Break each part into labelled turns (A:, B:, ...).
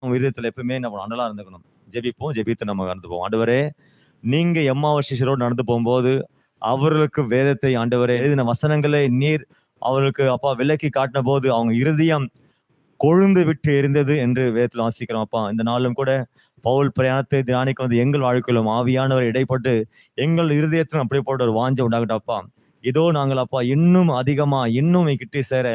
A: விதத்துல எப்பவுமே நம்ம அனலா இருந்துக்கணும். ஜெபிப்போம், ஜெபித்து நம்ம நடந்து போவோம். ஆண்டவரே, நீங்க எம்மாவூர் சிஷ்யரோடு நடந்து போகும்போது அவர்களுக்கு வேதத்தை ஆண்டவரே எழுதின வசனங்களை நீர் அவர்களுக்கு அப்பா விலக்கி காட்டின போது அவங்க இருதயம் கொழுந்து விட்டு எரிந்தது என்று வேதத்தில் வாசிக்கிறோம். அப்பா, இந்த நாளும் கூட பவுல் பிரயாணத்தை தியானிக்க வந்து எங்கள் வாழ்க்கையிலும் ஆவியானவர் இடைப்பட்டு எங்கள் இருதயத்திலும் அப்படிப்பட்ட ஒரு வாஞ்சை உண்டாகட்டும். அப்பா, இதோ நாங்கள் அப்பா இன்னும் அதிகமா இன்னும் கிட்டி சேர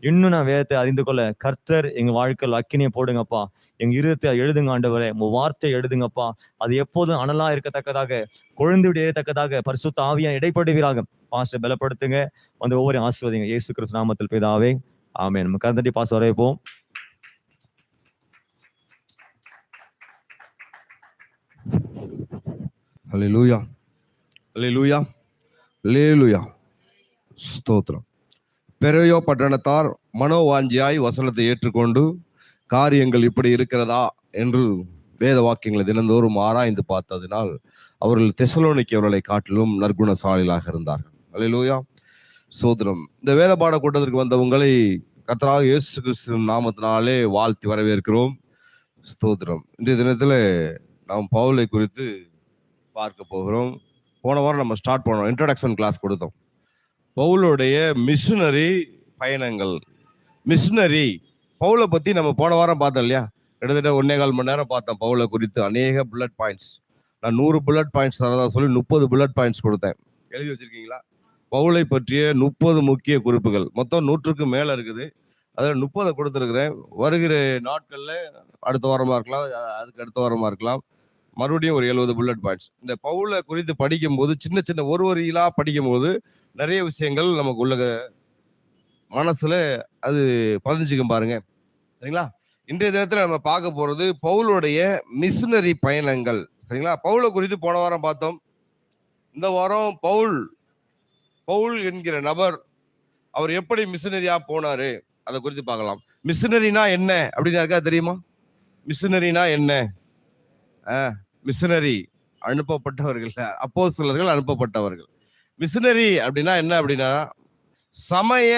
A: இன்னும் நான் வேதத்தை அறிந்து கொள்ள கர்த்தர் எங்க வாழ்க்கையில் அக்கினியை போடுங்கப்பா. எங்க இருதயத்தை எழுதுங்க ஆண்டவரே, உங்க வார்த்தை எழுதுங்கப்பா. அது எப்போதும் அனலா இருக்கத்தக்கதாக, கொழுந்து விட ஏறத்தக்கதாக பரிசுத்த ஆவியா இடைப்படுவீராக. பாஸ்டர் பலப்படுத்துங்க, வந்து ஒவ்வொரு ஆசீர்வதிங்க. இயேசு கிறிஸ்து நாமத்தில் பிதாவே, ஆமென். நம்ம கருத்தட்டி பாஸ் வரவேற்போம்.
B: ஹல்லேலூயா, ஹல்லேலூயா, ஹல்லேலூயா. ஸ்தோத்திரம். பெரோயா பட்டணத்தார் மனோவாஞ்சியாய் வசனத்தை ஏற்றுக்கொண்டு காரியங்கள் இப்படி இருக்கிறதா என்று வேத வாக்கியங்களை தினந்தோறும் ஆராய்ந்து பார்த்ததினால் அவர்கள் தெசலோனிக்கேயர்களை காட்டிலும் நற்குணசாலிகளாக இருந்தார்கள். ஹல்லேலூயா, ஸ்தோத்திரம். இந்த வேத பாட கூட்டத்திற்கு வந்த உங்களை கர்த்தராக இயேசு கிறிஸ்து நாமத்தினாலே வாழ்த்தி வரவேற்கிறோம். ஸ்தோத்திரம். இன்றைய தினத்தில் நாம் பவுலை குறித்து பார்க்க போகிறோம். போன வாரம் நம்ம ஸ்டார்ட் பண்ணோம், இன்ட்ரோடக்ஷன் கிளாஸ் கொடுத்தோம். பவுலுடைய மிஷனரி பயணங்கள். மிஷனரி பவுலை பற்றி நம்ம போன வாரம் பார்த்தோம் இல்லையா? கிட்டத்தட்ட 1.25 மணி நேரம் பார்த்தோம் பவுலை குறித்து. அநேக புல்லட் பாயிண்ட்ஸ். நான் 100 புல்லட் பாயிண்ட்ஸ் தரதா சொல்லி 30 புல்லட் பாயிண்ட்ஸ் கொடுத்தேன். எழுதி வச்சிருக்கீங்களா? பவுலை பற்றிய 30 முக்கிய குறிப்புகள். மொத்தம் 100க்கு மேலே இருக்குது. அதில் 30 கொடுத்துருக்குறேன். வருகிற நாட்களில் அடுத்த வாரமாக இருக்கலாம், அதுக்கு அடுத்த வாரமாக இருக்கலாம், மறுபடியும் ஒரு 70 புல்லட் பாயிண்ட்ஸ். இந்த பவுலை குறித்து படிக்கும்போது சின்ன சின்ன ஒரு வரியிலாக படிக்கும்போது நிறைய விஷயங்கள் நமக்கு உள்ள மனசுல அது பதிஞ்சுக்கும் பாருங்க. சரிங்களா? இன்றைய தினத்தில் நம்ம பார்க்க போறது பவுலுடைய மிஷனரி பயணங்கள். சரிங்களா? பவுலை குறித்து போன வாரம் பார்த்தோம். இந்த வாரம் பவுல் என்கிற நபர் அவர் எப்படி மிஷனரியா போனாரு அதை குறித்து பார்க்கலாம். மிஷனரினா என்ன அப்படின்னு யாருக்கா தெரியுமா? மிஷனரினா என்ன? மிஷனரி அனுப்பப்பட்டவர்கள், அப்போஸ்தலர்கள் அனுப்பப்பட்டவர்கள். மிஷனரி அப்படின்னா என்ன அப்படின்னா சமய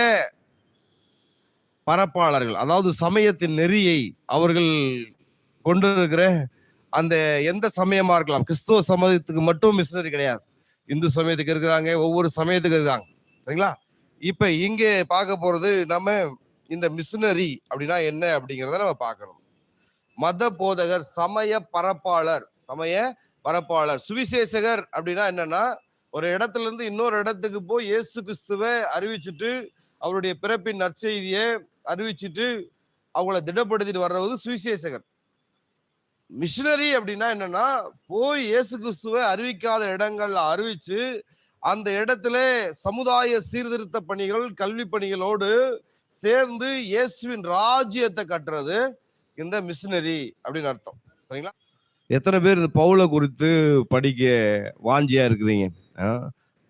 B: பரப்பாளர்கள், அதாவது சமயத்தின் நெறியை அவர்கள் கொண்டிருக்கிற அந்த எந்த சமயமா இருக்கலாம். கிறிஸ்துவ சமயத்துக்கு மட்டும் மிஷனரி கிடையாது, இந்து சமயத்துக்கு இருக்கிறாங்க, ஒவ்வொரு சமயத்துக்கு இருக்காங்க. சரிங்களா? இப்ப இங்கே பார்க்க போறது நம்ம இந்த மிஷனரி அப்படின்னா என்ன அப்படிங்கிறத நம்ம பார்க்கணும். மத போதகர், சமய பரப்பாளர், சுவிசேஷகர் அப்படின்னா என்னன்னா ஒரு இடத்துல இருந்து இன்னொரு இடத்துக்கு போய் இயேசு கிறிஸ்துவை அறிவிச்சுட்டு அவருடைய பிறப்பின் நற்செய்தியை அறிவிச்சுட்டு அவங்கள திடப்படுத்திட்டு வர்றது சுவிசேஷகர். மிஷனரி அப்படின்னா என்னன்னா போய் இயேசு கிறிஸ்துவை அறிவிக்காத இடங்கள்ல அறிவிச்சு அந்த இடத்துல சமுதாய சீர்திருத்த பணிகள், கல்வி பணிகளோடு சேர்ந்து இயேசுவின் ராஜ்யத்தை கட்டுறது இந்த மிஷனரி அப்படின்னு அர்த்தம். சரிங்களா? எத்தனை பேர் இந்த பவுலை குறித்து படிக்க வாஞ்சியா இருக்கிறீங்க?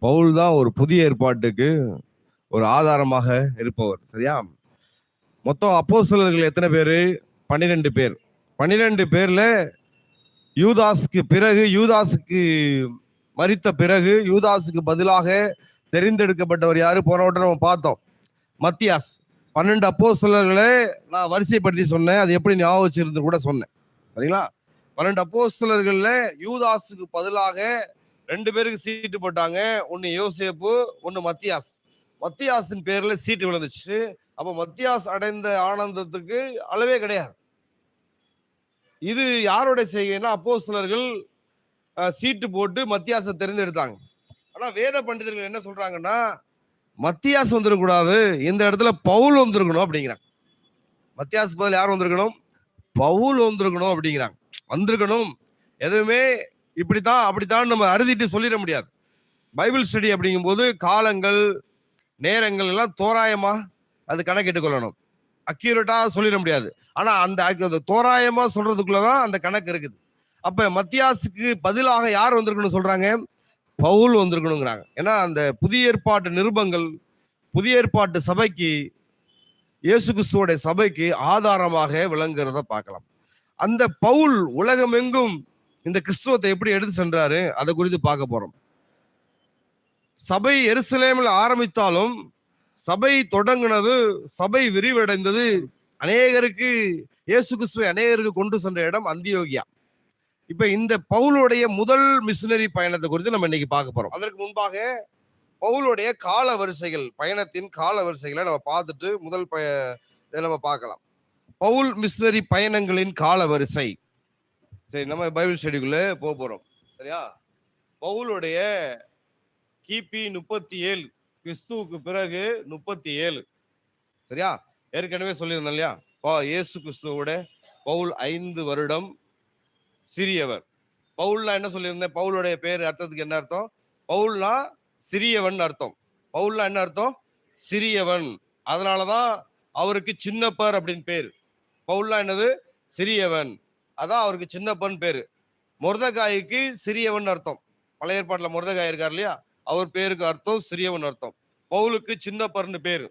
B: பவுல் தான் ஒரு புதிய ஏற்பாட்டுக்கு ஒரு ஆதாரமாக இருப்பவர். சரியா? மொத்தம் அப்போஸ்தலர்கள் எத்தனை பேரு? 12 பேர். 12 பேர்ல யூதாசுக்கு மரித்த பிறகு யூதாசுக்கு பதிலாக தெரிந்தெடுக்கப்பட்டவர் யாரு? போன வட்டம் நம்ம பார்த்தோம், மத்தியாஸ். 12 அப்போஸ்தலர்களை நான் வரிசைப்படுத்தி சொன்னேன், அது எப்படி ஞாபகம் வச்சிருந்து கூட சொன்னேன். சரிங்களா? 12 அப்போஸ்தலர்கள்ல யூதாசுக்கு பதிலாக 2 பேருக்கு சீட்டு போட்டாங்க. ஒன்னு யோசேப்பு, ஒன்னு மத்தியாஸ். மத்தியாஸின் பேர்ல சீட்டு விழுந்துச்சு. அப்ப மத்தியாஸ் அடைந்த ஆனந்தத்துக்கு அளவே கிடையாது. இது யாரோட செய்கைன்னா அப்போஸ்தலர்கள் சீட்டு போட்டு மத்தியாசை தெரிந்தெடுத்தாங்க. ஆனா வேத பண்டிதர்கள் என்ன சொல்றாங்கன்னா மத்தியாஸ் வந்துடக்கூடாது, இந்த இடத்துல பவுல் வந்திருக்கணும் அப்படிங்கிறாங்க. மத்தியாஸ் பதில் யார் வந்திருக்கணும்? பவுல் வந்திருக்கணும் அப்படிங்கிறாங்க. வந்திருக்கணும், எதுவுமே இப்படித்தான் அப்படித்தான் நம்ம அறுதிட்டு சொல்லிட முடியாது. பைபிள் ஸ்டடி அப்படிங்கும் போது காலங்கள், நேரங்கள் எல்லாம் தோராயமா அது கணக்கிட்டு கொள்ளணும். அக்யூரேட்டா சொல்லிட முடியாது. ஆனா அந்த தோராயமா சொல்றதுக்குள்ளதான் அந்த கணக்கு இருக்குது. அப்ப மத்தியாசுக்கு பதிலாக யார் வந்திருக்கணும் சொல்றாங்க? பவுல் வந்திருக்கணுங்கிறாங்க. ஏன்னா அந்த புதிய ஏற்பாட்டு நிருபங்கள் புதிய ஏற்பாட்டு சபைக்கு, இயேசு கிறிஸ்துவோட சபைக்கு ஆதாரமாக விளங்குறத பார்க்கலாம். அந்த பவுல் உலகமெங்கும் இந்த கிறிஸ்துவத்தை எப்படி எடுத்து சென்றாரு அதை குறித்து பார்க்க போறோம். சபை எருசலேமில் ஆரம்பித்தாலும் சபை தொடங்கினது, சபை விரிவடைந்தது அநேகருக்கு இயேசு கிறிஸ்துவை அநேகருக்கு கொண்டு சென்ற இடம் அந்தியோகியா. இப்ப இந்த பவுலுடைய முதல் மிஷனரி பயணத்தை குறித்து நம்ம இன்னைக்கு பார்க்க போறோம். அதற்கு முன்பாக பவுலுடைய கால வரிசைகள், பயணத்தின் கால வரிசைகளை நம்ம பார்த்துட்டு இதை நம்ம பார்க்கலாம். பவுல் மிஷனரி பயணங்களின் கால வரிசை. சரி, நம்ம பைபிள் ஸ்டடிக்குள்ள போறோம். சரியா? பவுலுடைய கிபி 37, கிறிஸ்துவுக்கு பிறகு 37. சரியா? ஏற்கனவே சொல்லியிருந்தோம் இல்லையா, இயேசு கிறிஸ்துவோட பவுல் 5 வருடம் சிறியவர். பவுல்னா என்ன சொல்லியிருந்தேன்? பவுலுடைய பேர் அர்த்தத்துக்கு என்ன அர்த்தம்? பவுல்னா சிறியவன் அர்த்தம். பவுல்னா என்ன அர்த்தம்? சிறியவன். அதனாலதான் அவருக்கு சின்னப்பர் அப்படின்னு பேரு. பவுல்னா என்னது? சிறியவன். அதான் அவருக்கு சின்னப்பன் பேரு. மொர்தெகாய்க்கு சிறியவன் அர்த்தம். பழைய ஏற்பாட்டுல மொர்தெகாய் இருக்கார் இல்லையா, அவர் பேருக்கு அர்த்தம் சிறியவன் அர்த்தம். பவுலுக்கு சின்னப்பர்னு பேரு.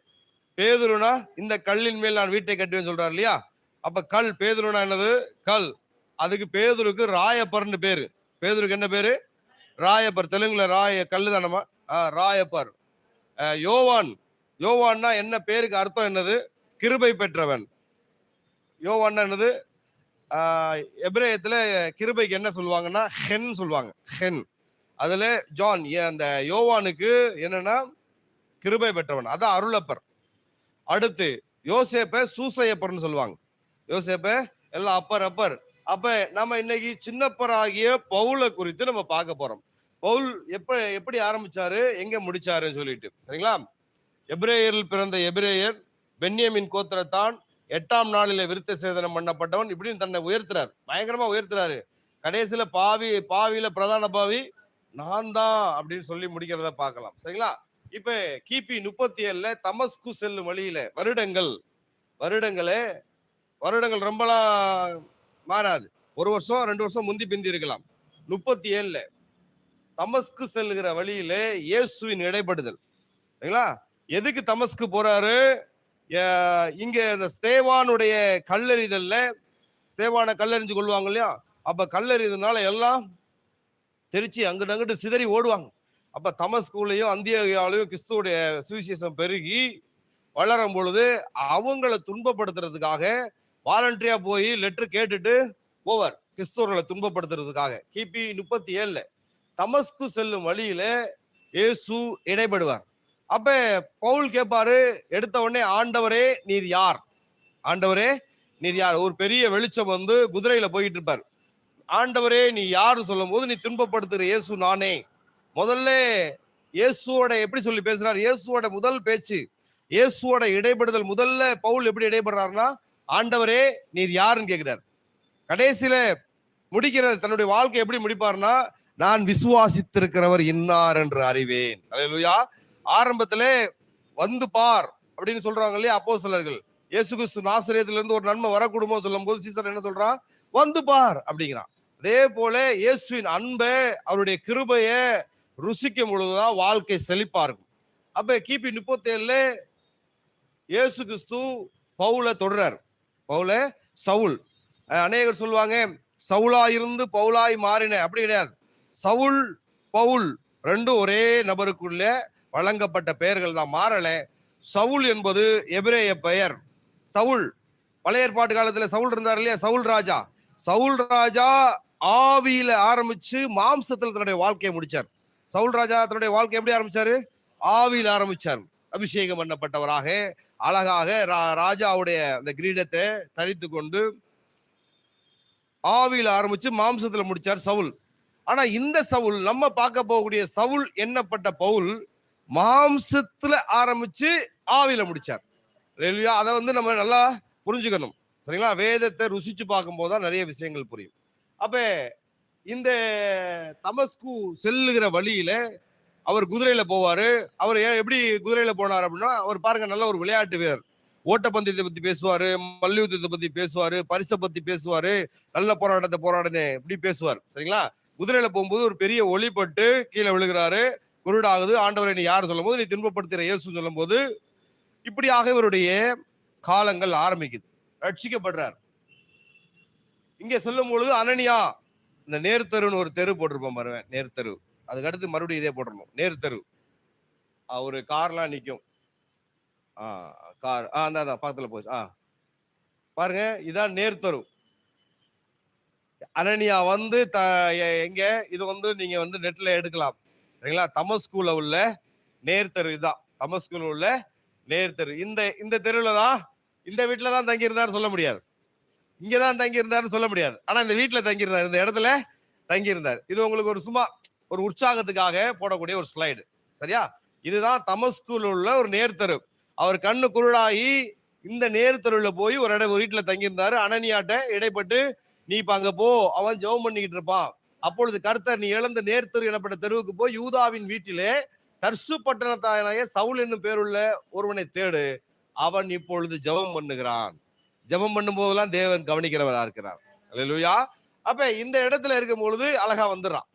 B: பேதுருனா இந்த கல்லின் மேல் நான் வீட்டை கட்டுவேன்னு சொல்றாரு இல்லையா, அப்ப கல். பேதுருனா என்னது? கல். அதுக்கு பேதுருக்கு ராயப்பர்னு பேரு. பேதுருக்கு என்ன பேரு? ராயப்பர். தெலுங்குல கல்லு தானமா, ராயப்பர். யோவான். யோவான்னா என்ன பேருக்கு அர்த்தம் என்னது? கிருபை பெற்றவன். யோவான்னா என்னது? எபிரேயத்துல கிருபைக்கு என்ன சொல்லுவாங்கன்னா ஹென் சொல்லுவாங்க. ஹென். அதுல ஜான், அந்த யோவானுக்கு என்னன்னா கிருபை பெற்றவன், அதான் அருளப்பர். அடுத்து யோசேப்ப சூசையப்பர்னு சொல்லுவாங்க. யோசேப்ப எல்லாம் அப்பர். அப்ப நம்ம இன்னைக்கு சின்னப்பராகிய பவுலை குறித்து நம்ம பார்க்க போறோம். பவுல் எப்படி ஆரம்பிச்சாரு, எங்க முடிச்சாருன்னு சொல்லிட்டு. சரிங்களா? எபிரேயரில் பிறந்த எபிரேயர், பென்யமின் கோத்திரத்தான், 8ஆம் நாளிலே விருத்த சேதனம் பண்ணப்பட்டவன், இப்படின்னு தன்னை உயர்த்துறாரு. பயங்கரமா உயர்த்துறாரு. கடைசியில பாவியில பிரதான பாவி நான் தான் அப்படின்னு சொல்லி முடிக்கிறத பார்க்கலாம். சரிங்களா? இப்ப கிபி 37ல தமஸ்கு செல்லும் வழியில வருடங்கள் ரொம்பலாம் மாறாது. 1 வருஷம் 2 வருஷம் முந்தி பிந்தி இருக்கலாம். 37ல தமஸ்கு செல்லுகிற வழியில இயேசுவின் இடைப்படுதல். சரிங்களா? எதுக்கு தமஸ்கு போறாரு? இங்க இந்த ஸ்தேவானுடைய கல்லெறிதல்ல, ஸ்தேவானை கல்லெறிஞ்சு கொள்வாங்க இல்லையா, அப்ப கல்லெறிதனால எல்லாம் தெரிச்சு அங்கிட்டு சிதறி ஓடுவாங்க. அப்ப தமஸ்குலையும் அந்தியோகியாவிலையும் கிறிஸ்துவோடைய சுவிசேஷம் பெருகி வளரும் பொழுது அவங்களை துன்பப்படுத்துறதுக்காக வாலண்டரியா போய் லெட்டர் கேட்டுட்டு போவார், கிறிஸ்துவர்களை துன்பப்படுத்துறதுக்காக. கிபி 37ல தமஸ்கு செல்லும் வழியில இயேசு இடைப்படுவார். அப்ப பவுல் கேட்பாரு, எடுத்த உடனே, ஆண்டவரே நீர் யார்? ஆண்டவரே நீர் யார்? ஒரு பெரிய வெளிச்சம் வந்து குதிரையில போயிட்டு இருப்பார். ஆண்டவரே நீ யாரு சொல்லும் போது, நீ துன்பப்படுத்துற இயேசு நானே. முதல்ல இயேசுவோட எப்படி சொல்லி பேசுறாரு? இயேசுவோட முதல் பேச்சு, இயேசுவோட இடைப்படுதல். முதல்ல பவுல் எப்படி இடைப்படுறாருன்னா, ஆண்டவரே நீர் யாருன்னு கேட்கிறார். கடைசியில முடிக்கிறது, தன்னுடைய வாழ்க்கை எப்படி முடிப்பார்னா, நான் விசுவாசித்திருக்கிறவர் இன்னார் என்று அறிவேன். அல்லேலூயா. ஆரம்பத்துல வந்து பார் அப்படின்னு சொல்றாங்க இல்லையா அப்போஸ்தலர்கள். இயேசு கிறிஸ்து நாசரேத்துல இருந்து ஒரு நன்மை வரக்கூடுமோ சொல்லும் போது சீசர் என்ன சொல்றான்? வந்து பார் அப்படிங்கிறான். அதே போல இயேசுவின் அன்பை, அவருடைய கிருபைய ருசிக்கும் பொழுதுதான் வாழ்க்கை செழிப்பா இருக்கும். அப்ப கிபி 37ல இயேசு கிறிஸ்து பவுலை தொடர்றார். சவுல். அநேகர் சொல்லுவாங்க சவுலா இருந்து பவுலாய் மாறின. அப்படி கிடையாது. சவுல் பவுல் ரெண்டும் ஒரே நபருக்குள்ள வழங்கப்பட்ட பெயர்கள் தான், மாறல. சவுல் என்பது எபிரேய பெயர். சவுல் பழைய ஏற்பாட்டு காலத்துல சவுல் இருந்தார் இல்லையா, சவுல் ராஜா ஆவியில ஆரம்பிச்சு மாம்சத்துல தன்னுடைய வாழ்க்கையை முடிச்சார். சவுல் ராஜா தன்னுடைய வாழ்க்கை எப்படி ஆரம்பிச்சாரு? ஆவியில் ஆரம்பிச்சார். அபிஷேகம் பண்ணப்பட்டவராக அழகாக ராஜாவுடைய அந்த கிரீடத்தை தரித்து கொண்டு ஆவியில் ஆரம்பிச்சு மாம்சத்துல முடிச்சார் சவுல். ஆனா இந்த சவுல், நம்ம பார்க்க போகக்கூடிய சவுல் என்னப்பட்ட பவுல், மாம்சத்துல ஆரம்பிச்சு ஆவியில முடிச்சார். அதை வந்து நம்ம நல்லா புரிஞ்சுக்கணும். சரிங்களா? வேதத்தை ருசிச்சு பார்க்கும் போதுதான் நிறைய விஷயங்கள் புரியும். அப்ப இந்த தமஸ்கு செல்லுகிற வழியில அவர் குதிரையில போவாரு. அவர் எப்படி குதிரையில போனார் அப்படின்னா, அவர் பாருங்க நல்ல ஒரு விளையாட்டு வீரர். ஓட்டப்பந்தயத்தை பத்தி பேசுவாரு, மல்யுத்தத்தை பத்தி பேசுவாரு, பரிசை பத்தி பேசுவாரு, நல்ல போராட்டத்தை இப்படி பேசுவார். சரிங்களா? குதிரையில போகும்போது ஒரு பெரிய ஒளிப்பட்டு கீழே விழுகிறாரு, குருடாகுது. ஆண்டவரை நீ யார் சொல்லும் போது, நீ துன்பப்படுத்துகிற இயேசு சொல்லும் போது, இப்படியாக இவருடைய காலங்கள் ஆரம்பிக்குது. ரட்சிக்கப்படுறார். இங்க சொல்லும் பொழுது அனனியா, இந்த நேர்த்தருன்னு ஒரு தெரு போட்டிருப்போம் பாருவேன், நேர்த்தரு. அதுக்கு அடுத்து மறுபடியும் இதே போட்டுருணும், நேர்த்தரு. ஒரு கார்லாம் நிற்கும். கார் அந்த பக்கத்துல போச்சு. பாருங்க, இதான் நேர்த்தரு. அனனியா வந்து எங்க இது வந்து நீங்க வந்து நெட்ல எடுக்கலாம் சரிங்களா. தமஸ்குல உள்ள நேர்த்தரு இதுதான். தமஸ்குல உள்ள நேர்த்தரு. இந்த தெருவுல தான், இந்த வீட்டுல தான் தங்கி இருந்தாரு சொல்ல முடியாது, இங்கதான் தங்கி இருந்தாருன்னு சொல்ல முடியாது. ஆனா இந்த வீட்டுல தங்கி இருந்தார், இந்த இடத்துல தங்கி இருந்தார். இது உங்களுக்கு ஒரு சும்மா ஒரு உற்சாகத்துக்காக போடக்கூடிய ஒரு ஸ்லைடு. சரியா? இதுதான் தமஸ்குல உள்ள ஒரு நேர்த்தரு. அவர் கண்ணு குருடாகி இந்த நேர்த்தருல போய் ஒரு வீட்டுல தங்கி இருந்தாரு. அனனியாட்ட இடைப்பட்டு, நீ இப்ப அங்க போ, அவன் ஜெபம் பண்ணிக்கிட்டு இருப்பான். அப்பொழுது கர்த்தர், நீ இழந்த நேர்த்தரு எனப்பட்ட தெருவுக்கு போய் யூதாவின் வீட்டிலே தர்சு பட்டணத்தானாய சவுல் என்னும் பேருள்ள ஒருவனை தேடு, அவன் இப்பொழுது ஜெபம் பண்ணுகிறான். ஜெபம் பண்ணும் போதெல்லாம் தேவன் கவனிக்கிறவரா இருக்கிறார். அல்லேலூயா. அப்ப இந்த இடத்துல இருக்கும் பொழுது அழகா வந்துடுறான்.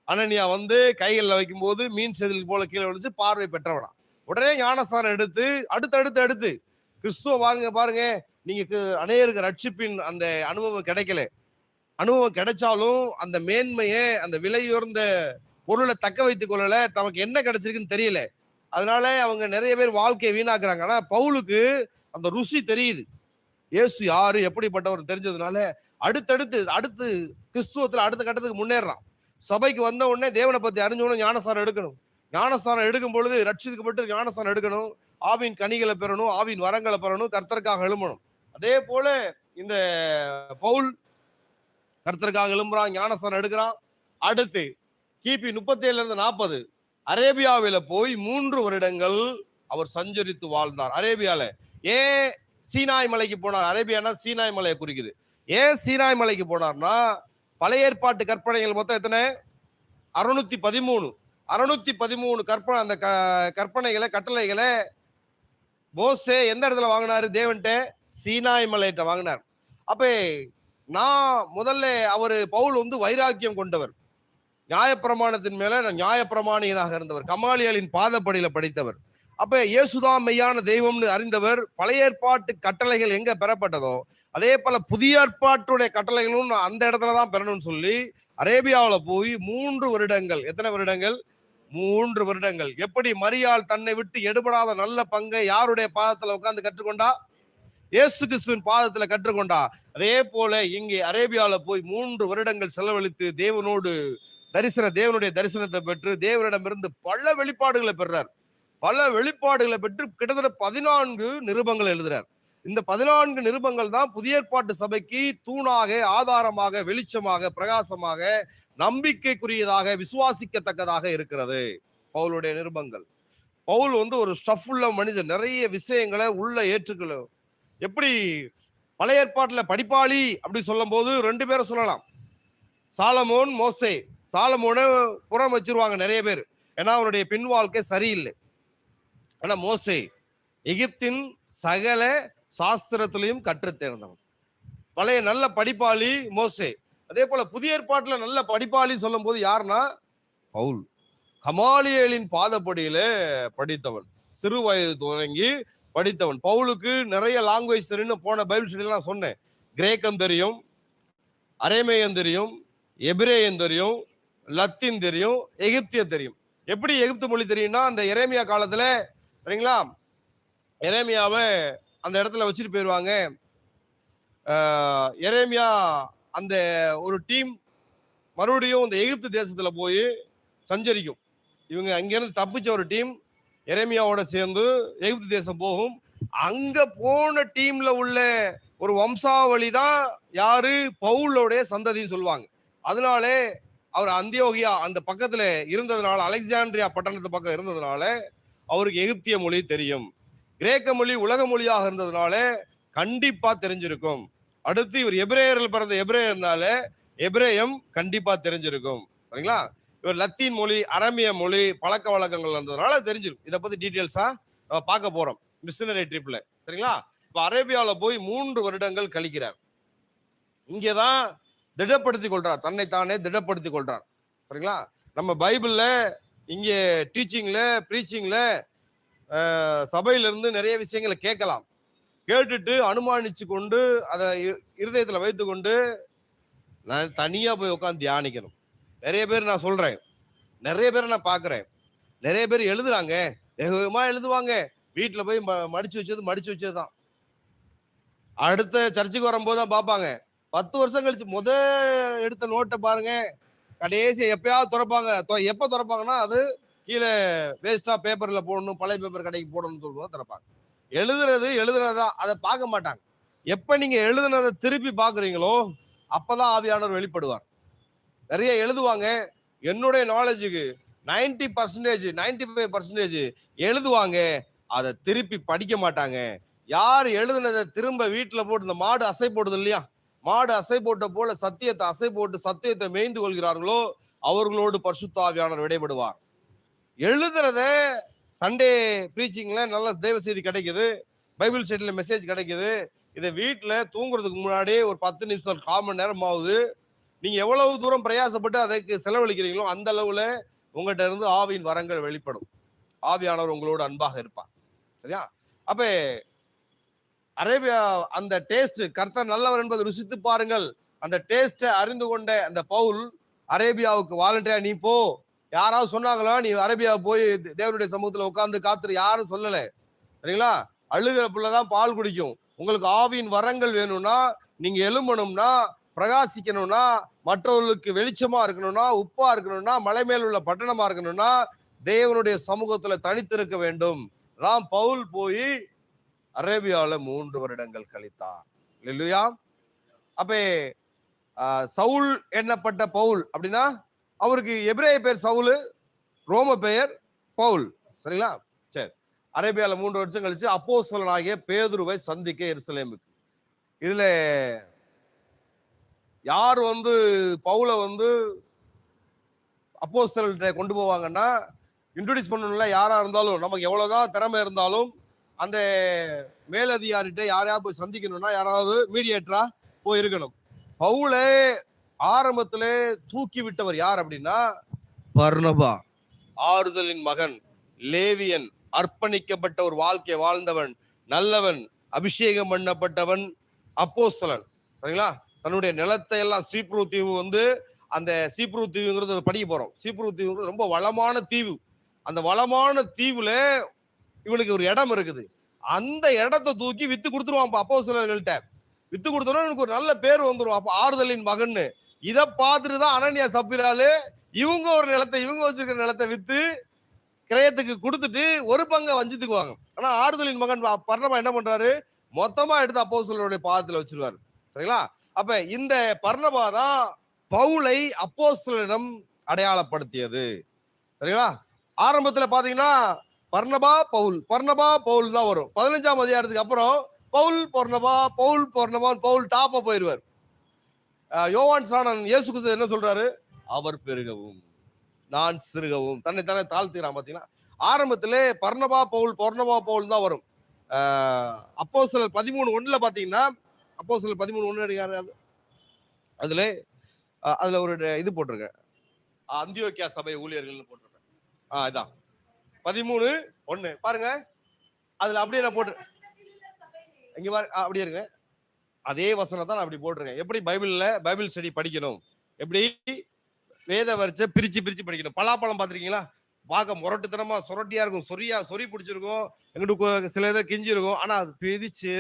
B: அனனியா வந்து கைகளில் வைக்கும் போது மீன் செதில் போல கீழே விழுந்து பார்வை பெற்றவனா. உடனே ஞானஸ்தானம் எடுத்து அடுத்து கிறிஸ்துவ பாருங்க, நீங்க அநேகருக்கு ரட்சிப்பின் அந்த அனுபவம் கிடைக்கல. அனுபவம் கிடைச்சாலும் அந்த மேன்மையை, அந்த விலையுயர்ந்த பொருளை தக்க வைத்துக் கொள்ளல. தமக்கு என்ன கிடைச்சிருக்குன்னு தெரியல. அதனால அவங்க நிறைய பேர் வாழ்க்கையை வீணாக்குறாங்க. ஆனா பவுலுக்கு அந்த ருசி தெரியுது. இயேசு யாரு, எப்படிப்பட்டவர் தெரிஞ்சதுனால அடுத்து கிறிஸ்துவத்துல அடுத்த கட்டத்துக்கு முன்னேறான். சபைக்கு வந்த உடனே தேவனை பத்தி அறிஞ்சவனும் ஞானஸ்தானம் எடுக்கணும். ஞானஸ்தானம் எடுக்கும் பொழுது ரட்சிக்கப்பட்டு ஞானஸ்தானம் எடுக்கணும். ஆவின் கனிகளை பெறணும், ஆவின் வரங்களை பெறணும், கர்த்தருக்காக எழும்பணும். அதே போல இந்த பவுல் கர்த்தருக்காக எழும்புறான், ஞானஸ்தானம் எடுக்கிறான். அடுத்து கிபி 37-40 அரேபியாவில போய் 3 வருடங்கள் அவர் சஞ்சரித்து வாழ்ந்தார். அரேபியால ஏன் சீனாய் மலைக்கு போனார்? அரேபியானா சீனாய் மலையை குறிக்குது. ஏன் சீனாய் மலைக்கு போனார்னா, பழைய ஏற்பாட்டு கற்பனைகள் மொத்தம் எத்தனை? 613 கற்பனை. அந்த கற்பனைகளை, கட்டளைகளை மோசே எந்த இடத்துல வாங்கினாரு? தேவன்ட்ட சீனாய் மலையிட்ட வாங்கினார். அப்ப முதல்ல அவரு பவுல் வந்து வைராக்கியம் கொண்டவர், நியாயப்பிரமாணத்தின் மேல நியாயப்பிரமாணியனாக இருந்தவர், கமாலியலின் பாதப்படியில படித்தவர். அப்ப இயேசுதான் மெய்யான தெய்வம்னு அறிந்தவர். பழைய ஏற்பாட்டு கட்டளைகள் எங்க பெறப்பட்டதோ அதே போல புதிய ஏற்பாட்டுடைய கட்டளைகளும் அந்த இடத்துலதான் பெறணும்னு சொல்லி அரேபியாவில போய் 3 வருடங்கள். எத்தனை வருடங்கள்? 3 வருடங்கள். எப்படி மரியாள் தன்னை விட்டு எடுபடாத நல்ல பங்கை யாருடைய பாதத்துல உட்கார்ந்து கற்றுக்கொண்டா? இயேசு கிறிஸ்துவின் பாதத்துல கற்றுக்கொண்டா. அதே போல இங்கே அரேபியாவில போய் 3 வருடங்கள் செலவழித்து தேவனுடைய தரிசனத்தை பெற்று தேவனிடமிருந்து பல வெளிப்பாடுகளை பெறார். பல வெளிப்பாடுகளை பெற்று கிட்டத்தட்ட 14 நிருபங்கள் எழுதுறார். இந்த 14 நிருபங்கள் தான் புதிய ஏற்பாட்டு சபைக்கு தூணாக, ஆதாரமாக, வெளிச்சமாக, பிரகாசமாக, நம்பிக்கைக்குரியதாக, விசுவாசிக்கத்தக்கதாக இருக்கிறது பவுலுடைய நிருபங்கள். பவுல் வந்து ஒரு ஸ்டஃப் உள்ள மனிதன், நிறைய விஷயங்களை உள்ள ஏற்றுக்கொள்ளும். எப்படி பழைய ஏற்பாட்டுல படிப்பாளி அப்படி சொல்லும் போது 2 பேரை சொல்லலாம், சாலமோன், மோசே. சாலமோனை புறம் வச்சிருவாங்க நிறைய பேர், ஏன்னா அவருடைய பின் வாழ்க்கை சரியில்லை. ஆனா மோசே எகிப்தின் சகல சாஸ்திரத்திலையும் கற்று தேர்ந்தவன், பழைய நல்ல படிப்பாளி மோசே. அதே போல புதிய ஏற்பாட்டுல நல்ல படிப்பாளி சொல்லும் போது யாருன்னா பவுல். கமாலியலின் பாதப்படியில படித்தவன், சிறு வயது தொடங்கி படித்தவன். பவுலுக்கு நிறைய லாங்குவேஜ் தெரியும். போன பைபிள் ஸ்டடியில நான் சொன்னேன், கிரேக்கம் தெரியும், அரேமேயம் தெரியும், எபிரேயம் தெரியும், லத்தீன் தெரியும், எகிப்திய தெரியும். எப்படி எகிப்து மொழி தெரியும்னா, அந்த எரேமியா காலத்துல சரிங்களா, எரேமியாவை அந்த இடத்துல வச்சுட்டு போயிடுவாங்க. எரேமியா அந்த ஒரு டீம் மறுபடியும் இந்த எகிப்து தேசத்துல போய் சஞ்சரிக்கும். இவங்க அங்கிருந்து தப்பிச்ச ஒரு டீம் எரேமியாவோட சேர்ந்து எகிப்து தேசம் போகும். அங்க போன டீம்ல உள்ள ஒரு வம்சாவளி தான் யாரு? பவுலோடைய சந்ததின்னு சொல்லுவாங்க. அதனாலே அவர் அந்தியோகியா அந்த பக்கத்துல இருந்ததுனால, அலெக்சாண்ட்ரியா பட்டணத்து பக்கம் இருந்ததுனால அவருக்கு எகிப்திய மொழி தெரியும். கிரேக்க மொழி உலக மொழியாக இருந்ததுனால கண்டிப்பா தெரிஞ்சிருக்கும். அடுத்து இவர் எபிரேயர்கள் பிறந்த எபிரேயர்னால எபிரேயம் கண்டிப்பா தெரிஞ்சிருக்கும். சரிங்களா? இவர் லத்தீன் மொழி, அரேமிய மொழி பழக்க வழக்கங்கள் இருந்ததுனால தெரிஞ்சிருக்கும். இதை பத்தி டீட்டெயில்ஸா நம்ம பார்க்க போறோம் மிஷனரி ட்ரிப்ல. சரிங்களா? இப்ப அரேபியாவில் போய் 3 வருடங்கள் கழிக்கிறார். இங்கேதான் திடப்படுத்திக் கொள்றார், தன்னைத்தானே திடப்படுத்திக் கொள்றார். சரிங்களா? நம்ம பைபிள்ல இங்கே டீச்சிங்ல, ப்ரீச்சிங்ல சபையில இருந்து நிறைய விஷயங்களை கேட்கலாம். கேட்டுட்டு அனுமானிச்சு கொண்டு அதை இருதயத்துல வைத்து கொண்டு நான் தனியா போய் உட்காந்து தியானிக்கணும். நிறைய பேர் நான் சொல்றேன், நிறைய பேரை நான் பாக்குறேன், நிறைய பேர் எழுதுறாங்க, வேகமா எழுதுவாங்க, வீட்டுல போய் மடிச்சு வச்சதுதான். அடுத்த சர்ச்சுக்கு வரும்போது தான் பார்ப்பாங்க. 10 வருஷம் கழிச்சு எடுத்த நோட்டை பாருங்க, கடைசி எப்பயாவது திறப்பாங்க. எப்ப திறப்பாங்கன்னா, அது கீழே வேஸ்டா பேப்பர்ல போடணும், பழைய பேப்பர் கடைக்கு போடணும்னு சொல்லுவோம் திறப்பாங்க. எழுதுனதுதான், அதை பார்க்க மாட்டாங்க. எப்ப நீங்க எழுதுனதை திருப்பி பாக்குறீங்களோ அப்பதான் ஆவியானவர் வெளிப்படுவார். நிறைய எழுதுவாங்க. என்னுடைய நாலேஜுக்கு 90% 95% எழுதுவாங்க, அதை திருப்பி படிக்க மாட்டாங்க. யார் எழுதுனதை திரும்ப வீட்டுல போட்டு, இந்த மாடு அசை போடுது இல்லையா, மாடு அசை போட்ட போல சத்தியத்தை அசை போட்டு சத்தியத்தை மேய்ந்து கொள்கிறார்களோ அவர்களோடு பரிசுத்த ஆவியானவர் விடைபடுவார். எழுதுறத சண்டே பிரீச்சிங்ல நல்ல தேவ செய்தி கிடைக்குது, பைபிள் ஸ்டடியில மெசேஜ் கிடைக்குது. இதை வீட்டுல தூங்குறதுக்கு முன்னாடி ஒரு 10 நிமிஷம் 1/4 மணி நேரம் ஆகுது. நீங்க எவ்வளவு தூரம் பிரயாசப்பட்டு அதற்கு செலவழிக்கிறீங்களோ அந்த அளவுல உங்கள்கிட்ட இருந்து ஆவியின் வரங்கள் வெளிப்படும். ஆவியானவர் உங்களோடு அன்பாக இருப்பார். சரியா? அப்ப அரேபியா அந்த டேஸ்ட், கர்த்தர் நல்லவர் என்பதை ருசித்து பாருங்கள், அந்த டேஸ்ட அறிந்து கொண்ட அந்த பவுல் அரேபியாவுக்கு வாலண்டியா நீ போ. யாராவது சொன்னாங்களா நீ அரேபியா போய் தேவனுடைய சமூகத்துல உட்கார்ந்து காத்துரு? யாரும் சொல்லல. சரிங்களா? அழுகிற பிள்ளைதான் பால் குடிக்கும். உங்களுக்கு ஆவியின் வரங்கள் வேணும்னா, நீங்க எழும்பணும்னா, பிரகாசிக்கணும்னா, மற்றவர்களுக்கு வெளிச்சமா இருக்கணும்னா, உப்பா இருக்கணும்னா, மலை மேல் உள்ள பட்டணமா இருக்கணும்னா, தேவனுடைய சமூகத்துல தனித்திருக்க வேண்டும். தான் பவுல் போய் அரேபியாவில் 3 வருடங்கள் கழித்தார். இல்லையா? அப்ப சவுல் என்னப்பட்ட பவுல் அப்படின்னா, அவருக்கு எபிரேய பேர் சவுல், ரோம பெயர் பவுல். சரிங்களா? சரி. அரேபியாவில் 3 வருஷம் கழிச்சு அப்போஸ்தலனாகிய பேதுருவை சந்திக்க எருசலேமுக்கு. இதுல யார் பவுல அப்போஸ்தலர்கிட்ட கொண்டு போவாங்கன்னா, இன்ட்ரோடியூஸ் பண்ணணும்ல. யாரா இருந்தாலும், நமக்கு எவ்வளவுதான் திறமை இருந்தாலும் அந்த மேலதிகாரிட்ட யாரையாவது போய் சந்திக்கணும்னா யாராவது மீடியேட்டரா போய் இருக்கணும். பவுலே ஆரம்பத்திலே தூக்கி விட்டவர் யார் அப்படின்னா பர்னபா. ஆறுதலின் மகன், லேவியன், அர்ப்பணிக்கப்பட்ட ஒரு வாழ்க்கை வாழ்ந்தவன், நல்லவன், அபிஷேகம் பண்ணப்பட்டவன், அப்போஸ்தலன். சரிங்களா? தன்னுடைய நிலத்தை எல்லாம் சீப்ரு தீவு அந்த சீப்ரு தீவுங்கிறது படிக்க போறோம். சீப்ரு தீவுங்கிறது ரொம்ப வளமான தீவு. அந்த வளமான தீவுல இவனுக்கு ஒரு இடம் இருக்குது. அந்த இடத்தை தூக்கி வித்து கொடுத்துருவான் அப்போஸ்தலர்கள்ட்ட. வித்து கொடுத்தோம்னா எனக்கு ஒரு நல்ல பேர் வந்துடும். அப்ப ஆறுதலின் மகன்னு. இதை பார்த்துட்டுதான் அனனியா சப்பீராலு இவங்க ஒரு நிலத்தை, இவங்க வச்சிருக்கிற நிலத்தை வித்து கிரயத்துக்கு கொடுத்துட்டு ஒரு பங்கை வஞ்சித்துக்குவாங்க. ஆனா ஆறுதலின் மகன் பர்னபா என்ன பண்றாரு? மொத்தமா எடுத்து அப்போஸ்தலருடைய பாதத்துல வச்சிருவாரு. சரிங்களா? அப்ப இந்த பர்னபா தான் பவுலை அப்போஸ்தலரிடம் அடையாளப்படுத்தியது. சரிங்களா? ஆரம்பத்துல பாத்தீங்கன்னா பர்னபா பவுல், பர்னபா பவுல் தான் வரும். 15ஆம் அதிகாரத்துக்கு அப்புறம் பவுல் பர்னபா, பவுல் பர்னபா, பவுல் டாப்பா போயிருவார். யோவான் ஸ்நானன் இயேசு கிறிஸ்து என்ன சொல்றாரு? அவர் பெருகவும் நான் சிறுகவும், தன்னைத்தானே தாழ்த்துகிறான். பாத்தீங்கன்னா ஆரம்பத்திலே பர்னபா பவுல், பர்னபா பவுல் தான் வரும். அப்போஸ்தலர் 13:1 பாத்தீங்கன்னா, அப்போஸ்தலர் 13:1 அதுல ஒரு இது போட்டிருக்கேன், அந்தியோக்கியா சபை ஊழியர்கள்னு போட்டிருக்கேன். இதான் 13:1 பாருங்க. அதுல அப்படியே நான் போட்டு இங்க பாருங்க, அப்படியே இருங்க. அதே வசனம் தான் நான் அப்படி போட்டிருக்கேன். எப்படி பைபிள் ஸ்டடி படிக்கணும், எப்படி வேத வரிசை பிரிச்சு படிக்கணும். பலாப்பழம் பாத்திருக்கீங்களா? பார்க்க முரட்டுத்தனமா சொரட்டியா இருக்கும், சொறி பிடிச்சிருக்கும், எங்கிட்ட சில இதை கிஞ்சி இருக்கும். ஆனா அது பிரிச்சு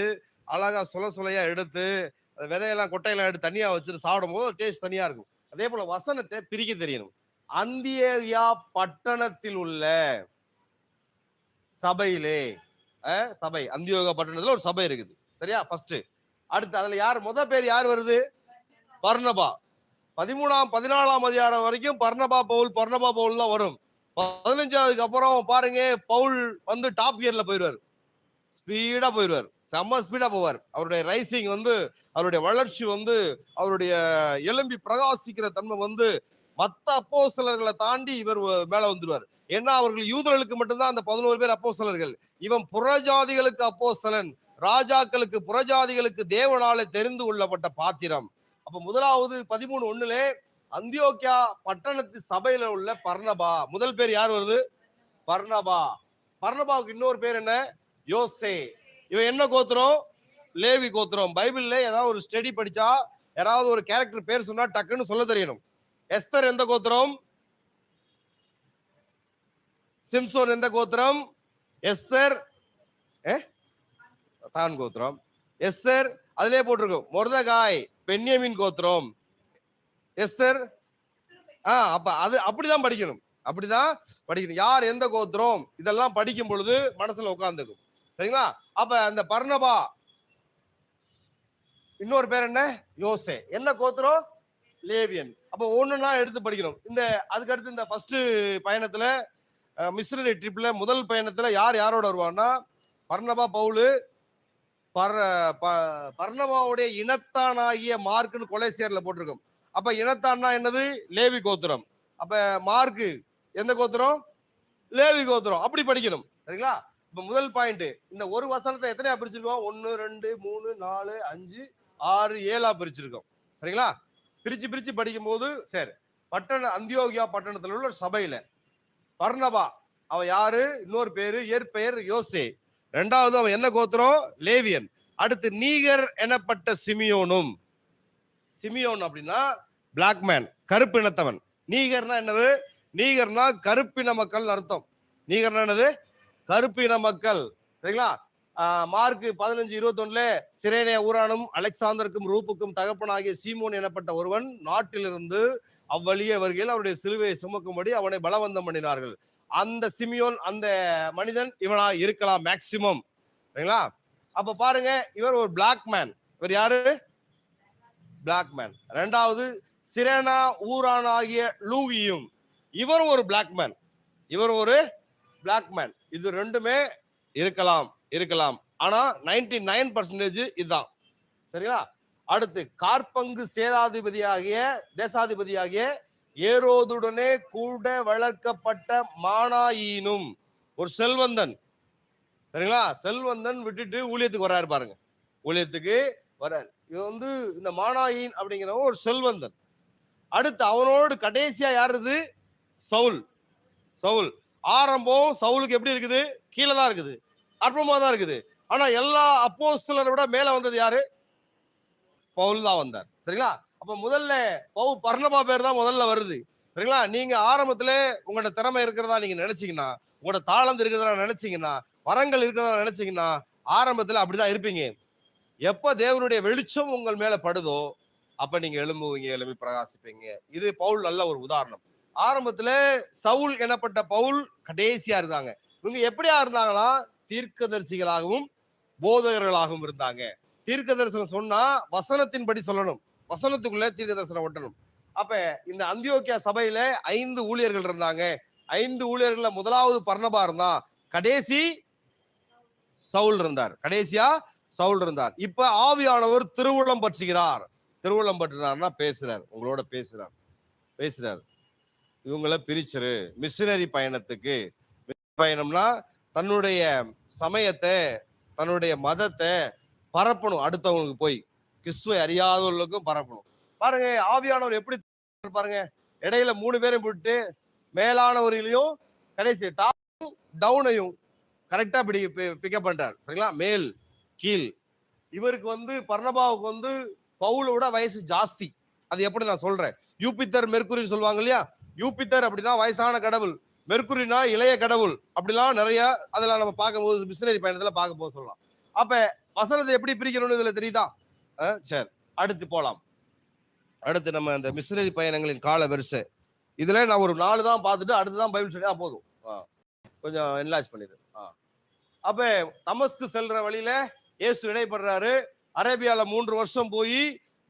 B: அழகா சொலையா எடுத்து விதையெல்லாம் கொட்டையெல்லாம் எடுத்து தனியா வச்சுட்டு சாப்பிடும் போது டேஸ்ட் தனியா இருக்கும். அதே போல வசனத்தை பிரிக்க தெரியணும். அந்தியோகியா பட்டணத்தில் உள்ள சபையிலே, சபை அந்தியோகியா பட்டணத்துல ஒரு சபை இருக்குது. சரியா? ஃபர்ஸ்ட். அடுத்து அதுல யார் பேர் யார் வருது? பர்னபா. 14ஆம் அதிகாரம் வரைக்கும் பர்னபா பவுல் தான் வரும். 15ஆவதுக்கு அப்புறம் பாருங்க, பவுல் டாப் கியர்ல போயிடுவார், ஸ்பீடா போயிடுவார், செம்ம ஸ்பீடா போவார். அவருடைய ரைசிங் அவருடைய வளர்ச்சி அவருடைய எலும்பி பிரகாசிக்கிற தன்மை மத்த அப்போஸ்தலர்களை தாண்டி இவர் மேல வந்துடுவார். ஏன்னா அவர்கள் யூதர்களுக்கு மட்டும்தான் அந்த 11 பேர் அப்போஸ்தலர்கள். இவன் புறஜாதிகளுக்கு அப்போஸ்தலன், ராஜாக்களுக்கு, புறஜாதிகளுக்கு தேவனாலே தெரிந்து கொள்ளப்பட்ட பாத்திரம். அப்ப முதலாவது 13:1 அந்தியோக்கியா பட்டணத்து சபையில உள்ள பர்னபா. முதல் பேர் யார் வருது? பர்னபா. பர்னபாவுக்கு இன்னொரு பேர் என்ன? யோசே. இவன் என்ன கோத்திரம்? லேவி கோத்திரம். பைபிள்ல ஏதாவது ஒரு ஸ்டடி படிச்சா யாராவது ஒரு கேரக்டர் பேர் சொன்னா டக்குன்னு சொல்ல தெரியணும். எஸ்தர் எந்த கோத்திரம்? சிம்சோன் எந்த கோத்திரம்? எஸ்தர் தான் கோத்திரம். எஸ்தர் அதிலே போட்டிருக்கும் மொர்தகாய் பென்யமின் கோத்திரம், எஸ்தர் அப்ப அது அப்படிதான் படிக்கணும், அப்படிதான் படிக்கணும். யார் எந்த கோத்திரம் இதெல்லாம் படிக்கும் பொழுது மனசுல உட்கார்ந்துக்கும். சரிங்களா? அப்ப அந்த பர்னபா இன்னொரு பேர் என்ன? யோசே. என்ன கோத்திரம்? லேவியன். அப்ப ஒண்ணுன்னா எடுத்து படிக்கணும். அதுக்கு அடுத்து இந்த ஃபர்ஸ்ட் பயணத்துல மிஸ்ரரி ட்ரிப்ல முதல் பயணத்துல யார் யாரோட வருவான்னா பர்னபா பவுலு, பர்னபாவுடைய இனத்தானாகிய மார்க்னு கொலைசேர்ல போட்டிருக்கும். அப்ப இனத்தான்னா என்னது? லேவி கோத்திரம். அப்ப மார்க்கு எந்த கோத்திரம்? லேவி கோத்திரம். அப்படி படிக்கணும். சரிங்களா? இப்ப முதல் பாயிண்ட், இந்த ஒரு வசனத்தை எத்தனையா பிரிச்சிருக்கோம்? 1 2 3 4 5 6 7 பிரிச்சிருக்கோம். சரிங்களா? பிரிச்சு பிரிச்சு படிக்கும் போது சரி, அந்தியோகியா பட்டணத்தில் உள்ள சபையில பர்னபா அவன் யாரு? இன்னொரு பேரு இயற்பெயர் யோசே. இரண்டாவது அவன் என்ன கோத்திரம்? லேவியன். அடுத்து நீகர் எனப்பட்ட சிமியோனும். சிமியோன் அப்படின்னா பிளாக் மேன், கருப்பு இனத்தவன். நீகர்னா என்னது? நீகர்னா கருப்பின மக்கள் அர்த்தம். நீகர்னா என்னது? கருப்பின மக்கள். சரிங்களா? மார்க் 15:21 சிரேனே ஊரானும் அலெக்சாந்தருக்கும் ரூப்புக்கும் தகப்பனாகிய சீமோன் எனப்பட்ட ஒருவன் நாட்டிலிருந்து அவ்வழியே வருகையில் அவருடைய சிலுவையை சுமக்கும்படி அவனை பலவந்தம் பண்ணினார்கள். அந்த சிமியோன், அந்த மனிதன் இவனா இருக்கலாம் மேக்சிமம். சரிங்களா? அப்ப பாருங்க, இவர் ஒரு பிளாக் மேன். இவர் யாரு? Black man. இரண்டாவது சிரேனா ஊரான் ஆகிய லூகியும், இவர் ஒரு பிளாக் மேன். இவர் ஒரு பிளாக் மேன். இது ரெண்டுமே இருக்கலாம். ஆனா 99% இதுதான். சரிங்களா? அடுத்து கார்பங்கு தேசாதிபதியாகிய ஏரோதுடனே கூட வளர்க்கப்பட்ட மானாயீனும், ஒரு செல்வந்தன். சரிங்களா? செல்வந்தன் விட்டுட்டு ஊழியத்துக்கு வர்றாரு பாருங்க. ஊழியத்துக்கு வர்றாரு. இது இந்த மானாயீன் அப்படிங்கிறவன் ஒரு செல்வந்தன். அடுத்து அவனோடு கடைசியா யாருது? சவுல். ஆரம்பம் சவுலுக்கு எப்படி இருக்குது? கீழே தான் இருக்குது, அற்பமா தான் இருக்குது. ஆனா எல்லா அப்போஸ்தலரை விட மேல வந்தது யாரு? பவுல் தான் வந்தார். சரிங்களா? அப்ப முதல்ல பர்னபா பேர் தான் முதல்ல வருது. சரிங்களா? நீங்க ஆரம்பத்துல உங்களோட திறமை இருக்கிறதா நீங்க நினைச்சீங்கன்னா, உங்களோட தாளந்து இருக்கிறதா நினைச்சீங்கன்னா, வரங்கள் இருக்கிறதா நினைச்சீங்கன்னா, ஆரம்பத்துல அப்படிதான் இருப்பீங்க. எப்ப தேவனுடைய வெளிச்சம் உங்கள் மேல படுதோ அப்ப நீங்க எழும்பி பிரகாசிப்பீங்க. இது பவுல் நல்ல ஒரு உதாரணம். ஆரம்பத்துல சவுல் எனப்பட்ட பவுல் கடைசியா இருந்தாங்க. இவங்க எப்படியா இருந்தாங்களா? தீர்க்கதரிசிகளாகவும் போதகர்களாகவும் இருந்தாங்க. தீர்க்க தரிசனம் சொன்னா வசனத்தின்படி சொல்லணும், வசனத்துக்குள்ள தீர்க்க தரிசனம் ஒட்டணும். அப்ப இந்த அந்தியோக்கியா சபையில 5 ஊழியர்கள் இருந்தாங்க. 5 ஊழியர்கள்ல முதலாவது பர்னபா இருந்தான். கடைசியா சவுல் இருந்தார். இப்ப ஆவியானவர் திருவுளம் பற்றுகிறார். திருவுளம் பற்றினார்னா பேசுறார், உங்களோட பேசுறார். இவங்கள பிரிச்சிரு மிஷனரி பயணத்துக்கு. பயணம்னா தன்னுடைய சமயத்தை, தன்னுடைய மதத்தை பரப்பணும். அடுத்தவங்களுக்கு போய் கிறிஸ்துவை அறியாதவர்களுக்கும் பரப்பணும். பாருங்க ஆவியானவர் எப்படி பாருங்க, இடையில 3 பேரும் விட்டு மேலானவர்களையும் கடைசி டாப் டவுனையும் கரெக்டா பிக்கப் பண்றார். சரிங்களா? மேல் கீழ். இவருக்கு பர்னபாவுக்கு பவுலோட வயசு ஜாஸ்தி. அது எப்படி நான் சொல்றேன், யூபித்தர் மெர்க்குரி சொல்லுவாங்க இல்லையா? யூபித்தர் அப்படின்னா வயசான கடவுள், மெர்க்குரினா இளைய கடவுள். அப்படிலாம் நிறைய அதெல்லாம் நம்ம பார்க்கும்போது மிஷனரி பயணத்துல பார்க்க போது சொல்லலாம். அப்ப வசனத்தை எப்படி பிரிக்கணும்னு இதுல தெரியுதா? சரி, அடுத்து போலாம். அடுத்து நம்ம இந்த மிஷனரி பயணங்களின் கால வரிசை இதுல நான் ஒரு 4 தான் பார்த்துட்டு அடுத்துதான் பைபிள் ஸ்டடி போதும். கொஞ்சம் என்லார்ஜ் பண்ணிடு. அப்ப தமஸ்கு செல்ற வழியில இயேசு இடைப்படுறாரு. அரேபியால 3 வருஷம் போய்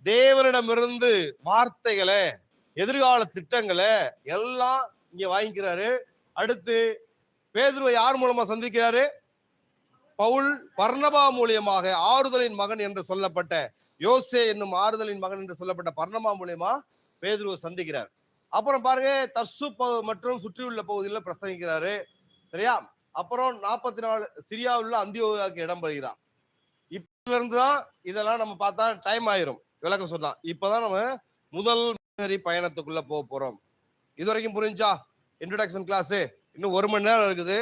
B: தேவனிடமிருந்து வார்த்தைகளை, எதிர்கால திட்டங்களை எல்லாம் இங்க வாங்கிக்கிறாரு. அடுத்து பேதுருவை யார் மூலமா சந்திக்கிறாரு? பவுல் பர்னபா மூலியமாக ஆறுதலின் மகன் என்று சொல்லப்பட்ட யோசே என்னும் ஆறுதலின் மகன் என்று சொல்லப்பட்ட பர்னபா மூலியமா பேதுருவை சந்திக்கிறார். அப்புறம் பாருங்க தர்சு மற்றும் சுற்றியுள்ள பகுதியில் பிரசங்கிக்கிறாரு. சரியா? அப்புறம் 44 சிரியாவில் அந்தியோகியாவுக்கு இடம் பெறுகிறார். இப்ப இருந்துதான் இதெல்லாம் நம்ம பார்த்தா டைம் ஆயிரும் விளக்கம் சொன்னா. இப்பதான் நம்ம முதல் பயணத்துக்குள்ள போறோம். இது வரைக்கும் புரிஞ்சா? இன்ட்ரோடக்ஷன் கிளாஸ் இன்னும் 1 மணி நேரம் இருக்குது.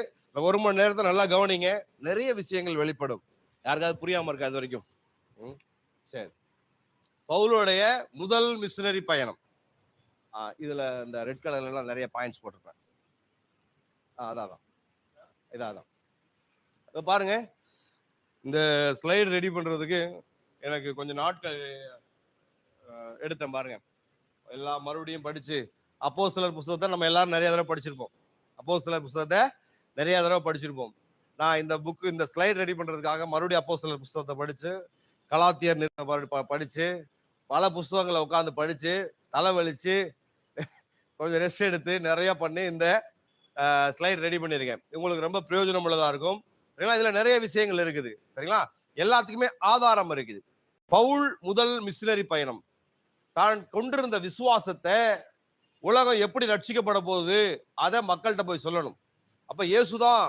B: 1 மணி நேரத்தை நல்லா கவனிங்க, நிறைய விஷயங்கள் வெளிப்படும். யாருக்காவது புரியாம இருக்கா இது வரைக்கும்? சரி, பவுலுடைய முதல் மிஷனரி பயணம். இதுல இந்த ரெட் கலர்ல எல்லாம் நிறைய பாயிண்ட்ஸ் போட்டிருப்பேன். இதான் பாருங்க. இந்த ஸ்லைடு ரெடி பண்றதுக்கு எனக்கு கொஞ்சம் நாட்கள் எடுத்தேன் பாருங்க. எல்லாம் மறுபடியும் படிச்சு அப்போஸ்தலர் புத்தகத்தை நம்ம எல்லாரும் நிறைய தடவை படிச்சிருப்போம். அப்போஸ்தலர் புத்தகத்தை நிறைய தடவை படிச்சிருப்போம். நான் இந்த புக்கு இந்த ஸ்லைட் ரெடி பண்றதுக்காக மறுபடியும் அப்போஸ்தலர் புத்தகத்தை படிச்சு, கலாத்தியர் படிச்சு, பல புஸ்தகங்களை உட்காந்து படிச்சு, தலைவலிச்சு, கொஞ்சம் ரெஸ்ட் எடுத்து நிறைய பண்ணி இந்த ஸ்லைட் ரெடி பண்ணியிருக்கேன். உங்களுக்கு ரொம்ப பிரயோஜனம் உள்ளதா இருக்கும். சரிங்களா? இதுல நிறைய விஷயங்கள் இருக்குது. சரிங்களா? எல்லாத்துக்குமே ஆதாரம் இருக்குது. பவுல் முதல் மிஷனரி பயணம், தான் கொண்டிருந்த விசுவாசத்தை உலகம் எப்படி ரட்சிக்கப்பட போகுது அதை மக்கள்கிட்ட போய் சொல்லணும். அப்ப இயேசுதான்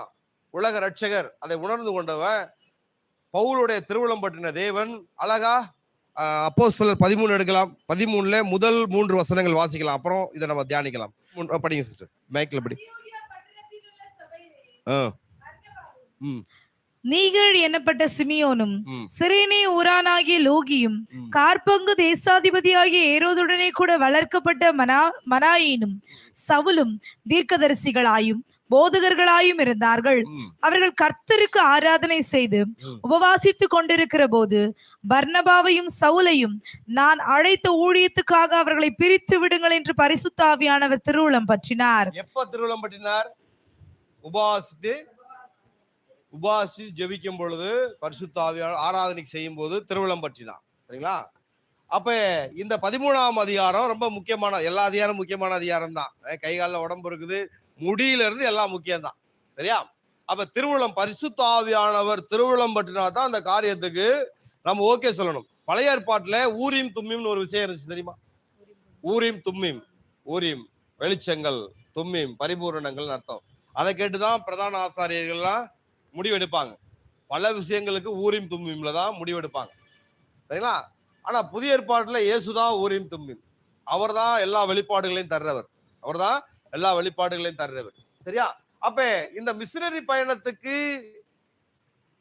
B: உலக ரட்சகர், அதை உணர்ந்து கொண்டவன் பவுலுடைய திருவுளம் பற்றின தேவன். அழகா அப்போஸ்தலர் 13 எடுக்கலாம். 13ல முதல் 3 வசனங்கள் வாசிக்கலாம். அப்புறம் இதை நம்ம தியானிக்கலாம். படிங்க சிஸ்டர், மைக்ல படி.
C: நீகர் என்னப்பட்ட சிமியோனும், சிரேனே ஊரானாகிய லோகியும், கார்பங்கு தேசாதிபதியாகிய ஏரோதுடனே கூட வளர்க்கப்பட்ட மனாயினும் சவுலும் தீர்க்கதரிசிகளாயும் போதகர்களாயும் இருந்தார்கள். அவர்கள் கர்த்தருக்கு ஆராதனை செய்து உபவாசித்துக் கொண்டிருக்கிற போது பர்னபாவையும் சவுலையும் நான் அழைத்த ஊழியத்துக்காக அவர்களை பிரித்து விடுங்கள் என்று பரிசுத்த ஆவியானவர் திருவுளம் பற்றினார்.
B: எப்ப திருவுளம் பற்றினார்? உபாசி ஜெபிக்கும் பொழுது, பரிசுத்த ஆவியானவர் ஆராதனை செய்யும் போது திருவுளம் பற்றினார். சரிங்களா? அப்ப இந்த 13ஆம் அதிகாரம் ரொம்ப முக்கியமான, எல்லா அதிகாரம் முக்கியமான அதிகாரம் தான். கை காலில் உடம்பு இருக்குது, முடியில இருந்து எல்லாம் முக்கியம்தான். சரியா? அப்ப திருவுளம், பரிசுத்த ஆவியானவர் திருவுளம் பற்றினா தான் அந்த காரியத்துக்கு நம்ம ஓகே சொல்லணும். பழைய ஏற்பாட்டுல ஊரீம் தும்மீம்னு ஒரு விஷயம் இருந்துச்சு, தெரியுமா? ஊரீம் தும்மீம், ஊரீம் வெளிச்சங்கள், தும்மீம் பரிபூரணங்கள் அர்த்தம். அதை கேட்டுதான் பிரதான ஆசாரியர்கள்லாம் முடிவெடுப்பாங்க. பல விஷயங்களுக்கு ஊரீம் தும்மீம்ல தான் முடிவெடுப்பாங்க. சரிங்களா? ஆனா புதிய ஏற்பாட்டுல இயேசுதான் ஊரீம் தும்மீம். அவர் தான் எல்லா வெளிப்பாடுகளையும் தர்றவர். அவர்தான் எல்லா வெளிப்பாடுகளையும் தர்றவர். சரியா? அப்ப இந்த மிஷனரி பயணத்துக்கு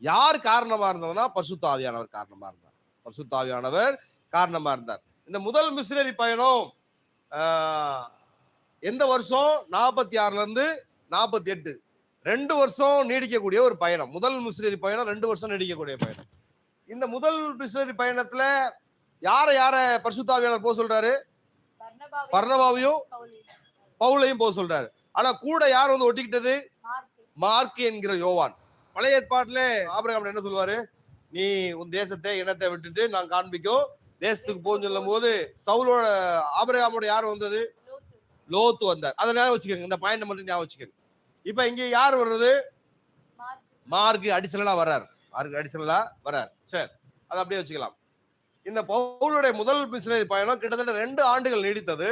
B: யார் காரணமா இருந்ததுன்னா பரிசுத்த ஆவியானவர் காரணமா இருந்தார். பரிசுத்த ஆவியானவர் காரணமா இருந்தார். இந்த முதல் மிஷனரி பயணம் எந்த வருஷம்? 46ல இருந்து 48, 2 வருஷம் நீடிக்கக்கூடிய ஒரு பயணம். முதல் மிஷனரி பயணம் 2 வருஷம் நீடிக்கக்கூடிய பயணம். இந்த முதல் மிஷனரி பயணத்துல யார பரிசுத்த ஆவியானவர் போக சொல்றாரு? பர்னபாவையும் பவுலையும் போக சொல்றாரு. ஆனா கூட யார் வந்து ஒட்டிக்கிட்டது? மார்க் என்கிற யோவான். பழைய ஏற்பாட்டுல ஆபிரகாம் என்ன சொல்லுவாரு? நீ உன் தேசத்தை இனத்தை விட்டுட்டு நான் காண்பிக்கும் தேசத்துக்கு போன்னு சொல்லும் போது சவுலோட ஆபிரகாமோட யார் வந்தது? லோத்து வந்தார். அதனால வச்சுக்கோங்க, இந்த பாயிண்ட் மட்டும் ஞாபகம் வச்சுக்கோங்க. இப்ப இங்க யார் வர்றது? மார்க் அடிஷனலா வர்றார். சரி, அதை அப்படியே வச்சுக்கலாம். இந்த பவுலுடைய முதல் மிஷனரி பயணம் கிட்டத்தட்ட 2 ஆண்டுகள் நீடித்தது.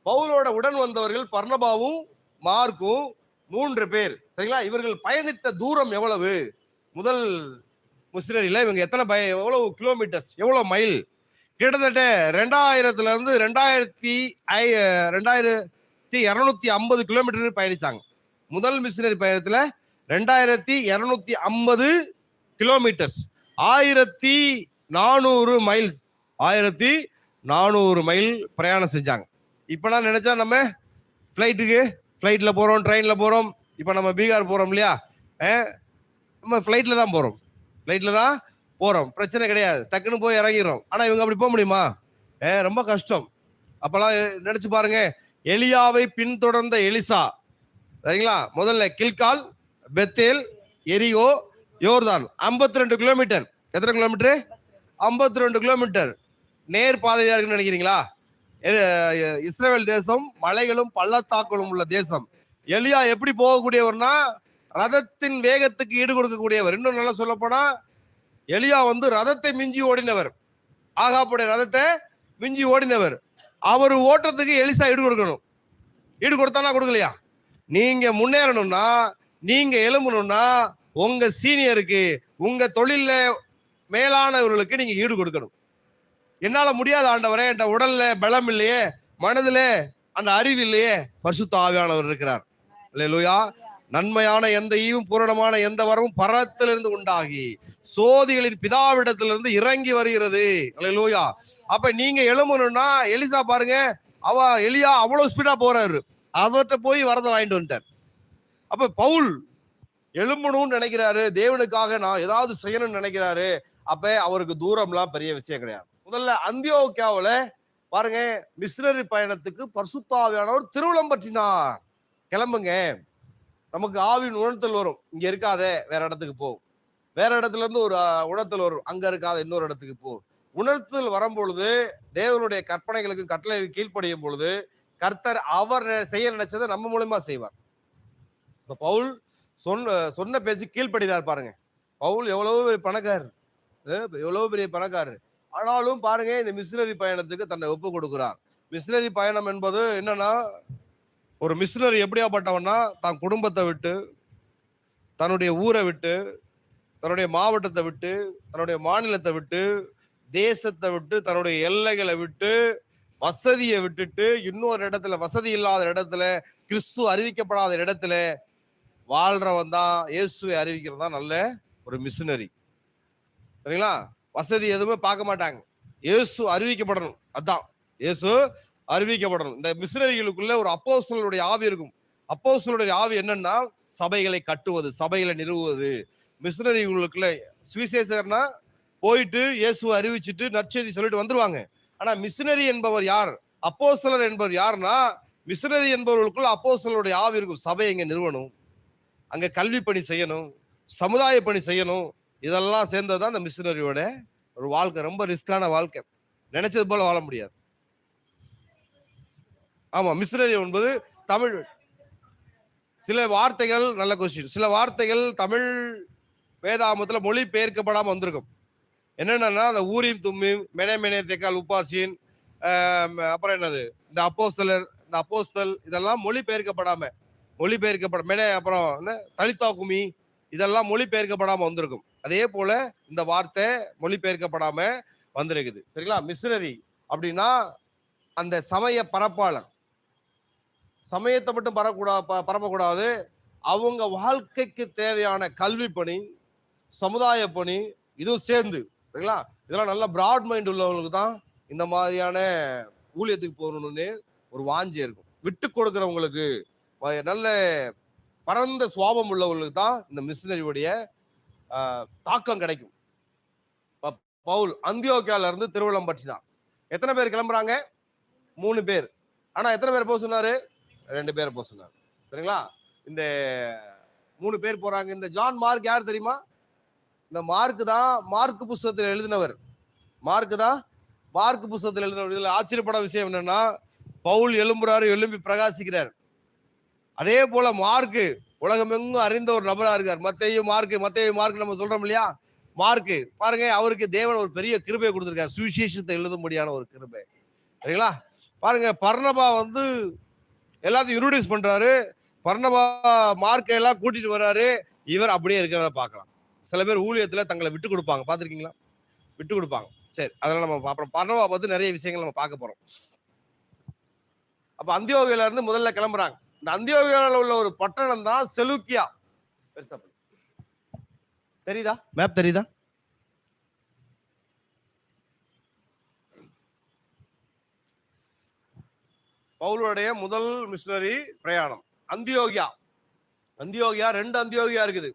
B: பவுலோட உடன் வந்தவர்கள் பர்னபாவும் மார்க்கும் 3 பேர். சரிங்களா? இவர்கள் பயணித்த தூரம் எவ்வளவு? முதல் மிஷனரியில இவங்க எவ்வளவு கிலோமீட்டர்ஸ், எவ்வளவு மைல்? கிட்டத்தட்ட 2000ல இருந்து 2250 கிலோமீட்டர் பயணிச்சாங்க. முதல் மிஷனரி பயணத்துல 2250 கிலோமீட்டர்ஸ், 1400 மைல்ஸ், 1400 மைல் பிரயாணம் செஞ்சாங்க. இப்ப நான் நினைச்சா நம்ம ஃபிளைட்ல போறோம், ட்ரெயின்ல போறோம். இப்ப நம்ம பீகார் போறோம் இல்லையா? நம்ம ஃபிளைட்ல தான் போறோம். பிரச்சனை கிடையாது, டக்குன்னு போய் இறங்கிடுறோம். ஆனா இவங்க அப்படி போக முடியுமா? ரொம்ப கஷ்டம். அப்பெல்லாம் நினைச்சு பாருங்க. எலியாவை பின்தொடர்ந்த எலிசா, சரிங்களா? முதல்ல கில்கால், பெத்தேல், எரிகோ, யோர்தான், 52 கிலோமீட்டர். எத்தனை கிலோமீட்டர்? 52 கிலோமீட்டர். நேர் பாதையா இருக்குன்னு நினைக்கிறீங்களா? இஸ்ரேல் தேசம் மலைகளும் பள்ளத்தாக்களும் உள்ள தேசம். எலியா எப்படி போகக்கூடியவர்னா ரதத்தின் வேகத்துக்கு ஈடு கொடுக்கக்கூடியவர். இன்னும் நல்லா சொல்ல போனா எலியா வந்து ரதத்தை மிஞ்சி ஓடினவர். ஆகாப்புடைய ரதத்தை மிஞ்சி ஓடினவர். அவர் ஓட்டத்துக்கு எலிசா ஈடு கொடுக்கணும். ஈடு கொடுத்தானா கொடுக்கலையா? நீங்க முன்னேறணும்னா, நீங்க எழும்பணும்னா உங்க சீனியருக்கு, உங்க தொழில மேலானவர்களுக்கு நீங்க ஈடு கொடுக்கணும். என்னால முடியாத ஆண்டவரே, என் உடல்ல பலம் இல்லையே, மனதுல அந்த அறிவு இல்லையே, பரிசுத்த ஆவியானவர் இருக்கிறார். அல்லேலூயா. நன்மையான எந்த ஈவும் பூரணமான எந்த வரமும் பரத்திலிருந்து உண்டாகி சோதிகளின் பிதாவிடத்திலிருந்து இறங்கி வருகிறது. அல்லேலூயா. அப்ப நீங்க எழும்பணும்னா எலிசா பாருங்க, எலியா அவ்வளவு ஸ்பீடா போறாரு. அவர்கிட்ட போய் வரத வாங்கிட்டு வந்துட்டார். அப்ப பவுல் எழும்பணும்னு நினைக்கிறாரு, தேவனுக்காக நான் ஏதாவது செய்யணும்னு நினைக்கிறாரு. அப்ப அவருக்கு தூரம்லாம் பெரிய விஷயம் கிடையாது. முதல்ல அந்தியோக்கியாவுல பாருங்க, மிஷனரி பயணத்துக்கு பரிசுத்த ஆவியானவர் திருவுளம் பற்றினார். கிளம்புங்க, நமக்கு ஆவியின் உணர்த்தல் வரும், இங்க இருக்காத வேற இடத்துக்கு போ. வேற இடத்துல இருந்து ஒரு உணர்த்தல் வரும், அங்க இருக்காத இன்னொரு இடத்துக்கு போ. உணர்த்தல் வரும்பொழுது தேவனுடைய கற்பனைகளுக்கு கட்டளைகளுக்கு கீழ்ப்படியும் பொழுது கர்த்தர் அவர் செய்ய நினைச்சதை நம்ம மூலமா செய்வார். இப்ப பவுல் சொன்ன பேச்சு கீழ்ப்படுகிறார். பாருங்க, பவுல் எவ்வளவு பெரிய பணக்காரர், எவ்வளவு பெரிய பணக்காரர். ஆனாலும் பாருங்க, இந்த மிஷனரி பயணத்துக்கு தன்னை ஒப்பு கொடுக்கிறார். மிஷனரி பயணம் என்பது என்னன்னா, ஒரு மிஷனரி எப்படியாப்பட்டவன்னா, தான் குடும்பத்தை விட்டு, தன்னுடைய ஊரை விட்டு, தன்னுடைய மாவட்டத்தை விட்டு, தன்னுடைய மாநிலத்தை விட்டு, தேசத்தை விட்டு, தன்னுடைய எல்லைகளை விட்டு, வசதியை விட்டுட்டு இன்னொரு இடத்துல, வசதி இல்லாத இடத்துல, கிறிஸ்து அறிவிக்கப்படாத இடத்துல வாழ்றவன் தான் இயேசுவை அறிவிக்கிறது தான் நல்ல ஒரு மிஷனரி. சரிங்களா? வசதி எதுவுமே பார்க்க மாட்டாங்க, இயேசு அறிவிக்கப்படணும். அதான் இயேசு அறிவிக்கப்படணும். இந்த மிஷனரிகளுக்குள்ள ஒரு அப்போஸ்தலருடைய ஆவி இருக்கும். அப்போஸ்தலருடைய ஆவி என்னன்னா, சபைகளை கட்டுவது, சபைகளை நிறுவுவது. மிஷனரிகளுக்குள்ள சுவிசேஷகர்னா போயிட்டு இயேசுவை அறிவிச்சுட்டு நற்செய்தி சொல்லிட்டு வந்துருவாங்க. ஆனா மிஷனரி என்பவர் யார், அப்போஸ்தலர் என்பவர் யாருன்னா, மிஷனரி என்பவர்களுக்குள்ள அப்போஸ்தலருடைய ஆவி இருக்கும். சபை இங்க நிறுவனம், அங்க கல்வி பணி செய்யணும், சமுதாய பணி செய்யணும். இதெல்லாம் சேர்ந்ததுதான் இந்த மிஷனரியோட ஒரு வாழ்க்கை. ரொம்ப ரிஸ்கான வாழ்க்கை, நினைச்சது போல வாழ முடியாது. ஆமா, மிஷனரி என்பது தமிழ். சில வார்த்தைகள், நல்ல கொஸ்டின், சில வார்த்தைகள் தமிழ் வேதாமத்துல மொழி பெயர்க்கப்படாம வந்திருக்கும். என்னன்னா, அந்த ஊரின் தும்மியும் மெனே தேக்கால் உப்பாசின், அப்புறம் என்னது, இந்த அப்போஸ்தலர், இந்த அப்போஸ்தல், இதெல்லாம் மொழி பெயர்க்கப்படாம மெனே, அப்புறம் என்ன தலித்தா குமி, இதெல்லாம் மொழி பெயர்க்கப்படாம வந்திருக்கும். அதே போல இந்த வார்த்தை மொழி பெயர்க்கப்படாம வந்திருக்குது. சரிங்களா? மிஷனரி அப்படின்னா அந்த சமய பரப்பாளர். சமயத்தை மட்டும் பரப்பக்கூடாது, அவங்க வாழ்க்கைக்கு தேவையான கல்வி பணி, சமுதாய பணி, இதுவும் சேர்ந்து. சரிங்களா? இதெல்லாம் நல்ல பிராட் மைண்ட் உள்ளவங்களுக்கு தான் இந்த மாதிரியான ஊழியத்துக்கு போகணும்னு ஒரு வாஞ்சி இருக்கும். விட்டு கொடுக்கிறவங்களுக்கு, நல்ல பரந்த சுவாபம் உள்ளவங்களுக்கு தான் இந்த மிஷனரியுடைய தாக்கம் கிடைக்கும். பவுல் அந்தியோக்கியால இருந்து திருவுளம் பற்றினார். எத்தனை பேர் கிளம்புறாங்க? 3 பேர். ஆனா எத்தனை பேர் போக சொன்னாரு? 2 பேர் போக சொன்னார். சரிங்களா? இந்த 3 பேர் போறாங்க. இந்த ஜான் மார்க் யார் தெரியுமா? இந்த மார்க் தான் மார்க் புஸ்தகத்தில் எழுதினவர். மார்க் தான் மார்க் புஸ்தகத்தில் எழுதினவர். இதுல ஆச்சரியப்பட விஷயம் என்னன்னா, பவுல் எழும்புறாரு, எழும்பி பிரகாசிக்கிறார். அதே போல மார்க்கு உலகமெங்கும் அறிந்த ஒரு நபரா இருக்கார். மத்தேயு மார்க் நம்ம சொல்றோம் இல்லையா? மார்க்கு பாருங்க, அவருக்கு தேவன் ஒரு பெரிய கிருபை கொடுத்திருக்காரு, சுவிசேஷத்தை எழுதும்படியான ஒரு கிருபை. சரிங்களா? பாருங்க, பர்னபா எல்லாத்தையும் இன்ட்ரோடியூஸ் பண்றாரு. பர்னபா மார்க்கை எல்லாம் கூட்டிட்டு வர்றாரு. இவர் அப்படியே இருக்கிறத பார்க்கலாம். சில பேர் ஊழியத்துல தங்களை விட்டு கொடுப்பாங்க, பார்த்திருக்கீங்களா? விட்டு கொடுப்பாங்க. சரி, அதெல்லாம் நம்ம அப்புறம் பர்னபா பத்தி நிறைய விஷயங்கள் நம்ம பார்க்க போறோம். அப்ப அந்தியோகியால இருந்து முதல்ல கிளம்புறாங்க. இந்த அந்தியோகியால உள்ள ஒரு பட்டணம் தான் செலூக்கியா. தெரியுதா? மேப் தெரியுதா? பவுலுடைய முதல் மிஷனரி பிரயாணம் அந்தியோகியா. 2 அந்தியோகியா இருக்குது.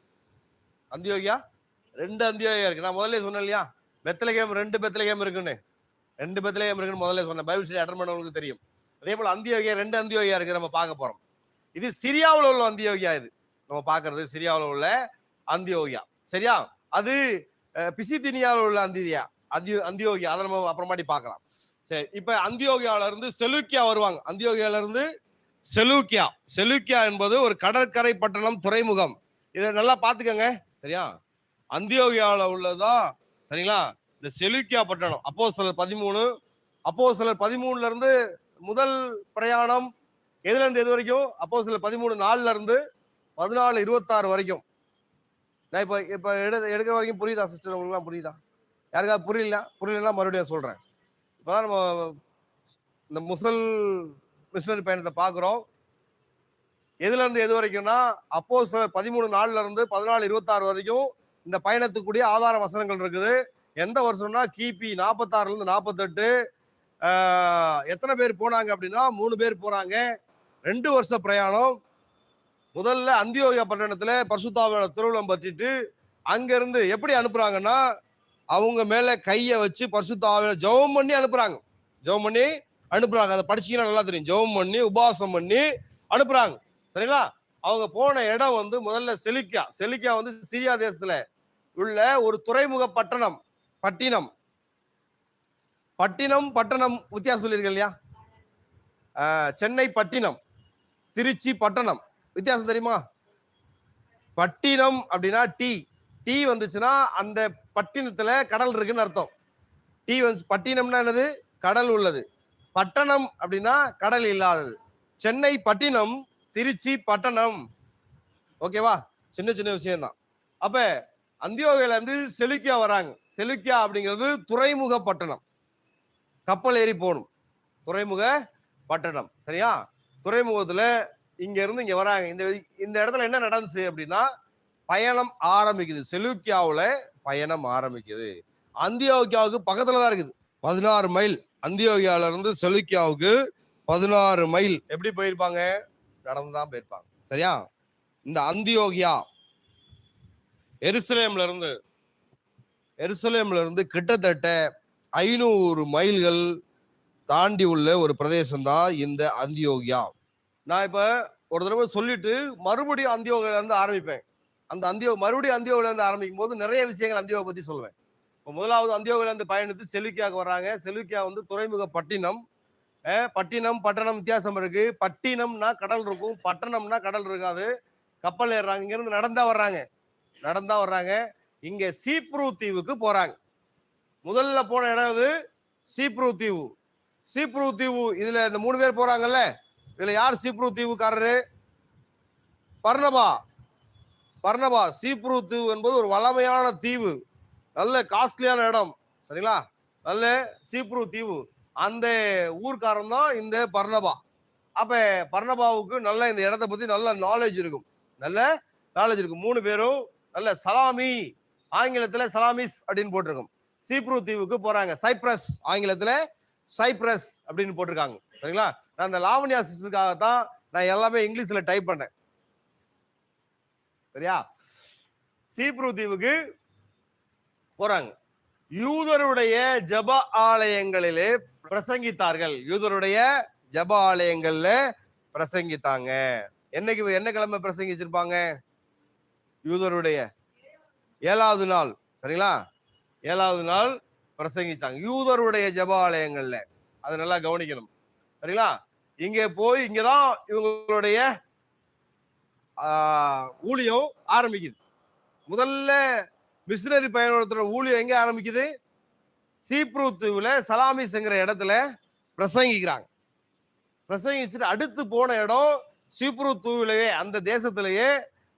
B: ரெண்டு அந்தியோகியா இருக்கு. நான் முதல்ல சொன்னேன் இல்லையா, பெத்லகேம் 2 பெத்லகேம் இருக்குன்னு. 2 பெத்லகேம் இருக்குன்னு முதல்ல சொன்னேன். பைபிள் ஸ்டடி அட்டெண்ட் பண்ணவங்களுக்கு தெரியும். அதே போல அந்தியோகியா 2 அந்தியோகியா இருக்கு, நம்ம பார்க்க போறோம். இது சிரியாவில் உள்ள அந்தியோகியா. இது நம்ம பார்க்கறது சிரியாவில் உள்ள அந்தியோகியா. சரியா? அது பிசிதினியாவில் உள்ள அந்தியோகியா. அதை நம்ம அப்புறமாட்டி பார்க்கலாம். சரி, இப்ப அந்தியோகியால இருந்து செலூக்கியா வருவாங்க. அந்தியோகியால இருந்து செலூக்கியா என்பது ஒரு கடற்கரை பட்டணம், துறைமுகம். இதை நல்லா பாத்துக்கங்க. சரியா? அந்தியோகியால உள்ளதான். சரிங்களா? இந்த செலூக்கியா பட்டணம் அப்போஸ்தலர் 13 இருந்து முதல் பிரயாணம் எதுல இருந்து எது வரைக்கும்? அப்போஸ்தலர் 13:4 இருந்து 14:26 வரைக்கும். நான் இப்ப எடுக்கிற வரைக்கும் புரியுதா சிஸ்டர்? உங்களுக்கு எல்லாம் புரியுதா? யாருக்காவது புரியலன்னா மறுபடியும் சொல்றேன். இப்பதான் நம்ம இந்த முதல் மிஷனரி பயணத்தை பார்க்கிறோம். எதுல இருந்து எது வரைக்கும்னா, அப்போஸ்தலர் 13:4 இருந்து 14:26 வரைக்கும் இந்த பயணத்துக்குரிய ஆதார வசனங்கள் இருக்குது. எந்த வருஷம்னா கிபி 46 இருந்து 48. எத்தனை பேர் போனாங்க அப்படின்னா 3 பேர் போறாங்க. 2 வருஷ பிரயாணம். முதல்ல அந்தியோகியா பட்டணத்துல பரிசுத்த ஆவியானவர் திருவுளம் பற்றிட்டு அங்க இருந்து எப்படி அனுப்புறாங்கன்னா, அவங்க மேல கையை வச்சு பரிசுத்த ஆவியானவர் ஜெபம் பண்ணி அனுப்புறாங்க. அதை படிச்சீங்கன்னா நல்லா தெரியும். ஜெபம் பண்ணி உபவாசம் பண்ணி அனுப்புறாங்க. சரிங்களா? அவங்க போன இடம் வந்து முதல்ல செலிக்கியா வந்து சிரியா தேசத்துல உள்ள ஒரு துறைமுக பட்டினம் வித்தியாசம் சொல்லியிருக்கேன் இல்லையா? சென்னை பட்டினம், திருச்சி பட்டணம் வித்தியாசம் தெரியுமா? பட்டினம் அப்படின்னா டீ வந்துச்சுன்னா அந்த பட்டினத்துல கடல் இருக்குன்னு அர்த்தம். பட்டினம்னா என்னது? கடல் உள்ளது. பட்டணம் அப்படின்னா கடல் இல்லாதது. சென்னை பட்டினம், திருச்சி பட்டணம். ஓகேவா? சின்ன சின்ன விஷயம் தான். அப்ப அந்தியோகியால இருந்து செலுக்கியா வராங்க. செலுக்கியா அப்படிங்கிறது துறைமுக பட்டணம், கப்பல் ஏறி போகணும். துறைமுக பட்டணம். சரியா? துறைமுகத்துல இங்க இருந்து இங்க வராங்க. இந்த இடத்துல என்ன நடந்துச்சு அப்படின்னா பயணம் ஆரம்பிக்குது. செலூக்கியாவுல பயணம் ஆரம்பிக்குது. அந்தியோகியாவுக்கு பக்கத்துல தான் இருக்குது. 16 மைல். அந்தியோகியால இருந்து செலூக்கியாவுக்கு 16 மைல். எப்படி போயிருப்பாங்க? நடந்துதான் போயிருப்பாங்க. சரியா? இந்த அந்தியோகியா எருசலேம்ல இருந்து கிட்டத்தட்ட 500 மைல்கள் தாண்டி உள்ள ஒரு பிரதேசம் தான் இந்த அந்தியோகியா. நான் இப்ப ஒரு தடவை சொல்லிட்டு மறுபடியும் அந்தியோகியால இருந்து ஆரம்பிப்பேன். மறுபடியும் அந்தியோகியால இருந்து ஆரம்பிக்கும் போது நிறைய விஷயங்கள் அந்தியோகை பத்தி சொல்லுவேன். இப்போ முதலாவது அந்தியோகியால இருந்து பயணித்து செலுக்கியாவுக்கு வராங்க. செலுக்கியா வந்து துறைமுக பட்டினம். பட்டணம் வித்தியாசம் இருக்கு. பட்டினம்னா கடல் இருக்கும், பட்டணம்னா கடல் இருக்காது. கப்பல் ஏறுறாங்க. இங்க இருந்து நடந்தா வர்றாங்க. இங்க சீப்ரு தீவுக்கு போறாங்க. முதல்ல போன இடம் சீப்ரு தீவு. இதுல இந்த 3 பேர் போறாங்கல்ல, இதுல யார் சீப்ரு தீவுக்காரரு? பர்னபா. சீப்ரு தீவு என்பது ஒரு வளமையான தீவு, நல்ல காஸ்ட்லியான இடம். சரிங்களா? நல்ல சீப்ரு தீவு, அந்த ஊர்க்காரன் தான் இந்த பர்னபா. அப்ப பர்னபாவுக்கு நல்ல இந்த இடத்தை பத்தி நல்ல நாலேஜ் இருக்கும். 3 பேரும் நல்ல சலாமி, ஆங்கிலத்துல சலாமிஸ் அப்படின்னு போட்டிருக்கோம். சீப்ரு தீவுக்கு போறாங்க. சைப்ரஸ், ஆங்கிலத்துல சைப்ரஸ் அப்படின்னு போட்டிருக்காங்க. சரிங்களா? நான் இந்த லாவண்யா சிஸ்டருக்காகத்தான் நான் எல்லாமே இங்கிலீஷ்ல டைப் பண்ணேன். சரியா? சீப்ரு தீவுக்கு போறாங்க. யூதருடைய ஜப ஆலயங்களிலே பிரசங்கித்தார்கள். பிரசங்கித்தாங்க. என்ன கிழமை பிரசங்கிச்சிருப்பாங்க? யூதருடைய 7வது நாள். சரிங்களா? 7வது நாள் பிரசங்கிச்சாங்க யூதருடைய ஜப ஆலயங்கள்ல. அதை நல்லா கவனிக்கணும். சரிங்களா? இங்கதான் இவங்களுடைய ஊழியம் ஆரம்பிக்குது. முதல்ல மிஷனரி பயணத்தோட ஊழியம் எங்க ஆரம்பிக்குது? சீப்ரு தீவுல சலாமிஸ்ங்கிற இடத்துல பிரசங்கிச்சுட்டு அடுத்து போன இடம் சீப்ரு தீவுலயே, அந்த தேசத்திலேயே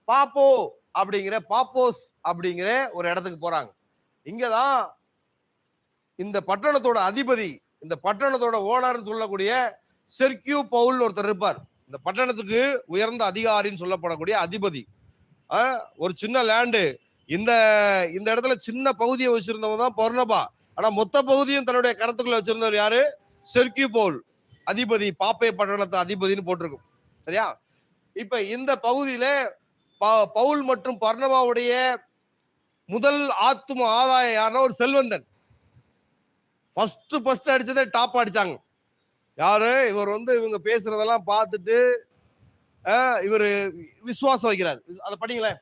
B: பாப்போஸ் அப்படிங்கிற ஒரு இடத்துக்கு போறாங்க. இங்கதான் இந்த பட்டணத்தோட அதிபதி, இந்த பட்டணத்தோட ஓனர்னு சொல்லக்கூடிய செர்கியூ பவுல் ஒருத்தர் இருப்பார். இந்த பட்டணத்துக்கு உயர்ந்த அதிகாரின்னு சொல்லப்படக்கூடிய அதிபதி. ஒரு சின்ன லேண்டு, இந்த இடத்துல சின்ன பகுதியை வச்சிருந்தவங்க தான் பர்னபா. ஆனா மொத்த பகுதியும் தன்னுடைய கரத்துக்குள்ள வச்சிருந்தவர் யாரு? செர்கியூ பவுல் அதிபதி, பாப்பே பட்டணத்து அதிபதினு போட்டிருக்கும். சரியா? இப்ப இந்த பகுதியில பவுல் மற்றும் பர்னபாவுடைய முதல் ஆத்தும ஆதாயம் யாருன்னா ஒரு செல்வந்தன். ஃபர்ஸ்ட் அடிச்சதே டாப் அடிச்சாங்க. யாரு? இவர் இவங்க பேசுறதெல்லாம் பார்த்துட்டு இவர் விசுவாசம் வைக்கிறார். அதை படிங்களேன்.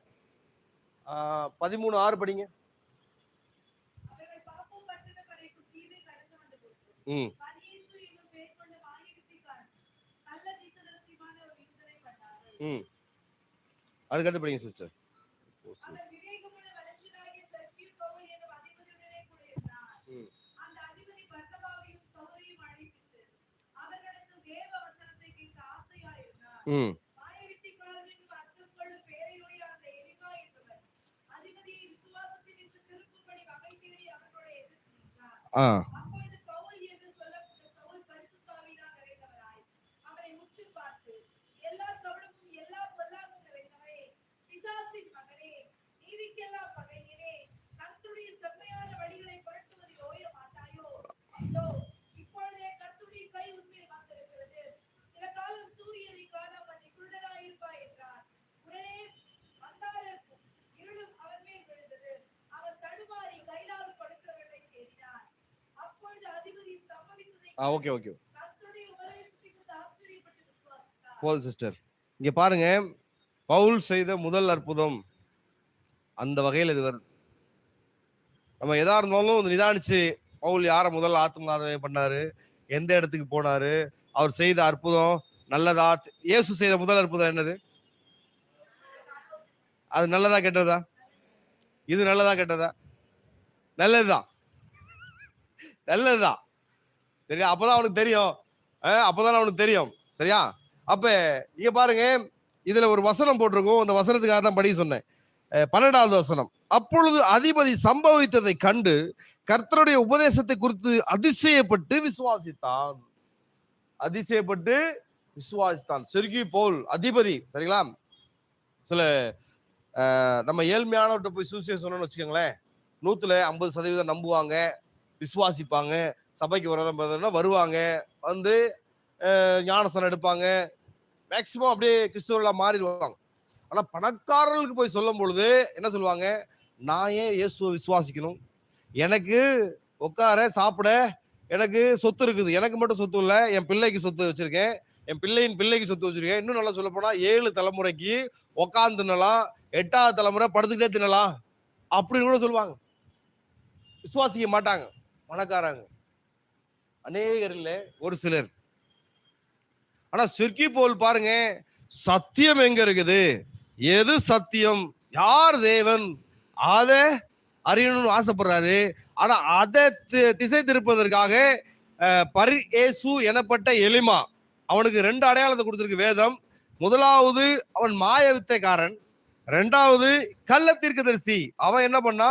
B: 13:6 படிங்க. அதுக்கடுத்து படிங்க சிஸ்டர். ஓகே ஓகே போல் சிஸ்டர், இங்க பாருங்க, பவுல் செய்த முதல் அற்புதம் அந்த வகையில் இது வருது. நம்ம எதா இருந்தாலும் நிதானிச்சு பவுல் யார முதல் ஆத்மநாதனை பண்ணாரு, எந்த இடத்துக்கு போனாரு, அவர் செய்த அற்புதம் நல்லதா? இயேசு செய்த முதல் அற்புதம் என்னது? அது நல்லதா கெட்டதா? இது நல்லதா கெட்டதா? நல்லதுதான், நல்லதுதான். சரியா? அப்பதான் அவனுக்கு தெரியும். அப்பதான் அவனுக்கு தெரியும். சரியா? அப்ப இங்க பாருங்க, இதுல ஒரு வசனம் போட்டிருக்கும். அந்த வசனத்துக்காக தான் படிக்க சொன்னேன். 12வது வசனம். அப்பொழுது அதிபதி சம்பவித்ததை கண்டு கர்த்தருடைய உபதேசத்தை குறித்து அதிசயப்பட்டு விசுவாசித்தான். அதிசயப்பட்டு விசுவாசித்தான். செர்கி பவுல் அதிபதி. சரிங்களா? சில நம்ம ஏழ்மையானவர்கிட்ட போய் சுவிசேஷம் சொன்னோம்னு வச்சுக்கோங்களேன், 150% நம்புவாங்க, விசுவாசிப்பாங்க, சபைக்கு வரதான் வருவாங்க, வந்து ஞானஸ்தானம் எடுப்பாங்க, மேக்சிமம் அப்படியே கிறிஸ்துவெல்லாம் மாறிடுவாங்க. ஆனா பணக்காரர்களுக்கு போய் சொல்லும் பொழுது என்ன சொல்லுவாங்க? நான் ஏன் இயேசுவை விசுவாசிக்கணும்? எனக்கு உட்கார சாப்பிட எனக்கு சொத்து இருக்குது. எனக்கு மட்டும் சொத்து இல்லை, என் பிள்ளைக்கு சொத்து வச்சிருக்கேன், என் பிள்ளையின் பிள்ளைக்கு சொத்து வச்சிருக்கேன். இன்னும் நல்லா சொல்ல போனா 7 தலைமுறைக்கு உட்காந்து தின்னலாம், 8வது தலைமுறை படுத்துக்கிட்டே தின்னலாம் அப்படின்னு கூட சொல்லுவாங்க. விசுவாசிக்க மாட்டாங்க பணக்காரங்க, அநேகர் இல்லை, ஒரு சிலர். ஆனா செர்கி பவுல் பாருங்க, சத்தியம் எங்க இருக்குது, எது சத்தியம், யார் தேவன், அதை அறியணும்னு ஆசைப்படுறாரு. ஆனா அதை திசை திருப்பதற்காக பரிஏசு எனப்பட்ட எலிமா, அவனுக்கு 2 அடையாளத்தை கொடுத்திருக்கு வேதம். முதலாவது அவன் மாய வித்தைக்காரன், 2வது கள்ள தீர்க்கதரிசி. அவன் என்ன பண்ணா,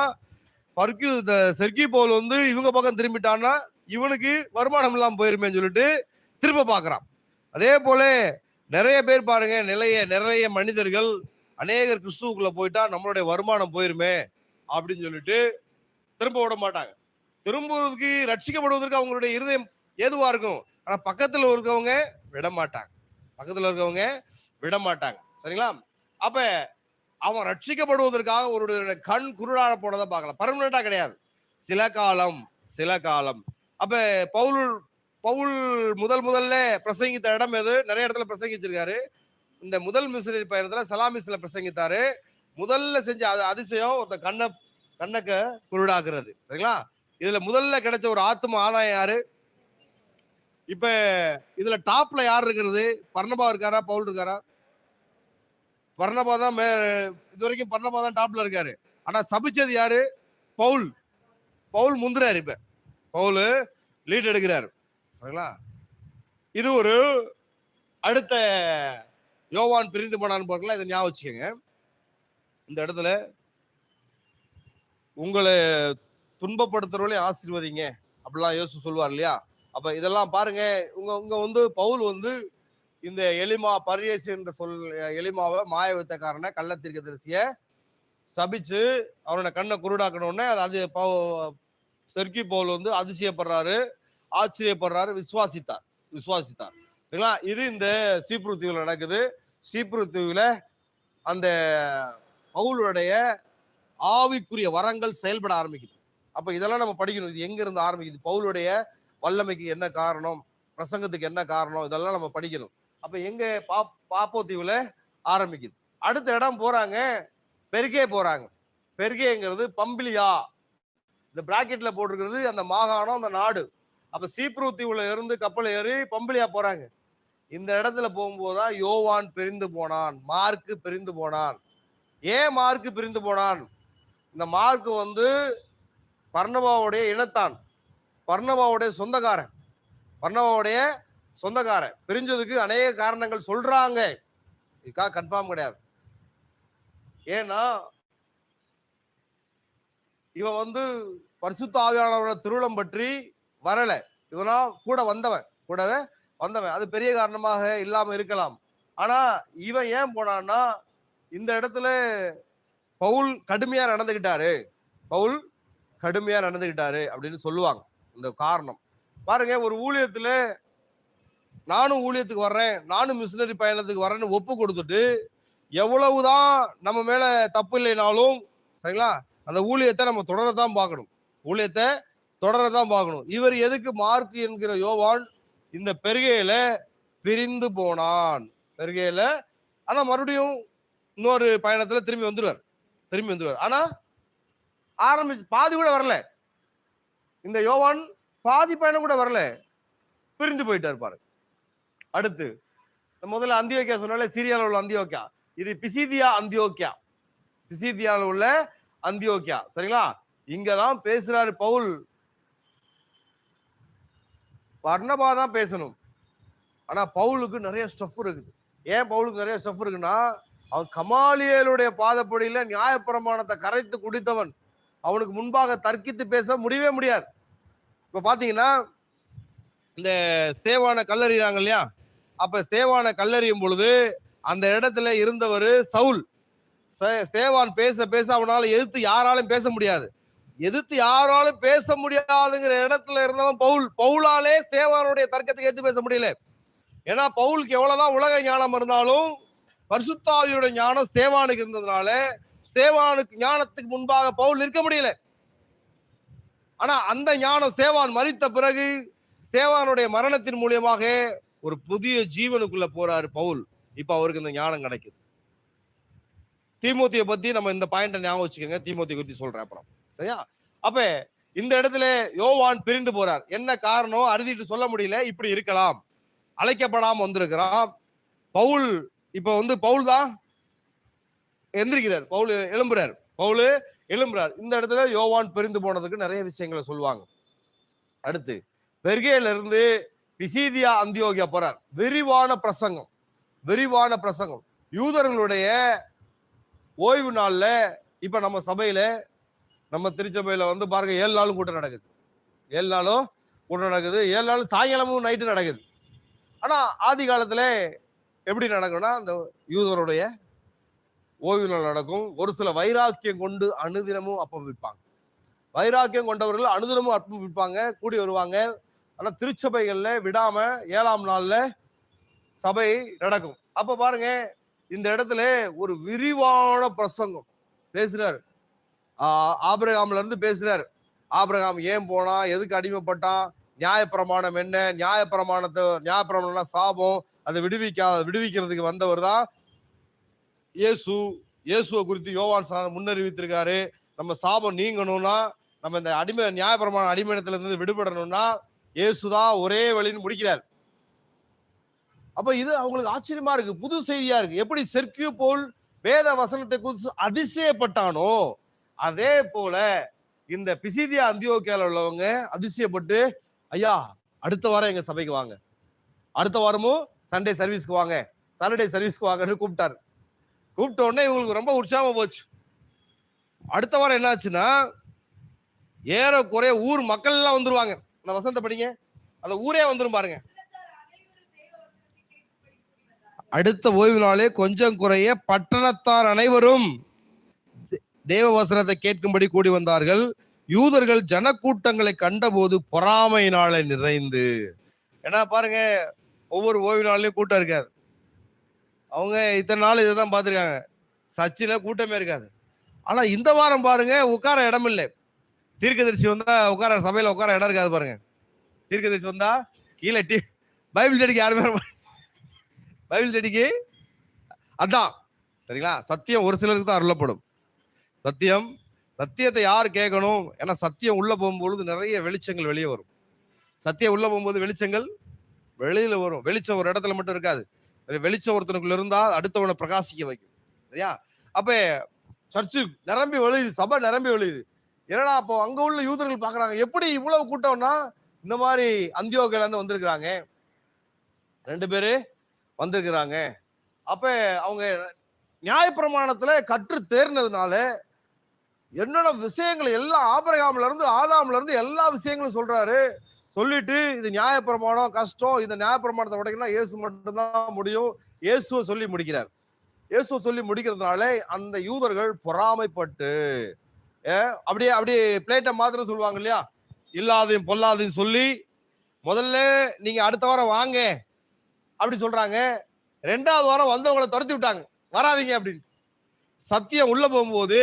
B: செர்கி பவுல் இவங்க பக்கம் திரும்பிட்டான்னா இவனுக்கு வருமானம் இல்லாம போயிருமேன்னு சொல்லிட்டு திரும்ப பாக்குறான். அதே போல நிறைய பேர் பாருங்க, நிறைய மனிதர்கள் அநேகர் கிறிஸ்துவுக்குள்ள போயிட்டா நம்மளுடைய வருமானம் போயிருமே அப்படின்னு சொல்லிட்டு திரும்ப விட மாட்டாங்க. திரும்புவதற்கு, ரட்சிக்கப்படுவதற்கு அவங்களுடைய இருதயம் ஏதுவா இருக்கும். ஆனா பக்கத்துல இருக்கவங்க விட மாட்டாங்க, பக்கத்துல இருக்கவங்க விட மாட்டாங்க. சரிங்களா? அப்ப அவன் ரட்சிக்கப்படுவதற்காக ஒரு கண் குருடான போனதை பார்க்கலாம். பர்மனண்டா கிடையாது, சில காலம். அப்ப பவுல் முதல்ல பிரசங்கித்த இடம் எது? நிறைய இடத்துல பிரசங்கிச்சிருக்காரு. இந்த முதல் மிஷனரி பயணத்துல சலாமிஸ்ல பிரசங்கித்தாரு. முதல்ல செஞ்ச அதிசயம் ஒரு கண்ணக்க குருடாக்குறது. சரிங்களா? இதுல முதல்ல கிடைச்ச ஒரு ஆத்ம ஆதாயம் யாரு? இப்ப இதுல டாப்ல யார் இருக்கிறது? பர்னபா இருக்காரா, பவுல் இருக்காரா? பர்னபா தான் இது வரைக்கும் பர்னபா தான் டாப்ல இருக்காரு. ஆனா சபிச்சது யாரு? பவுல் முந்துறாரு. இப்ப பவுல் லீட் எடுக்கிறாரு. சரிங்களா? இது ஒரு அடுத்த யோவான் பிரிந்து போனான்னு பார்க்கலாம். இதை ஞாபகம் வச்சுக்கோங்க. இந்த இடத்துல உங்களை துன்பப்படுத்துறவங்களே ஆசீர்வதிங்க அப்படிலாம் இயேசு சொல்லுவார் இல்லையா? அப்ப இதெல்லாம் பாருங்க, உங்க பவுல் இந்த எலிமா பரியேசு என்ற எலிமாவை மாய வித்தக்காரனை கள்ள தீர்க்கதரிசிய சபிச்சு அவனோட கண்ணை குருடாக்கணும்னே அது செர்கி பவுல் அதிசயப்படுறாரு, ஆச்சரியப்படுறாரு, விசுவாசித்தார். சரிங்களா? இது இந்த சீப்ரு தீவுல நடக்குது. சீப்ரு தீவுல அந்த பவுலுடைய ஆவிக்குரிய வரங்கள் செயல்பட ஆரம்பிக்குது. அப்ப இதெல்லாம் நம்ம படிக்கணும். இது எங்க இருந்து ஆரம்பிக்குது, பவுலுடைய வல்லமைக்கு என்ன காரணம், பிரசங்கத்துக்கு என்ன காரணம், இதெல்லாம் நம்ம படிக்கணும். அப்ப எங்க பாப்போ தீவுல ஆரம்பிக்குது. அடுத்த இடம் போறாங்க, பெர்கே போறாங்க. பெர்கேங்கிறது பம்பிலியா, இந்த பிராக்கெட்ல போட்டிருக்கிறது அந்த மாகாணம், அந்த நாடு. அப்ப சீப்ரு தீவுல இருந்து கப்பல் ஏறி பம்பிலியா போறாங்க. இந்த இடத்துல போகும்போதுதான் யோவான் பிரிந்து போனான், மார்க்கு பிரிந்து போனான். ஏன் மார்க்கு பிரிந்து போனான்? இந்த மார்க்கு பர்னபாவுடைய இனத்தான், பர்னபாவுடைய சொந்தக்காரன். பிரிஞ்சதுக்கு அநேக காரணங்கள் சொல்றாங்க, இதுக்காக கன்ஃபார்ம் கிடையாது. ஏன்னா இவன் பரிசுத்த ஆவியானவரோட திருவுளம் பற்றி வரல, இவனா கூடவே வந்தவன். அது பெரிய காரணமாக இல்லாம இருக்கலாம். ஆனா இவன் ஏன் போனான்னா, இந்த இடத்துல பவுல் கடுமையா நடந்துகிட்டாரு அப்படின்னு சொல்லுவாங்க. இந்த காரணம் பாருங்க, ஒரு ஊழியத்துல நானும் ஊழியத்துக்கு வர்றேன், நானும் மிஷனரி பயணத்துக்கு வரேன்னு ஒப்பு கொடுத்துட்டு எவ்வளவுதான் நம்ம மேல தப்பு இல்லைனாலும், சரிங்களா, அந்த ஊழியத்தை நம்ம தொடரத்தான் பார்க்கணும். ஊழியத்தை தொடரதான் பார்க்கணும். இவர் எதுக்கு மார்க் என்கிற யோவான் இந்த பெருகையில பிரிந்து போனான்? பெருகையில ஆனா மறுபடியும் இன்னொரு பயணத்துல திரும்பி வந்துருவார். ஆனா பாதி கூட வரல. இந்த யோவான் பாதி பயணம் கூட வரல, பிரிந்து போயிட்டார் பாருங்க. அடுத்து முதல்ல அந்தியோக்கியா சொன்னாலே, சிரியால உள்ள அந்தியோக்கியா, இது பிசிதியா அந்தியோக்கியா, பிசிதியால உள்ள அந்தியோக்கியா. சரிங்களா? இங்கதான் பேசுறாரு பவுல். பர்னபா தான் பேசணும். ஆனா பவுலுக்கு நிறைய ஸ்டஃப் இருக்குது. ஏன் பவுலுக்கு நிறைய ஸ்டஃப் இருக்குன்னா, அவன் கமாலியேலுடைய பாதப்படியில நியாயப்பிரமாணத்தை கரைத்து குடித்தவன். அவனுக்கு முன்பாக தர்க்கித்து பேச முடியவே முடியாது. இப்ப பாத்தீங்கன்னா, இந்த ஸ்தேவானை கல்லறிறாங்க இல்லையா? அப்ப ஸ்தேவானை கல்லறியும் பொழுது அந்த இடத்துல இருந்தவர் சவுல். ஸ்தேவான் பேச பேச அவனால எதிர்த்து யாராலும் பேச முடியாது. எதிர்த்து யாராலும் பேச முடியாதுங்கிற இடத்துல இருந்தவன் பவுல். பவுலாலே ஸ்தேவானுடைய தர்க்கத்துக்கு எடுத்து பேச முடியல. ஏன்னா பவுலுக்கு எவ்வளவுதான் உலக ஞானம் இருந்தாலும் பரிசுத்த ஆவியுடைய ஞானம் ஸ்தேவானுக்கு இருந்ததுனால ஸ்தேவானுக்கு ஞானத்துக்கு முன்பாக பவுல் நிற்க முடியல. ஆனா அந்த ஞானம் ஸ்தேவான் மரித்த பிறகு ஸ்தேவானுடைய மரணத்தின் மூலியமாக ஒரு புதிய ஜீவனுக்குள்ள போறாரு பவுல். இப்ப அவருக்கு இந்த ஞானம் கிடைக்குது. தீமோத்தியை பத்தி நம்ம இந்த பாயிண்ட ஞாபகம் வச்சுக்கோங்க. தீமோத்தியை குறித்து சொல்றேன் அப்புறம். சரியா? அப்ப இந்த இடத்துல யோவான் பிரிந்து போறார். என்ன காரணம் அறுதிட்டு சொல்ல முடியல. இப்படி இருக்கலாம், அழைக்கப்படாம வந்திருக்கிறான் பவுல். இப்ப பவுல் தான் எந்திரிக்கிறார், பவுல் எழும்புறார். இந்த இடத்துல யோவான் பிரிந்து போனதுக்கு நிறைய விஷயங்களை சொல்லுவாங்க. அடுத்து பெர்கேல இருந்து பிசிதியா அந்தியோகியா போறார். விரிவான பிரசங்கம். யூதர்களுடைய ஓய்வு நாள்ல இப்ப நம்ம சபையில, நம்ம திருச்சபையில பாருங்க 7 நாளும் கூட்டம் நடக்குது. 7 நாளும் சாயங்காலமும் நைட்டு நடக்குது. ஆனா ஆதி காலத்துல எப்படி நடக்கும்னா, அந்த யூதருடைய ஓய்வு நாள் நடக்கும். ஒரு சில வைராக்கியம் கொண்டு அனுதினமும் அப்பம் விற்பாங்க. வைராக்கியம் கொண்டவர்கள் அனுதினமும் அப்பம் விற்பாங்க, கூடி வருவாங்க. ஆனா திருச்சபைகள்ல விடாம 7ஆம் நாள்ல சபை நடக்கும். அப்ப பாருங்க, இந்த இடத்துல ஒரு விரிவான பிரசங்கம் பேசுறாரு. ஆபிரகாம்ல இருந்து பேசுறாரு. ஆபிரகாம் ஏன் போனா, எதுக்கு அடிமைப்பட்டான், நியாயப்பிரமாணம் என்ன, நியாயப்பிரமாணம்னா சாபம், அதை விடுவிக்கிறதுக்கு வந்தவர் தான் இயேசுவை குறித்து யோவான் முன்னறிவித்திருக்காரு. நம்ம சாபம் நீங்கணும்னா, நம்ம இந்த நியாயப்பிரமாண அடிமையத்துல இருந்து விடுபடணும்னா இயேசுதான் ஒரே வழின்னு முடிக்கிறார். அப்ப இது அவங்களுக்கு ஆச்சரியமா இருக்கு, புது செய்தியா இருக்கு. எப்படி செர்கியூ போல் வேத வசனத்தை குறித்து அதிசயப்பட்டானோ, அதே போல இந்த பிசிதியா அந்தியோக்கியால உள்ளவங்க அதிசயப்பட்டு, ஐயா அடுத்த வாரம் எங்க சபைக்கு வாங்க, அடுத்த வாரமும் சண்டே சர்வீஸ்க்கு வாங்க, சாட்டர்டே சர்வீஸ்க்கு வாங்கன்னு கூப்பிட்டாரு. கூப்பிட்ட உடனே இவங்களுக்கு ரொம்ப உற்சாகமா போச்சு. அடுத்த வாரம் என்ன ஆச்சுன்னா, ஏறக்குறைய ஊர் மக்கள் எல்லாம் வந்துருவாங்க. அந்த வசனத்தை படிங்க, அந்த ஊரே வந்துரும் பாருங்க. அடுத்த ஓய்வு நாளே கொஞ்சம் குறைய பட்டணத்தார் அனைவரும் தேவ வசனத்தை கேட்கும்படி கூடி வந்தார்கள். யூதர்கள் ஜனக்கூட்டங்களை கண்டபோது பொறாமையினாலே நிறைந்து. ஏன்னா பாருங்க, ஒவ்வொரு ஓய்வு நாள்லயும் கூட்டம் இருக்காது. அவங்க இத்தனை நாள் இதைதான் பார்த்துருக்காங்க, சர்ச்சில கூட்டமே இருக்காது. ஆனா இந்த வாரம் பாருங்க, உட்கார இடம் இல்லை. தீர்க்கதரிசி வந்தா சபையில உட்கார இடம் இருக்காது பாருங்க. தீர்க்கதரிசி வந்தா கீழே பைபிள் ஸ்டடிக்கு யாருமே, பைபிள் ஸ்டடிக்கு அதான் சரிங்களா. சத்தியம் ஒரு சிலருக்கு தான் அருளப்படும். சத்தியத்தை யார் கேட்கணும்? ஏன்னா சத்தியம் உள்ள போகும்பொழுது நிறைய வெளிச்சங்கள் வெளியே வரும். சத்தியம் உள்ள போகும்போது வெளிச்சங்கள் வெளியில வரும். வெளிச்சம் ஒரு இடத்துல மட்டும் இருக்காது. வெளிச்சம் ஒருத்தனுக்குள்ள இருந்தா அடுத்தவனை பிரகாசிக்க வைக்கும். சரியா? அப்ப சர்ச்சு நிரம்பி வழியுது, சபை நிரம்பி வழியுது. ஏன்னா அப்போ அங்க உள்ள யூதர்கள் பாக்குறாங்க, எப்படி இவ்வளவு கூட்டம்னா, இந்த மாதிரி அந்தியோகியால இருந்து வந்திருக்கிறாங்க, 2 பேரு வந்திருக்கிறாங்க. அப்ப அவங்க நியாயப்பிரமாணத்துல கற்று தேர்னதுனால என்னென்ன விஷயங்கள் எல்லாம் ஆபிரகாம்ல இருந்து ஆதாம்ல இருந்து எல்லா விஷயங்களும் சொல்றாரு. சொல்லிட்டு இது நியாயப்பிரமாணம் கஷ்டம், இந்த நியாயப்பிரமாணத்தை உடைக்கணும்னா இயேசு மட்டும்தான் முடியும். இயேசுவை சொல்லி முடிக்கிறார். இயேசுவை சொல்லி முடிக்கிறதுனால அந்த யூதர்கள் பொறாமைப்பட்டு அப்படியே பிளேட்டை மாத்திரம் சொல்லுவாங்க இல்லையா, இல்லாதையும் பொல்லாதையும் சொல்லி, முதல்ல நீங்க அடுத்த வாரம் வாங்க அப்படி சொல்றாங்க. 2வது வாரம் வந்தவங்களை துரத்தி விட்டாங்க, வராதீங்க அப்படின்னு. சத்தியம் உள்ள போகும்போது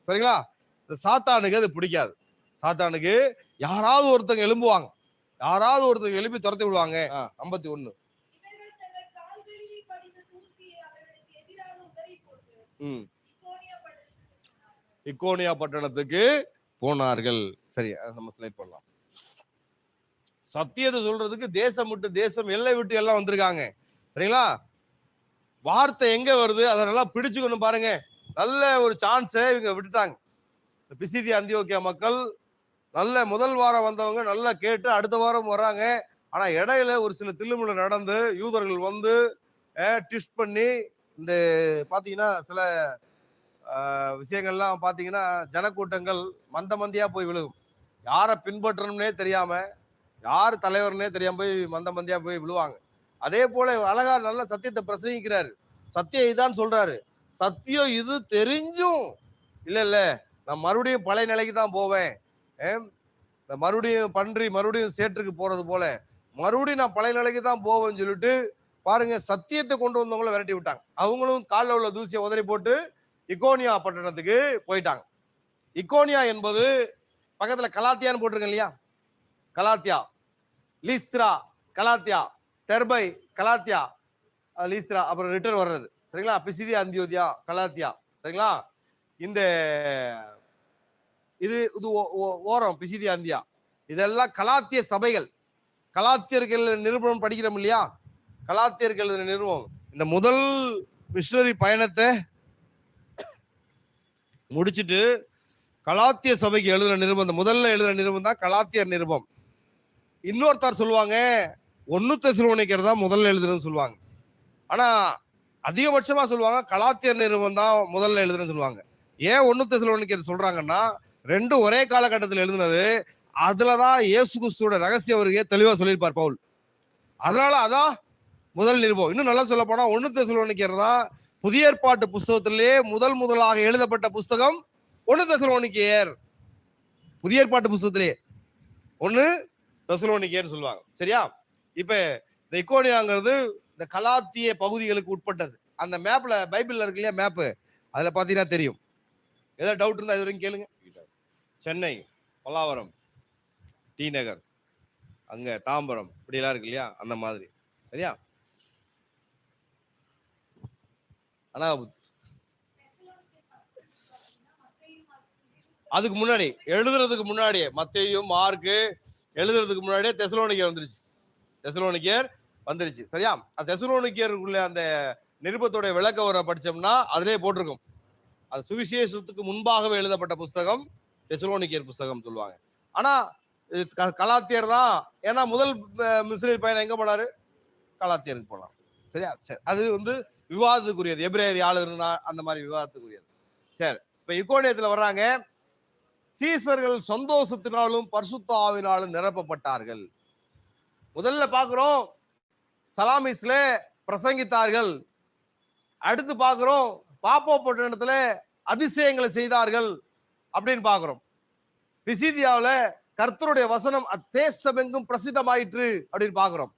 B: சரிங்களா, சாத்தானுக்கு அது பிடிக்காது. சாத்தானுக்கு யாராவது ஒருத்தங்க எழும்புவாங்க, யாராவது ஒருத்தங்க எழுப்பி துரத்தி விடுவாங்க. 51 இக்கோனியா பட்டணத்துக்கு போனார்கள். சரி, நம்ம ஸ்லைட் பண்ணலாம். சத்தியத்தை சொல்றதுக்கு தேசம் விட்டு தேசம், எல்லை விட்டு எல்லாம் வந்திருக்காங்க. சரிங்களா? வார்த்தை எங்க வருது அதெல்லாம் பிடிச்சுக்கணும் பாருங்க. நல்ல ஒரு சான்ஸை இவங்க விட்டுட்டாங்க. பிசிதி அந்தியோக்கியா மக்கள் நல்ல முதல் வாரம் வந்தவங்க நல்லா கேட்டு அடுத்த வாரம் வர்றாங்க. ஆனா இடையில ஒரு சில தில்லுமுள்ள நடந்து யூதர்கள் வந்து ட்விஸ்ட் பண்ணி இந்த பாத்தீங்கன்னா சில விஷயங்கள்லாம் பாத்தீங்கன்னா ஜனக்கூட்டங்கள் மந்த மந்தியா போய் விழுகும். யாரை பின்பற்றணும்னே தெரியாம, யார் தலைவர்னே தெரியாம போய் மந்த மந்தியா போய் விழுவாங்க. அதே போல அழகா நல்ல சத்தியத்தை பிரசங்கிக்கிறாரு. சத்தியம் இதான் சொல்றாரு. சத்தியம் இது தெரிஞ்சும் இல்ல நான் மறுபடியும் பழைய நிலைக்கு தான் போவேன், மறுபடியும் பன்றி மறுபடியும் சேற்றுக்கு போறது போல மறுபடியும் நான் பழைய நிலைக்கு தான் போவேன்னு சொல்லிட்டு பாருங்க, சத்தியத்தை கொண்டு வந்தவங்கள விரட்டி விட்டாங்க. அவங்களும் காலில் உள்ள தூசியை உதறி போட்டு இக்கோனியா பட்டணத்துக்கு போயிட்டாங்க. இக்கோனியா என்பது பக்கத்துல கலாத்தியான்னு போட்டிருக்கேன் இல்லையா? கலாத்தியா, லீஸ்திரா, கலாத்தியா, தெர்பை, கலாத்தியா, லீஸ்திரா, அப்புறம் ரிட்டர்ன் வர்றது. சரிங்களா? பிசிதி அந்தியோதியா, கலாத்தியா. சரிங்களா? இந்த இது ஓரம் பிசிதி அந்தியா, இதெல்லாம் கலாத்திய சபைகள். கலாத்தியர்கள் நிருபம் படிக்கிறோம் இல்லையா? கலாத்தியர்கள் நிறுவனம் இந்த முதல் மிஷனரி பயணத்தை முடிச்சுட்டு கலாத்திய சபைக்கு எழுதுன நிருபம், முதல்ல எழுதுன நிருபம் தான் கலாத்தியர் நிருபம். இன்னொருத்தர் சொல்லுவாங்க 1 தெசலோனிக்கர் தான் முதல்ல எழுதுறதுன்னு சொல்லுவாங்க. ஆனா அதிகபட்சமா சொல்லுவாங்க கலாத்தியர் நிருபம் தான் முதல்ல எழுதுறதுன்னு சொல்லுவாங்க. ஏன் 1 தெசலோனிக்கர் சொல்றாங்கன்னா, ரெண்டும் ஒரே காலகட்டத்தில் எழுதுனது. அதுலதான் இயேசு கிறிஸ்துவோட ரகசிய வருகையை தெளிவா சொல்லியிருப்பார் பவுல். அதனால அதான் முதல் நிருபம். இன்னும் நல்லா சொல்ல போனா 1 தெசலோனிக்கர் தான் புதிய ஏற்பாட்டு புஸ்தகத்திலே முதலாக எழுதப்பட்ட புஸ்தகம் 1 தெசலோனிக்கேயர். புதிய ஏற்பாட்டு புஸ்தகத்திலே 1 தெசலோனிக்கேயர் சொல்லுவாங்க. சரியா? இப்ப இந்த இக்கோனியாங்கிறது இந்த கலாத்திய பகுதிகளுக்கு உட்பட்டது. அந்த மேப்ல பைபிள்ல இருக்கு இல்லையா மேப்பு, அதுல பாத்தீங்கன்னா தெரியும். ஏதாவது டவுட் இருந்தா இது வரைக்கும் கேளுங்க. சென்னை, பல்லாவரம், டி நகர், அங்க தாம்பரம், இப்படி எல்லாம் இருக்கு இல்லையா? அந்த மாதிரி. சரியா? ஆனா அதுக்கு முன்னாடி எழுதுறதுக்கு முன்னாடியே மத்தேயும் மார்க்கு எழுதுறதுக்கு முன்னாடியே தெசலோனிக்கேயர் வந்துருச்சு. தெசலோனிக்கேயர் வந்துருச்சு. சரியா? தெசலோனிக்கேயருக்குள்ள அந்த நிருபத்தோட விளக்க வர படிச்சோம்னா அதிலே போட்டிருக்கும். அது சுவிசேஷத்துக்கு முன்பாகவே எழுதப்பட்ட புஸ்தகம் தெசலோனிக்கேயர் புஸ்தகம் சொல்லுவாங்க. ஆனா கலாத்தியர் தான். ஏன்னா முதல் மிஸ்ரேல் பயணம் எங்க போனாரு? கலாத்தியருக்கு போனார். சரியா? சரி, அது வந்து விவாதத்துக்குரியது. எபிரேயர் 4 அந்த மாதிரி விவாதத்துக்குரியது. சரி, இப்ப இக்கோனியத்துல வர்றாங்க. சீசர்கள் சந்தோஷத்தினாலும் பரிசுத்த ஆவினாலும் நிரப்பப்பட்டார்கள். முதல்ல பாக்குறோம் சலாமிஸ்ல பிரசங்கித்தார்கள். அடுத்து பாக்குறோம் பாப்போ பட்டணத்துல அதிசயங்களை செய்தார்கள் அப்படின்னு பாக்குறோம். பிசிதியாவில கர்த்தருடைய வசனம் அத்தேசமெங்கும் பிரசித்தமாயிற்று அப்படின்னு பாக்குறோம்.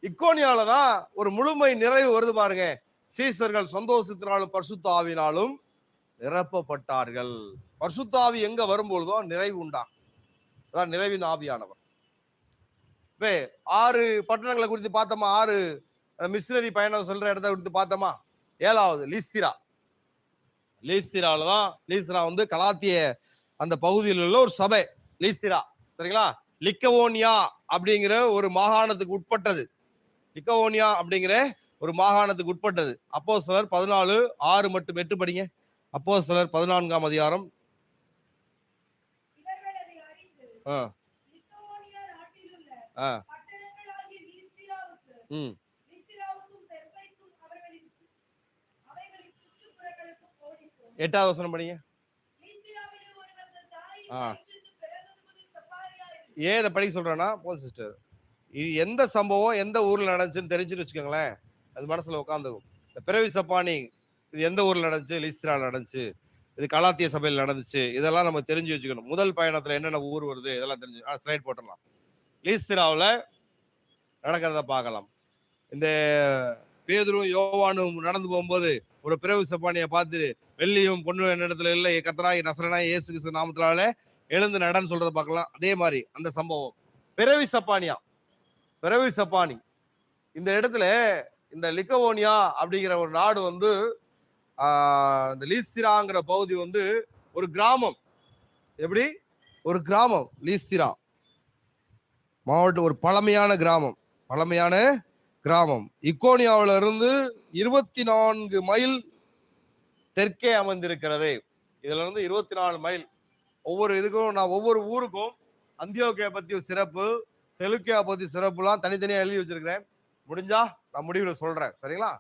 B: இக்கோனியால தான் ஒரு முழுமை நிறைவு வருது பாருங்க. சீசர்கள் சந்தோஷத்தினாலும் பரிசுத்த ஆவினாலும் நிரப்பப்பட்டார்கள். பரிசுத்த ஆவி எங்க வரும்பொழுதோ நிறைவு உண்டாகும். அதான் நிறைவின் ஆவியானவர். 6 பட்டணங்களை குறித்து பார்த்தோமா? 6 மிஷனரி பயணம் சொல்ற இடத்த குறித்து பார்த்தோமா? 7வது லீஸ்திரா. லீஸ்திரால தான், லீஸ்திரா வந்து கலாத்திய அந்த பகுதியில் உள்ள ஒரு சபை லீஸ்திரா. சரிங்களா? லிக்கவோனியா அப்படிங்கிற ஒரு மாகாணத்துக்கு உட்பட்டது. லிக்கவோனியா அப்படிங்கிற ஒரு மாகாணத்துக்கு உட்பட்டது. அப்போஸ்தலர் 14:6 மட்டும் 8 படிங்க. அப்போஸ்தலர் 14ஆம் அதிகாரம். எட்டாவது வசனம் படிங்க. ஏன் இதை படிக்க சொல்றேன்னா, போல் சிஸ்டர், இது எந்த சம்பவம் எந்த ஊர்ல நடந்துச்சுன்னு தெரிஞ்சுன்னு வச்சுக்கோங்களேன், அது மனசுல உட்காந்துக்கும். இந்த பிறவி சப்பானி இது எந்த ஊர்ல நடந்துச்சு? லீஸ்திரால நடந்துச்சு. இது கலாத்திய சபையில் நடந்துச்சு. இதெல்லாம் நம்ம தெரிஞ்சு வச்சுக்கணும். முதல் பயணத்துல என்னென்ன ஊர் வருது இதெல்லாம் தெரிஞ்சு ஸ்லைட் போட்டுடலாம். லீஸ்திராவில் நடக்கிறத பார்க்கலாம். இந்த பேதுரும் யோவானும் நடந்து போகும்போது ஒரு பிறவி சப்பானியை பார்த்து, வெள்ளியும் பொண்ணு என்னிடத்துல இல்லை, கர்த்தராகிய நசரேயனாகிய இயேசு கிறிஸ்து நாமத்தினாலே எழுந்து நடன்னு சொல்றத பார்க்கலாம். அதே மாதிரி அந்த சம்பவம் பிறவி சப்பானியா, பிறவி சப்பானி இந்த இடத்துல இந்த லிக்கவோனியா அப்படிங்கிற ஒரு நாடு வந்து இந்த லீஸ்திராங்கிற பகுதி வந்து ஒரு கிராமம். எப்படி ஒரு கிராமம்? லீஸ்திரா மாவட்டம் ஒரு பழமையான கிராமம், பழமையான கிராமம். இக்கோனியாவில இருந்து 24 மைல் தெற்கே அமைந்திருக்கிறது. இதுல இருந்து 24 மைல். ஒவ்வொரு இதுக்கும் நான் ஒவ்வொரு ஊருக்கும் அந்தியோக்கியா பத்தி சிறப்பு, செலுக்கியா பத்தி சிறப்புலாம் தனித்தனியா எழுதி வச்சிருக்கிறேன். முடிஞ்சா நான் முடிவுல சொல்றேன், சரிங்களா?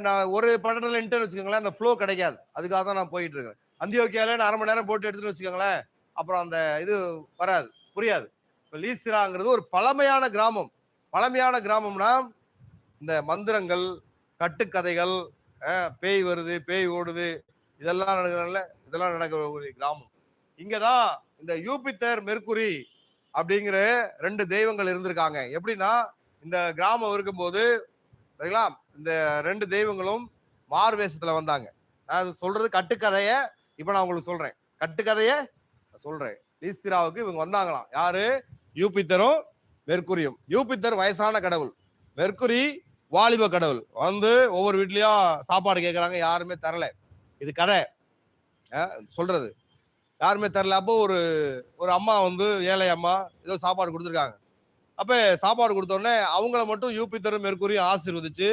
B: நான் ஒரு பட்டணத்துல இன்டர்ன் வச்சுக்கோங்களேன், அந்த ஃப்ளோ கிடைக்காது. அதுக்காக தான் நான் போயிட்டு இருக்கேன். அந்தியோக்கியால நான் 1/2 மணி நேரம் போட்டு எடுத்துட்டு வச்சுக்கோங்களேன், அப்புறம் அந்த இது வராது, புரியாது. இப்போ லீஸ்திராங்கிறது ஒரு பழமையான கிராமம். பழமையான கிராமம்னா இந்த மந்திரங்கள், கட்டுக்கதைகள், பேய் வருது, பேய் ஓடுது, இதெல்லாம் நடக்கிறதுல இதெல்லாம் நடக்கிற ஒரு கிராமம். இங்கதான் இந்த யூபித்தர், மெர்க்குரி அப்படிங்கிற 2 தெய்வங்கள் இருந்திருக்காங்க. எப்படின்னா இந்த கிராமம் இருக்கும்போது சரிங்களா, இந்த 2 தெய்வங்களும் மாறு வேஷத்துல வந்தாங்க. நான் சொல்றது கட்டுக்கதைய இப்ப நான் உங்களுக்கு சொல்றேன். கட்டுக்கதைய சொல்றேன். லீஸ்திராவுக்கு இவங்க வந்தாங்களாம். யாரு? யூபித்தரும் மெர்க்குரியும். யூபித்தர் வயசான கடவுள், மெர்க்குரி வாலிப கடவுள். வந்து ஒவ்வொரு வீட்லயும் சாப்பாடு கேட்கறாங்க, யாருமே தரல. இது கதை சொல்றது, யாருமே தரல. அப்போ ஒரு அம்மா வந்து ஏழை அம்மா ஏதோ சாப்பாடு கொடுத்துருக்காங்க. அப்ப சாப்பாடு கொடுத்தோடனே அவங்கள மட்டும் யூபித்தரும் மெர்க்குரியும் ஆசீர்வதிச்சு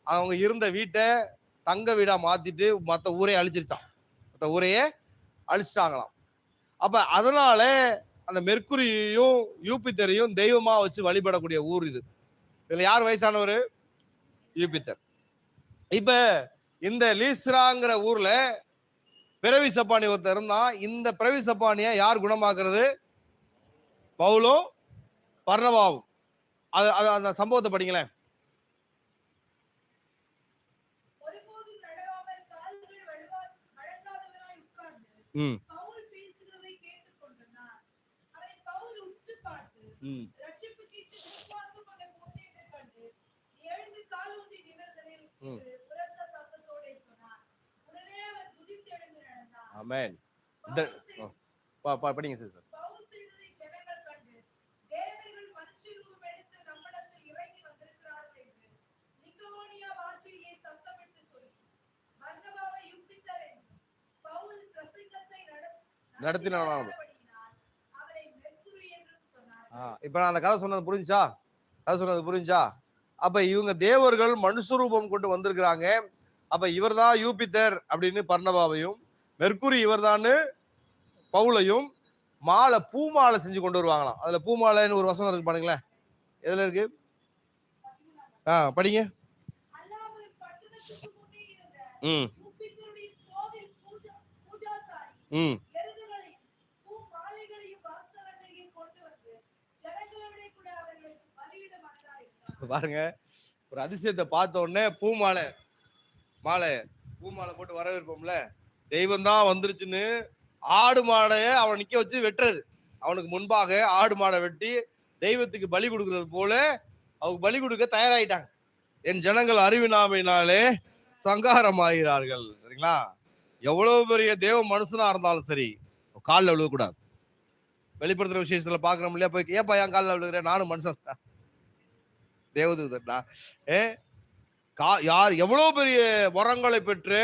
B: அவங்க இருந்த வீட்டை தங்க வீடா மாத்திட்டு மற்ற ஊரையே அழிச்சிருச்சான், மற்ற ஊரையே அழிச்சிட்டாங்களாம். அப்ப அதனால அந்த மெர்க்குரியையும் யூபித்தரையும் தெய்வமா வச்சு வழிபடக்கூடிய ஊர் இது. இதுல யார் வயசானவர்? யூபித்தர். இப்ப இந்த லீஸ்திராங்கிற ஊர்ல பிறவி சப்பானி ஒருத்தர் இருந்தான். இந்த பிறவி சப்பானிய யார் குணமாக்குறது? பவுலும் பர்னபாவும். அந்த சம்பவத்தை படிங்களேன். ஆமென். படிங்க சிஸ்டர். நடத்தினான். இப்ப நான் அந்த கதை சொன்னது புரிஞ்சா? கதை சொன்னது புரிஞ்சா? அப்ப இவங்க தேவர்கள் மனுஷரூபம் கொண்டு வந்திருக்கிறாங்க. அப்ப இவர்தான் யூபித்தர் அப்படின்னு பர்னபாவையும், மெர்க்குரி இவர்தான்னு பவுலையும் மாலை, பூ மாலை செஞ்சு கொண்டு வருவாங்களாம். அதுல பூ மாலைன்னு ஒரு வசனம் இருக்கு பாருங்களேன். எதுல இருக்கு? படிங்க. பாருங்க, ஒரு அதிசயத்தை பார்த்த உடனே பூ மாலை போட்டு வரவேற்போம்ல, தெய்வம் தான் வந்துருச்சுன்னு ஆடு மாடைய அவன் நிக்க வச்சு வெட்டுறது. அவனுக்கு முன்பாக ஆடு மாடை வெட்டி தெய்வத்துக்கு பலி கொடுக்கறது போல அவங்க பலி கொடுக்க தயாராயிட்டாங்க. என் ஜனங்கள் அறிவினாமையினாலே சங்காரமாகிறார்கள். சரிங்களா? எவ்வளவு பெரிய தேவ மனுஷனா இருந்தாலும் சரி, காலில் விழுகக்கூடாது. வெளிப்படுத்துற விசேஷத்துல பாக்குறோம் இல்லையா, போய் ஏப்பா என் காலில் விழுகிறேன், நானும் மனுஷன் தான், தேவதூதனா. யார் எவ்வளவு பெரிய வரங்களை பெற்று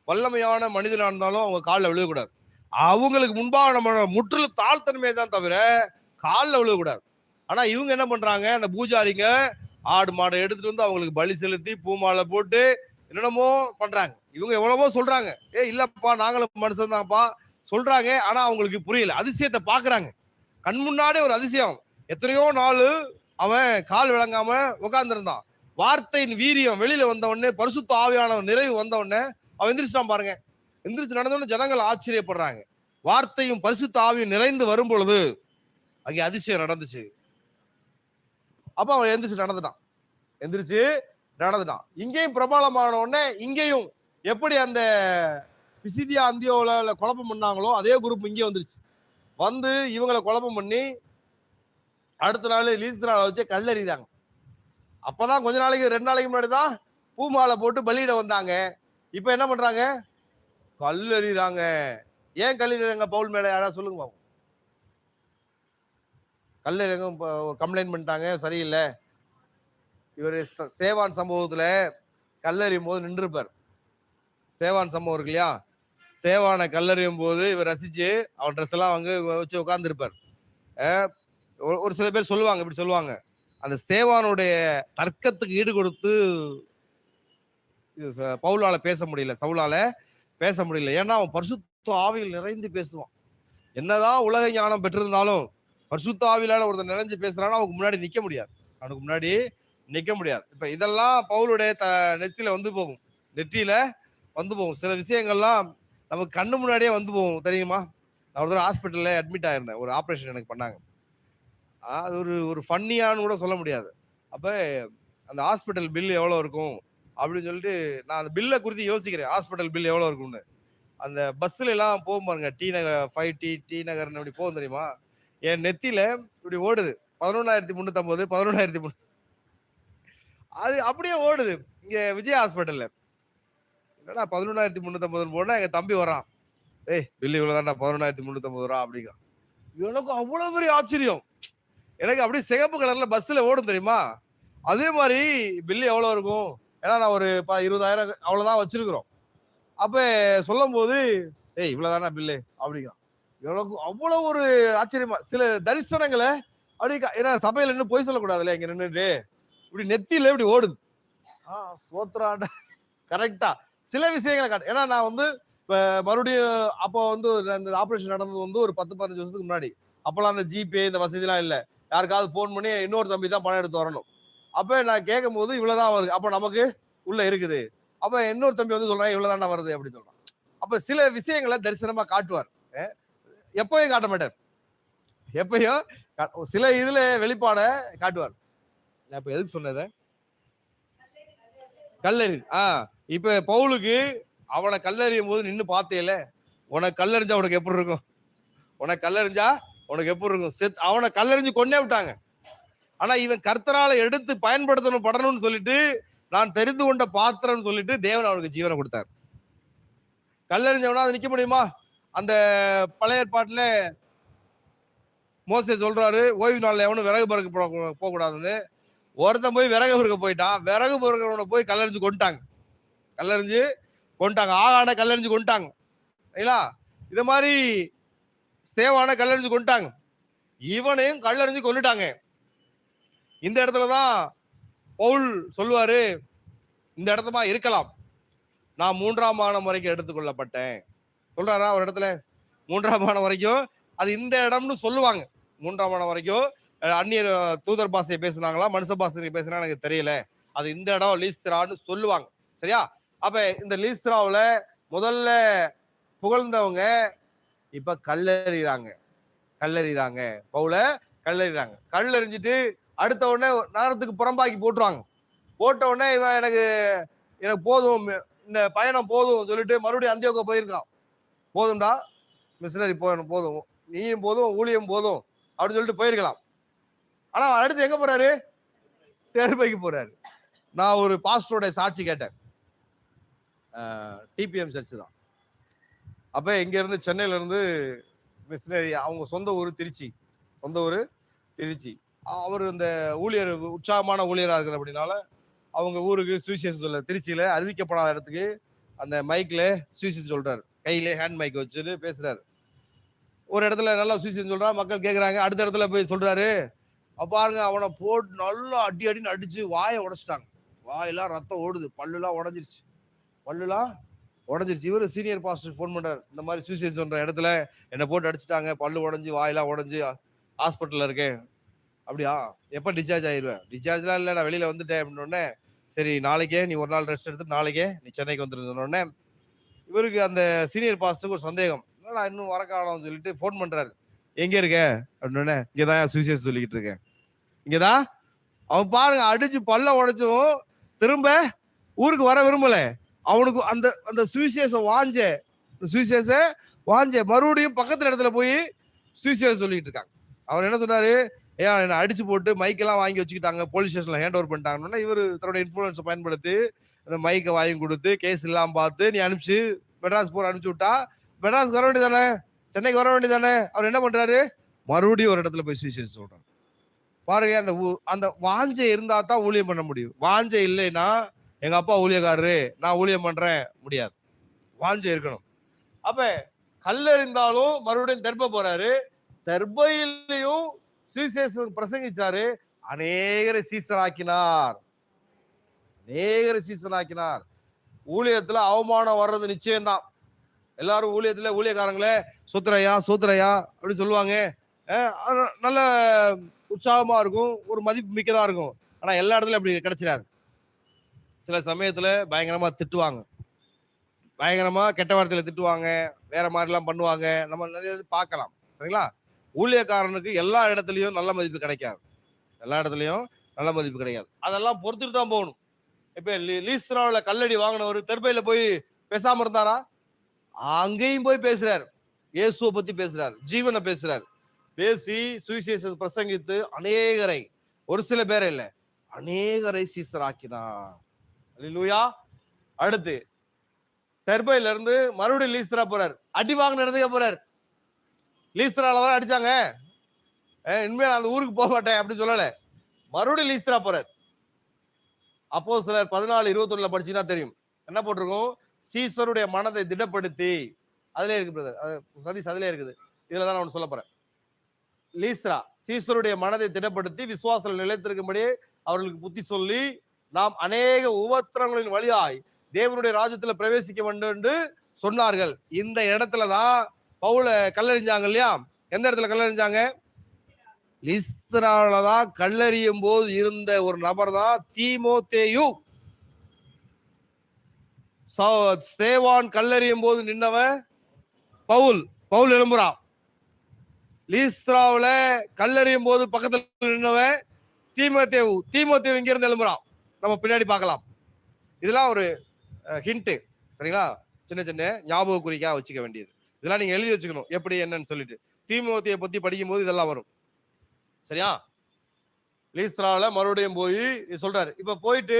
B: வல்லமையான மனிதனா இருந்தாலும் அவங்க காலில் விழுகக்கூடாது. அவங்களுக்கு முன்பாக நம்ம முற்றிலும் தாழ்த்தன்மையை தான் தவிர காலில் விழுகக்கூடாது. ஆனா இவங்க என்ன பண்றாங்க, அந்த பூஜாரிங்க ஆடு மாடை எடுத்துட்டு வந்து அவங்களுக்கு பலி செலுத்தி பூமாலை போட்டு என்னென்னமோ பண்றாங்க. இவங்க எவ்வளவோ சொல்றாங்க, இல்லப்பா நாங்களும் மனுஷன் தான்ப்பா சொல்றாங்க. ஆனா அவங்களுக்கு புரியல. அதிசயத்தை பாக்குறாங்க, கண் முன்னாடி ஒரு அதிசயம். எத்தனையோ நாள் அவன் கால் விளங்காம உட்கார்ந்து இருந்தான். வார்த்தையின் வீரியம் வெளியில வந்த உடனே, பரிசுத்த ஆவியான நிறைவு வந்த உடனே அவன் எந்திரிச்சிட்டான் பாருங்க. எந்திரிச்சு நடந்த உடனே ஜனங்கள் ஆச்சரியப்படுறாங்க. வார்த்தையும் பரிசுத்த ஆவியும் நிறைந்து வரும் பொழுது அங்கே அதிசயம் நடந்துச்சு. அப்ப அவன் எந்திரிச்சு நடந்துட்டான். இங்கேயும் பிரபலமான உடனே இங்கேயும் எப்படி அந்த பிசிதியா அந்தியோல குழப்பம் பண்ணாங்களோ அதே குரூப் இங்கே வந்துருச்சு. வந்து இவங்களை குழப்பம் பண்ணி அடுத்த நாள் லீஸ்திராவை வச்சு கல்லறிதாங்க. அப்பதான் கொஞ்ச நாளைக்கு 2 நாளைக்கு முன்னாடி தான் பூமாலை போட்டு பலியிட வந்தாங்க. இப்ப என்ன பண்றாங்க? கல்லறிறாங்க. ஏன் கல்லறிறாங்க பவுல் மேல? யாராவது சொல்லுங்க பாப்போம். கல்லறிங்க கம்ப்ளைண்ட் பண்ணிட்டாங்க, சரியில்லை. இவர் சேவான் சம்பவத்துல கல்லறியும் போது நின்றுப்பார். சேவான் சம்பவம் இருக்கு இல்லையா, சேவானை கல்லறியும் போது இவர் ரசிச்சு அவன் ட்ரெஸ் எல்லாம் வந்து வச்சு உட்கார்ந்துருப்பார். ஒரு சில பேர் சொல்லுவாங்க, இப்படி சொல்லுவாங்க, அந்த ஸ்தேவானுடைய தர்க்கத்துக்கு ஈடு கொடுத்து பவுலால பேச முடியல, சவுலால பேச முடியல. ஏன்னா அவன் பரிசுத்த ஆவியில் நிறைந்து பேசுவான். என்னதான் உலக ஞானம் பெற்றிருந்தாலும் பரிசுத்த ஆவியிலான ஒருத்தர் நிறைஞ்சு பேசுறான்னா அவனுக்கு முன்னாடி நிக்க முடியாது, அவனுக்கு முன்னாடி நிக்க முடியாது. இப்ப இதெல்லாம் பவுலுடைய நெத்தியில வந்து போகும், நெற்றியில வந்து போகும். சில விஷயங்கள்லாம் நமக்கு கண்ணு முன்னாடியே வந்து போகும், தெரியுமா? நான் ஒரு தடவை ஹாஸ்பிட்டல்ல அட்மிட் ஆயிருந்தேன், ஒரு ஆப்ரேஷன் எனக்கு பண்ணாங்க. அது ஒரு ஃபன்னியான்னு கூட சொல்ல முடியாது. அப்ப அந்த ஹாஸ்பிட்டல் பில் எவ்வளவு இருக்கும் அப்படின்னு சொல்லிட்டு நான் அந்த பில்லை குறித்து யோசிக்கிறேன், ஹாஸ்பிட்டல் பில் எவ்வளவு இருக்கும்னு. அந்த பஸ்ல எல்லாம் போகும் பாருங்க, டி நகர் 5T டி நகர் இப்படி போகும் தெரியுமா, என் நெத்தியில இப்படி ஓடுது 11,350 11,300 அது அப்படியே ஓடுது. இங்க விஜய் ஹாஸ்பிட்டல்ல என்னடா 11,350 போனா எங்க தம்பி வரான், ஏய் பில்லு இவ்வளவுதான்டா 11,350 ரூபா அப்படிங்கிறான். எனக்கு அவ்வளவு பெரிய ஆச்சரியம். எனக்கு அப்படியே சிகப்பு கலர்ல பஸ்ல ஓடும் தெரியுமா, அதே மாதிரி பில்லு எவ்வளவு இருக்கும். ஏன்னா நான் ஒரு 20,000 அவ்வளவுதான் வச்சிருக்கிறோம். அப்ப சொல்லும் போது ஏய் இவ்வளவுதானா பில்லு அப்படிங்கிறான். எனக்கு அவ்வளவு ஒரு ஆச்சரியமா, சில தரிசனங்களை அப்படி ஏன்னா சபையில நின்று போய் சொல்லக்கூடாதுல்ல, இங்க நின்றுட்டு இப்படி நெத்தியில இப்படி ஓடுது. சோத்ராண்ட கரெக்டா சில விஷயங்களை காட்டு. ஏன்னா நான் வந்து மறுபடியும் அப்போ வந்து அந்த ஆபரேஷன் நடந்தது வந்து ஒரு 10-15 வருஷத்துக்கு முன்னாடி. அப்பெல்லாம் அந்த ஜிபே இந்த வசதி எல்லாம் இல்ல, யாருக்காவது போன் பண்ணி இன்னொரு தம்பி தான் பணம் எடுத்து வரணும். அப்ப நான் கேட்கும் போது இவ்வளவுதான் வருது, அப்ப நமக்கு உள்ள இருக்குது. அப்ப இன்னொரு தம்பி வந்து சொல்றான் இவ்வளவுதான்டா வருது அப்படின்னு சொல்றான். அப்ப சில விஷயங்களை தரிசனமா காட்டுவார், எப்பயும் காட்ட மாட்டார், எப்பயும் சில இதுல வெளிப்பாட காட்டுவார். நான் இப்ப எதுக்கு சொன்னத, கல்லறி இப்ப பவுலுக்கு அவனை கல்லறியும் போது நின்னு பார்த்தேல, உனக்கு கல்லறிஞ்சா உனக்கு எப்படி இருக்கும், உனக்கு கல்லறிஞ்சா உனக்கு எப்படி இருக்கும். அவனை கல்லறிஞ்சு கொன்னே விட்டாங்க. ஆனா இவன் கர்த்தரால எடுத்து பயன்படுத்தணும் படணும்னு சொல்லிட்டு, நான் தெரிந்து கொண்ட பாத்திரம்னு சொல்லிட்டு தேவன் அவனுக்கு ஜீவனை கொடுத்தார். கல்லறிஞ்சவனா அது நிக்க முடியுமா? அந்த பழைய ஏற்பாட்டுல மோசே சொல்றாரு, ஓய்வு நாள்ல எவனும் விறகு பறக்க போக கூடாதுன்னு. ஒருத்தன் போய் விறகு பறக்க போயிட்டான், விறகு பறக்கிறவனை போய் கல்லறிஞ்சு கொண்டுட்டாங்க, கல்லறிஞ்சு கொண்டுட்டாங்க, ஆகான கல்லறிஞ்சு கொண்டுட்டாங்க. இது மாதிரி ஸ்தேவான கல்லறிஞ்சு கொண்டுட்டாங்க, இவனையும் கல்லறிஞ்சு கொண்டுட்டாங்க. இந்த இடத்துலதான் பவுல் சொல்லுவாரு, இந்த இடத்துல இருக்கலாம், நான் 3ஆம் மானம் வரைக்கும் எடுத்துக்கொள்ளப்பட்டேன் சொல்றாரா ஒரு இடத்துல. 3ஆம் மானம் வரைக்கும் அது இந்த இடம்னு சொல்லுவாங்க. 3ஆம் மானம் வரைக்கும் அந்நியர் தூதர் பாஷையை பேசுனாங்களா மனுஷ பாஷையை பேசினா எனக்கு தெரியல, அது இந்த இடம் லீஸ்திரான்னு சொல்லுவாங்க, சரியா? அப்ப இந்த லீஸ்திராவுல முதல்ல புகழ்ந்தவங்க இப்ப கல்லறிறாங்க, பவுல கல்லறிறாங்க. கல்லறிஞ்சிட்டு அடுத்த உடனே நகரத்துக்கு புறம்பாக்கி போட்டுருவாங்க. போட்ட உடனே இவன் எனக்கு போதும், இந்த பயணம் போதும் சொல்லிட்டு மறுபடியும் அந்தியோக்கா போயிருக்கான். போதும்டா மிஷினரி போதும், நீயும் போதும், ஊழியம் போதும் அப்படின்னு சொல்லிட்டு போயிருக்கலாம். ஆனா அடுத்து எங்க போறாரு? தெருப்பைக்கு போறாரு. நான் ஒரு பாஸ்டரோட சாட்சி கேட்டேன், டிபிஎம் சர்ச் தான். அப்ப இங்க இருந்து சென்னையில இருந்து மிஷினரி, அவங்க சொந்த ஊர் திருச்சி, அவர் இந்த ஊழியர் உற்சாகமான ஊழியரா இருக்கிற அப்படின்னால அவங்க ஊருக்கு சுவிசேஷம் சொல்ல, திருச்சியில அறிவிக்கப்படாத இடத்துக்கு அந்த மைக்ல சுவிசேஷம் சொல்றாரு, கையில ஹேண்ட் மைக் வச்சுட்டு பேசுறாரு. ஒரு இடத்துல நல்லா சுவிசேஷம் சொல்றா, மக்கள் கேட்கறாங்க. அடுத்த இடத்துல போய் சொல்றாரு, பாருங்க அவனை போட்டு நல்லா அடின்னு அடிச்சு வாயை உடைச்சிட்டாங்க, வாயெல்லாம் ரத்தம் ஓடுது, பல்லுலாம் உடஞ்சிருச்சு. இவரு சீனியர் பாஸ்டர் போன் பண்றாரு, இந்த மாதிரி சுவிசேஷம் சொல்ற இடத்துல என்னை போட்டு அடிச்சுட்டாங்க, பல்லு உடஞ்சி வாயெல்லாம் உடஞ்சி ஹாஸ்பிட்டல்ல இருக்கேன். அப்படியா, எப்ப டிஸ்சார்ஜ் ஆயிடுவேன்? டிஸ்சார்ஜ்லாம் இல்லை, நான் வெளியில வந்துட்டேன் அப்படின்னு. சரி நாளைக்கே நீ ஒரு நாள் ரெஸ்ட் எடுத்து நாளைக்கே நீ சென்னைக்கு வந்துருந்தோடனே இவருக்கு அந்த சீனியர் பாஸ்டருக்கு ஒரு சந்தேகம், என்னடா இன்னும் வர காணோம்னு சொல்லிட்டு போன் பண்றாரு, எங்க இருக்க அப்படின்னு. இங்கதான் சுவிசேஷம் சொல்லிக்கிட்டு இருக்கேன், இங்கதான். அவன் பாருங்க அடிச்சு பல்ல உடைச்சும் திரும்ப ஊருக்கு வர விரும்பல. அவனுக்கு அந்த அந்த சுவிசேஷம் வாஞ்ச மறுபடியும் பக்கத்துல இடத்துல போய் சுவிசேஷம் சொல்லிட்டு இருக்காங்க. அவர் என்ன சொன்னாரு, ஏன் என்ன அடிச்சு போட்டு மைக்கெல்லாம் வாங்கி வச்சுக்கிட்டாங்க, போலீஸ் ஸ்டேஷன்ல ஹேண்ட் ஓவர் பண்ணிட்டாங்கன்னா இவர் தன்னுடைய இன்ஃபுளுன்ஸை பயன்படுத்தி அந்த மைக்கை வாங்கி கொடுத்து கேஸ் இல்லாம பார்த்து நீ அனுப்பிச்சு மெட்ராஸ் போற அனுப்பிச்சு விட்டா மெட்ராஸ்க்கு வர வேண்டியதானே, சென்னைக்கு வர வேண்டியதானே. அவர் என்ன பண்றாரு, மறுபடியும் ஒரு இடத்துல போய் சுவிசேஷம் சொல்றாரு. பாருங்க, அந்த வாஞ்சை இருந்தா தான் ஊழியம் பண்ண முடியும். வாஞ்சை இல்லைன்னா, எங்க அப்பா ஊழியக்காரரு, நான் ஊழியம் பண்றேன், முடியாது. வாஞ்சை இருக்கணும். அப்ப கல்லறிந்தாலும் மறுபடியும் தெர்ப போறாரு. தெர்பையிலையும் சுவிசேஷம் பிரசங்கிச்சாரு. அநேகரை சீசராக்கினார். அநேகரை சீசராக்கினார். ஊழியத்துல அவமானம் வர்றது நிச்சயம்தான். எல்லாரும் ஊழியத்துல ஊழியக்காரங்களே சூத்திரையா சூத்திரையா அப்படின்னு சொல்லுவாங்க. நல்ல உற்சாகமா இருக்கும், ஒரு மதிப்பு மிக்கதா இருக்கும். ஆனா எல்லா இடத்துலயும் அப்படி கிடைச்சிடாது. சில சமயத்துல பயங்கரமா திட்டுவாங்க, பயங்கரமா கெட்ட வார்த்தையில திட்டுவாங்க, வேற மாதிரி எல்லாம் பண்ணுவாங்க. நம்ம நிறைய பார்க்கலாம். சரிங்களா? ஊழியக்காரனுக்கு எல்லா இடத்துலயும் நல்ல மதிப்பு கிடைக்காது. எல்லா இடத்துலயும் நல்ல மதிப்பு கிடைக்காது. அதெல்லாம் பொறுத்துட்டு தான் போகணும். இப்ப லீஸ்திராவுல கல்லடி வாங்கினவர் தெர்பையில போய் பேசாம இருந்தாரா? அங்கேயும் போய் பேசுறாரு. இயேசுவை பத்தி பேசுறாரு, ஜீவனை பேசுறாரு. பேசி சுவிசேஷத்தை பிரசங்கித்து அநேகரை, ஒரு சில பேரை இல்ல, அநேகரை சீசராக்கினார். அல்லேலூயா. அடுத்து தெர்பையில இருந்து மறுபடியும் லீஸ்திரா போறார். அடி வாங்கின இடத்துக்கு போறார். லீஸ்திரால தான் அடிச்சாங்க, இனிமே நான் அந்த ஊருக்கு போக மாட்டேன் அப்படின்னு சொல்லல. மறுபடியும் லீஸ்திரா போறார். அப்போஸ்தலர் 14:21 படிச்சீங்கன்னா தெரியும். என்ன போட்டிருக்கும்? சீசருடைய மனதை திடப்படுத்தி, அதுல இருக்கு பிரதர், சதீஷ் அதுல இருக்குது. இதுல தான் நான் சொல்ல போறேன். லீஸ்திரா சீசருடைய மனதை திடப்படுத்தி விசுவாசத்தில் நிலைத்திருக்கும்படி அவர்களுக்கு புத்தி சொல்லி, நாம் அநேக உபத்திரங்களின் வழியாய் தேவனுடைய ராஜ்யத்துல பிரவேசிக்க வேண்டும் என்று சொன்னார்கள். இந்த இடத்துலதான் பவுல கல்லறிஞ்சாங்க இல்லையா? எந்த இடத்துல கல்லறிஞ்சாங்க? லீஸ்திராலதான் கல்லறியும் போது இருந்த ஒரு நபர் தான் தீமோத்தேயு. ஸ்தேவான் கல்லறியும் போது நின்னவன் பவுல். பவுல் எழும்புறான். லீஸ்திராவுல கல்லறியும் போது பக்கத்துல நின்னவன் தீமோத்தேயு. தீமோத்தேயு இங்க இருந்து எழும்புறான். நம்ம பின்னாடி பார்க்கலாம். இதெல்லாம் ஒரு ஹிண்ட். சரிங்களா? சின்ன சின்ன ஞாபக குறிக்கா வச்சுக்க வேண்டியது. இதெல்லாம் நீங்க எழுதி வச்சுக்கணும், எப்படி என்னன்னு சொல்லிட்டு. தீமோத்தேயை பத்தி படிக்கும் போது இதெல்லாம் வரும். சரியா? லீஸ்திராவுல மறுபடியும் போய் சொல்றாரு. இப்ப போயிட்டு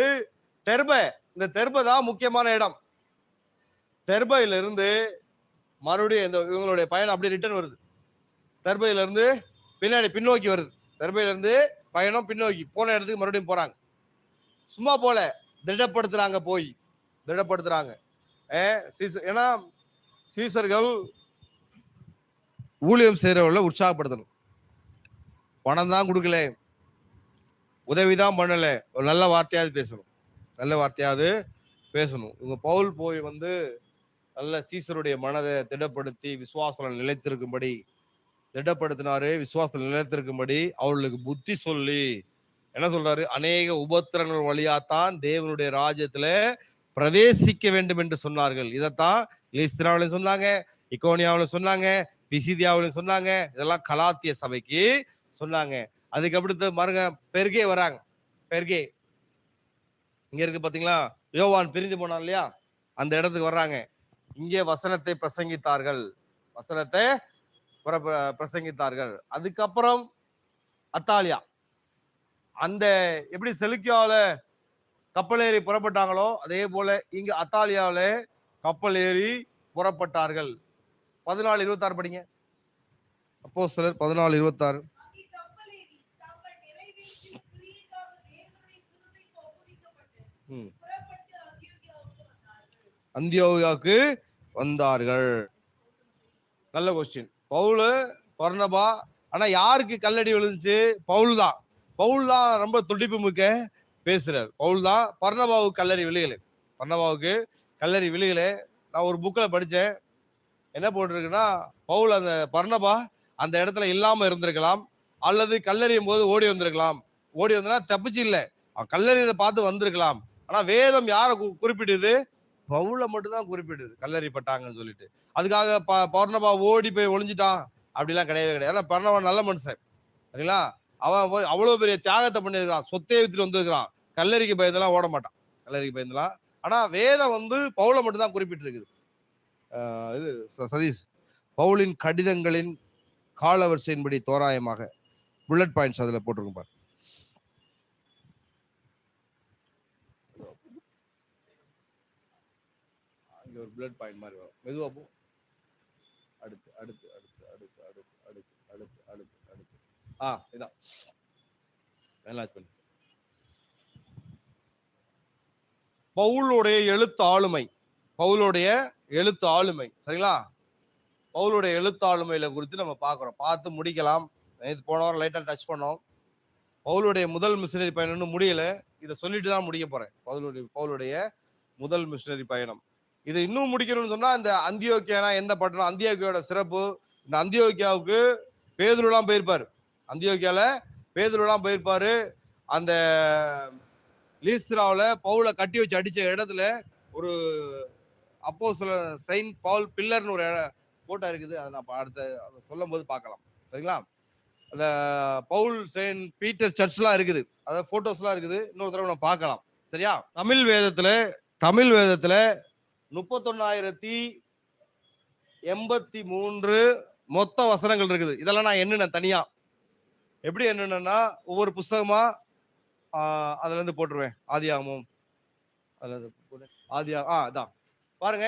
B: தெர்பை, இந்த தெர்பை தான் முக்கியமான இடம். தெர்பையில இருந்து மறுபடியும் இந்த இவங்களுடைய பயணம் அப்படியே ரிட்டர்ன் வருது. தெர்பையில இருந்து பின்னோக்கி வருது. தெர்பையில இருந்து பயணம் பின்னோக்கி போன இடத்துக்கு மறுபடியும் போறாங்க. சும்மா போல, திடப்படுத்துறாங்க. போய் திடப்படுத்துறாங்க. ஏன்னா சீசர்கள் ஊழியம் செய்யறவங்கள உற்சாகப்படுத்தணும். பணம் தான் கொடுக்கல, உதவிதான் பண்ணல, ஒரு நல்ல வார்த்தையாவது பேசணும். நல்ல வார்த்தையாவது பேசணும். இவங்க பவுல் போய் நல்ல சீசருடைய மனதை திடப்படுத்தி விசுவாசத்தில் நிலைத்திருக்கும்படி திடப்படுத்தினாரு. விசுவாசத்தில் நிலைத்திருக்கும்படி அவர்களுக்கு புத்தி சொல்லி என்ன சொல்றாரு? அநேக உபத்திரங்கள் வழியாத்தான் தேவனுடைய ராஜ்யத்துல பிரவேசிக்க வேண்டும் என்று சொன்னார்கள். இதைத்தான் லீஸ்திராவிலும் சொன்னாங்க, இக்கோனியாவிலும் சொன்னாங்க, பிசிதியாவிலும் சொன்னாங்க. இதெல்லாம் கலாத்திய சபைக்கு சொன்னாங்க. அதுக்கு அடுத்து பாருங்க, பெர்கே வராங்க. பெர்கே இங்க இருக்கு பாத்தீங்களா? யோவான் பிரிந்து போனான் இல்லையா? அந்த இடத்துக்கு வர்றாங்க. இங்கே வசனத்தை பிரசங்கித்தார்கள். வசனத்தை பிரசங்கித்தார்கள். அதுக்கப்புறம் அத்தாலியா, அந்த எப்படி செலுக்கியாவில கப்பல் ஏறி புறப்பட்டாங்களோ அதே போல இங்க அத்தாலியாவில கப்பல் ஏறி புறப்பட்டார்கள். 14:26 படிங்க. அப்போஸ்தலர் 14:26. அந்தியோகியாவுக்கு வந்தார்கள். நல்ல கொஸ்டின். பவுல், பர்னபா. ஆனா யாருக்கு கல்லடி விழுந்துச்சு? பவுல் தான். பவுல் தான் ரொம்ப துடிப்பு மிக்க பேசுறாரு. பவுல் தான். பர்னபாவுக்கு கல்லறி விழுகலை. பர்னபாவுக்கு கல்லறி விழுகலை. நான் ஒரு புக்ல படிச்சேன். என்ன போட்டிருக்குன்னா, பவுல் அந்த பர்னபா அந்த இடத்துல இல்லாம இருந்திருக்கலாம், அல்லது கல்லறியும் போது ஓடி வந்திருக்கலாம். ஓடி வந்தா தப்பிச்சு இல்லை, கல்லறியதை பார்த்து வந்திருக்கலாம். ஆனா வேதம் யாரை குறிப்பிடுது? பவுல மட்டும் தான் குறிப்பிடுது கல்லறிப்பட்டாங்கன்னு சொல்லிட்டு. அதுக்காக பர்னபா ஓடி போய் ஒளிஞ்சிட்டான் அப்படிலாம் கிடையவே கிடையாது. ஏன்னா பர்னபா நல்ல மனுஷன். சரிங்களா? அவன் அவ்வளவு பெரிய தியாகத்தை பண்ணிருக்கான், சொத்தையை வித்துட்டு வந்திருக்கிறான். கல்லறிக்கு பயந்தெல்லாம் ஓட மாட்டான். கல்லறிக்கு பயந்தெல்லாம். ஆனா வேதம் பவுல மட்டும் தான் குறிப்பிட்டு இருக்குது. இது சதீஷ், பவுலின் கடிதங்களின் காலவரிசையின்படி தோராயமாக புல்லட் பாயிண்ட்ஸ் அதுல போட்டிருக்கும் பாரு. ஒரு புல்லட் பாயிண்ட் மாதிரி வரும். மெதுவா போ. அடுத்து அடுத்து அடுத்து அடுத்து அடுத்து அடுத்து அடுத்து அடுத்து அடுத்து இதான் எல்லாம் பண்ணு. பவுலுடைய எழுத்து ஆளுமை, பவுலுடைய எழுத்து ஆளுமை, சரிங்களா? பவுலுடைய எழுத்து ஆளுமையில குறித்து நம்ம பார்த்து முடிக்கலாம். இது போன வாரம் லைட்டா டச் பண்ணோம். பவுலுடைய முதல் மிஷனரி பயணம் இன்னும் முடியல, இதை சொல்லிட்டு தான் முடிக்க போறேன். பவுலுடைய முதல் மிஷனரி பயணம் இது இன்னும் முடிக்கணும்னு சொன்னா, இந்த அந்தியோக்கியானா எந்த பட்டணம், அந்தியோக்கியோட சிறப்பு, இந்த அந்தியோக்கியாவுக்கு பேதுருலாம் போயிருப்பாரு, அந்தியோக்கியால பேதுருலாம் போயிருப்பாரு. அந்த லீஸ்திராவுல பவுலை கட்டி வச்சு அடிச்ச இடத்துல ஒரு அப்போஸ்தலர் செயின்ட் பவுல் பில்லர்னு ஒரு போட்டோ இருக்குது, அதை நான் அடுத்த சொல்லும் போது பார்க்கலாம், சரிங்களா? அந்த பவுல் செயின்ட் பீட்டர் சர்ச்லாம் இருக்குது, அதாவது போட்டோஸ்லாம் இருக்குது, இன்னொரு தடவை நம்ம பார்க்கலாம், சரியா? தமிழ் வேதத்துல 31,083 மொத்த வசனங்கள் இருக்குது. இதெல்லாம் நான் என்னென்ன தனியா எப்படி என்னன்னா ஒவ்வொரு புஸ்தகமா அதுல இருந்து போட்டுருவேன். ஆதியாகமம் அதான் பாருங்க.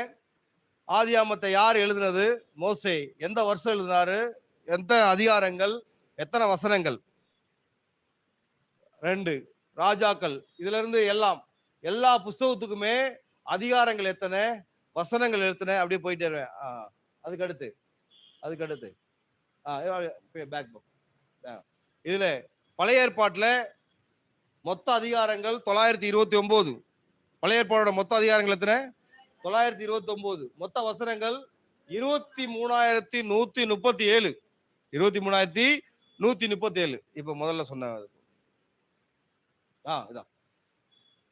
B: ஆதியாகமத்தை யார் எழுதினது? மோசே. எந்த வருஷம் எழுதினாரு? எத்தனை அதிகாரங்கள், எத்தனை வசனங்கள்? 2. ராஜாக்கள். இதுல இருந்து எல்லா புஸ்தகத்துக்குமே அதிகாரங்கள் எத்தனை, வசனங்கள் எத்தனை, அப்படியே போயிட்டே இருவேன். அதுக்கடுத்து பேக் புக். இதுல பழைய ஏற்பாட்டுல மொத்த அதிகாரங்கள் 929. பழைய ஏற்பாடோட மொத்த அதிகாரங்கள் எத்தனை? 929. மொத்த வசனங்கள் 23,137. 23,137. இப்ப முதல்ல சொன்ன இதான்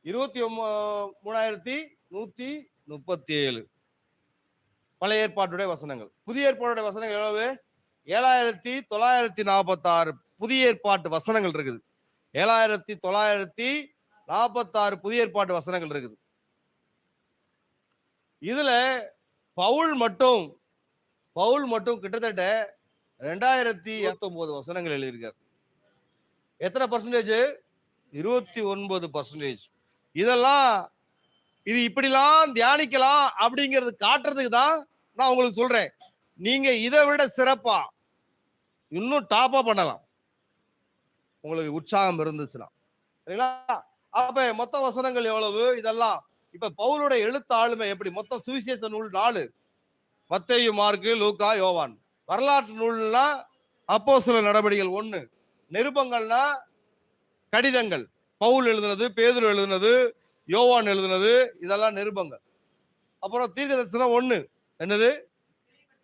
B: 23,137 பழைய ஏற்பாட்டுடைய வசனங்கள். புதிய ஏற்பாட்டுடைய வசனங்கள் எவ்வளவு? 7,946 புதிய ஏற்பாட்டு வசனங்கள் இருக்குது. 7,946 புதிய ஏற்பாட்டு வசனங்கள் இருக்குது. இதுல பவுல் மட்டும் கிட்டத்தட்ட 2,019 வசனங்கள் எழுதியிருக்கார். எத்தனை பர்சன்டேஜ்? 29%. இதெல்லாம் இது இப்படிலாம் தியானிக்கலாம் அப்படிங்கிறது காட்டுறதுக்கு தான் நான் உங்களுக்கு சொல்றேன். நீங்க இதை விட சிறப்பா இன்னும் டாப்பா பண்ணலாம், உங்களுக்கு உற்சாகம் இருந்துச்சுன்னா, சரிங்களா? அப்ப மொத்த வசனங்கள் எவ்வளவு? இதெல்லாம் இப்ப பவுலுடைய எழுத்து ஆளுமை எப்படி? மொத்தம் சுவிசேஷ நூல் 4, மத்தேயு, மார்க்கு, லூக்கா, யோவான். வரலாற்று நூல்னா அப்போஸ்தலர் நடபடிகள் 1, நிருபங்கள்னா கடிதங்கள், பவுல் எழுதுனது, பேதுரு எழுதுனது, யோவான் எழுதுனது, இதெல்லாம் நிருபங்கள். அப்புறம் தீர்க்கதரிசனம் 1, என்னது?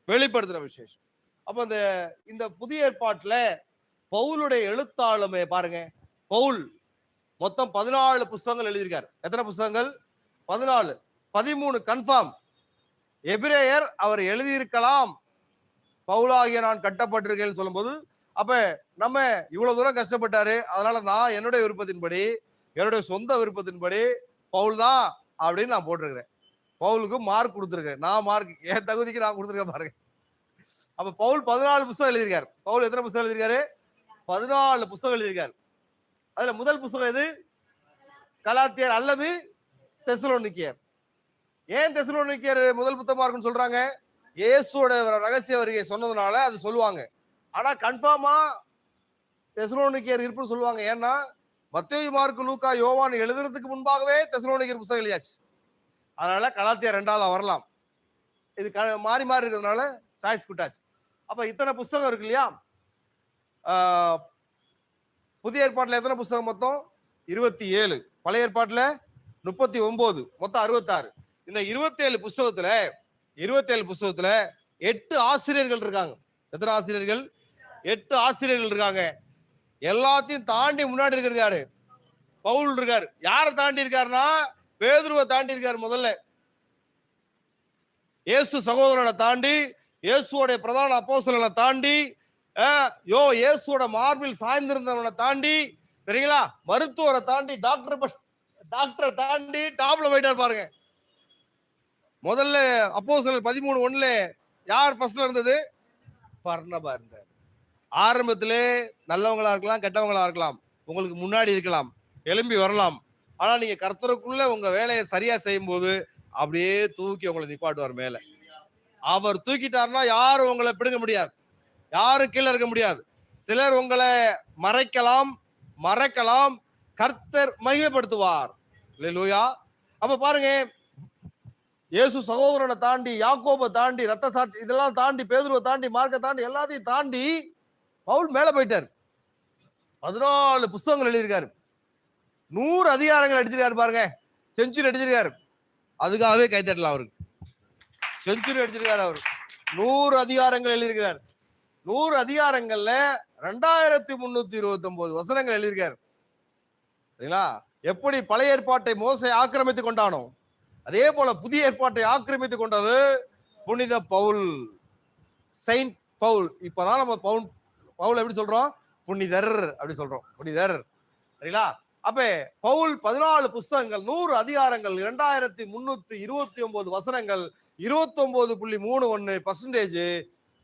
B: வெளிப்படுத்துற விசேஷம். அப்ப இந்த புதிய ஏற்பாட்டுல பவுலுடைய எழுத்தாளுமை பாருங்க. பவுல் மொத்தம் 14 புஸ்தகங்கள் எழுதியிருக்காரு. எத்தனை புஸ்தகங்கள்? 14. 13 கன்ஃபார்ம். எபிரேயர் அவர் எழுதியிருக்கலாம், பவுலாகிய நான் கட்டப்பட்டிருக்கேன்னு சொல்லும்போது, அப்ப நம்ம இவ்வளவு தூரம் கஷ்டப்பட்டாரு, அதனால நான் என்னுடைய விருப்பத்தின்படி, என்னுடைய சொந்த விருப்பத்தின்படி பவுல் தான் அப்படின்னு நான் போட்டிருக்கிறேன். பவுலுக்கு மார்க் கொடுத்துருக்கேன். நான் மார்க் என் தகுதிக்கு நான் கொடுத்துருக்கேன் பாருங்க. அப்ப பவுல் 14 புஸ்தகம் எழுதியிருக்காரு. பவுல் எத்தனை புஸ்தகம் எழுதியிருக்காரு? 14 புஸ்தகம் எழுதியிருக்காரு. அதுல முதல் புஸ்தகம் எது? கலாத்தியர் அல்லது தெசலோனிக்கேயர். ஏன் தெசலோனிக்கேயர் முதல் புத்தகமா இருக்குன்னு சொல்றாங்க? இயேசுவோட ரகசிய வருகை சொன்னதுனால அது சொல்லுவாங்க. ஆனா கன்ஃபார்மா தெசலோனிக்கேயர் இருப்புன்னு சொல்லுவாங்க. ஏன்னா மத்தேயு, மார்க்கு, லூக்கா, யோவான் எழுதுறதுக்கு முன்பாகவே தெசலோனிக்கேயர் புத்தகம் எழுதியாச்சு. அதனால கலாத்தியர் 2ஆவதா வரலாம். இது மாறி இருக்கிறதுனால சாய்ஸ் குட்டாச்சு. அப்ப இத்தனை புஸ்தகம் இருக்கு இல்லையா? புதிய ஏற்பாட்டுல எத்தனை புஸ்தகம்? மொத்தம் 27. பழைய ஏற்பாட்டுல 39, மொத்தம் 66. இந்த 27 புஸ்தகத்துல 8 ஆசிரியர்கள் இருக்காங்க. எத்தனை ஆசிரியர்கள்? 8 ஆசிரியர்கள் இருக்காங்க. எல்லாத்தையும் தாண்டி முன்னாடி இருக்கிறது யாரு? பவுல் இருக்காரு. யாரை தாண்டி இருக்காருன்னா பேதுருவை தாண்டி இருக்காரு. முதல்ல இயேசு சகோதரனை தாண்டி, இயேசுவோட பிரதான அப்போஸ்தலனை தாண்டி, இயேசுவோட மார்பில் சாய்ந்திருந்தவனை தாண்டி, சரிங்களா, மருத்துவரை தாண்டி, டாக்டரை தாண்டி டாப்ல போயிட்டார் பாருங்க. முதல்ல அப்போஸ்தலர் 13:1 யார் ஃபர்ஸ்ட்ல இருந்தது? பர்னபா இருந்தார். ஆரம்பத்திலே நல்லவங்களா இருக்கலாம், கெட்டவங்களா இருக்கலாம், உங்களுக்கு முன்னாடி இருக்கலாம், எழும்பி வரலாம். ஆனா நீங்க கர்த்தருக்குள்ள உங்க வேலையை சரியா செய்யும் போது அப்படியே தூக்கி உங்களை நிப்பாட்டுவார் மேல. அவர் தூக்கிட்டாருன்னா யாரும் உங்களை பிடுங்க முடியாது, யாரும் கீழே இருக்க முடியாது. சிலர் உங்களை மறைக்கலாம், கர்த்தர் மகிமைப்படுத்துவார். அல்லேலூயா. அப்ப பாருங்க, இயேசு சகோதரனை தாண்டி, யாக்கோபை தாண்டி, ரத்த சாட்சி இதெல்லாம் தாண்டி, பேதுருவை தாண்டி, மார்க்கை தாண்டி, எல்லாத்தையும் தாண்டி பவுல் மேல போயிட்டார். 14 புத்தகங்கள் எழுதியிருக்காரு, 100 அதிகாரங்கள் அடிச்சிருக்காரு. பாருங்க, செஞ்சுரி அடிச்சிருக்காரு. அதுக்காகவே கைத்தட்டலாம் அவருக்கு. செஞ்சுரி அடிச்சிருக்காரு அவரு. 100 அதிகாரங்கள் எழுதியிருக்கிறார். 100 அதிகாரங்கள்ல 2329 வசனங்கள் எழுதியிருக்காரு. சரிங்களா? எப்படி பழைய ஏற்பாட்டை மோசே ஆக்கிரமித்துக் கொண்டானோ, அதே போல புதிய ஏற்பாட்டை ஆக்கிரமித்துக் கொண்டது புனித பவுல், செயின்ட் பவுல். இப்பதான் நம்ம பவுல் எப்படி சொல்றோம்? புனிதர் அப்படி சொல்றோம், புனிதர். சரிங்களா? அப்ப பவுல் 14 புஸ்தகங்கள், 100 அதிகாரங்கள், 2329 வசனங்கள், 29.31%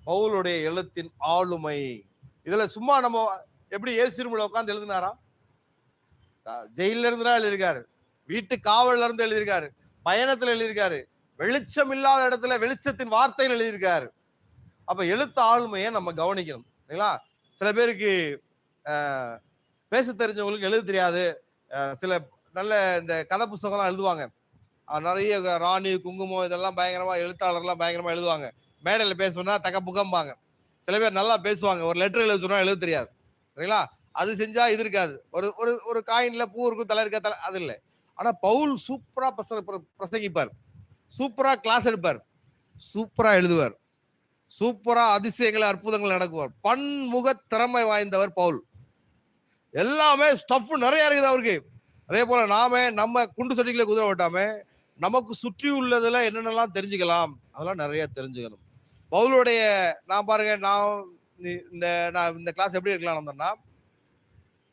B: பவுலுடைய எழுத்தின் ஆளுமை. இதுல சும்மா நம்ம எப்படி இயேசு திருமலை உட்கார்ந்து எழுதினாரா? ஜெயில இருந்துதான் எழுதியிருக்காரு, வீட்டு காவல்ல இருந்து எழுதியிருக்காரு, பயணத்துல எழுதியிருக்காரு, வெளிச்சம் இல்லாத இடத்துல வெளிச்சத்தின் வார்த்தைகள் எழுதியிருக்காரு. அப்ப எழுத்து ஆளுமையை நம்ம கவனிக்கணும். சரிங்களா? சில பேருக்கு பேச தெரிஞ்சவங்களுக்கு எழுத தெரியாது. சில நல்ல இந்த கதை புஸ்தகம்லாம் எழுதுவாங்க, நிறைய ராணி குங்குமம் இதெல்லாம் பயங்கரமா எழுத்தாளர்லாம் பயங்கரமா எழுதுவாங்க. மேடையில் பேசுனா தக்க புகம்பாங்க. சில பேர் நல்லா பேசுவாங்க, ஒரு லெட்டர் எழுத சொன்னா எழுத தெரியாது. சரிங்களா? அது செஞ்சா இது இருக்காது, ஒரு ஒரு ஒரு காயின்ல பூ இருக்கும், தலை இருக்க தலை, அது இல்லை. ஆனா பவுல் சூப்பரா பிரசங்கிப்பார், சூப்பரா கிளாஸ் எடுப்பார், சூப்பரா எழுதுவார், சூப்பரா அதிசயங்களை அற்புதங்கள் நடக்குவார். பன்முக திறமை வாய்ந்தவர் பவுல். எல்லாமே ஸ்டஃப் நிறைய இருக்குது அவருக்கு. அதே போல நம்ம குண்டு சட்டிகளை குதிரை ஓட்டாம நமக்கு சுற்றி உள்ளதுல என்னென்னலாம் தெரிஞ்சுக்கலாம், அதெல்லாம் நிறைய தெரிஞ்சுக்கணும். பவுலுடைய நான் பாருங்க, நான் இந்த கிளாஸ் எப்படி இருக்கலாம்,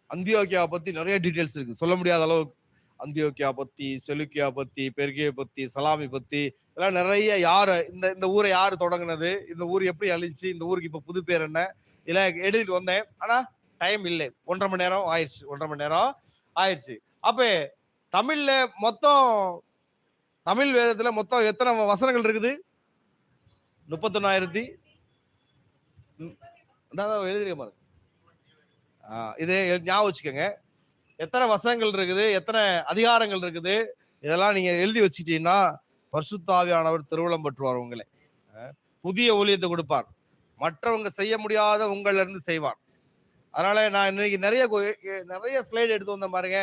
B: அந்தியோக்கியா பத்தி நிறைய டீடைல்ஸ் இருக்கு, சொல்ல முடியாத அளவுக்கு. அந்தியோக்கியா பத்தி, செலுக்கியா பத்தி, பெர்கியை பத்தி, சலாமி பத்தி, இதெல்லாம் நிறைய. யாரு இந்த ஊரை யாரு தொடங்கினது, இந்த ஊர் எப்படி அழிச்சு, இந்த ஊருக்கு இப்ப புது பேர் என்ன, இதெல்லாம் எழுதிட்டு வந்தேன். ஆனா டைம் இல்லை, 1.5 மணி நேரம் ஆயிடுச்சு, 1.5 மணி நேரம் ஆயிடுச்சு. அப்ப தமிழ்ல மொத்தம், தமிழ் வேதத்துல மொத்தம் எத்தனை வசனங்கள் இருக்குது? 31,000 எழுதிருக்க. இதே ஞாபகம் வச்சுக்கோங்க, எத்தனை வசனங்கள் இருக்குது, எத்தனை அதிகாரங்கள் இருக்குது, இதெல்லாம் நீங்க எழுதி வச்சுட்டீங்கன்னா பரிசுத்த ஆவியானவர் திருவுளம் பற்றுவார், உங்களை புதிய ஊழியத்தை கொடுப்பார், மற்றவங்க செய்ய முடியாத உங்கள்ல இருந்து செய்வார். அதனால நான் இன்னைக்கு நிறைய ஸ்லைடு எடுத்து வந்தேன் பாருங்க.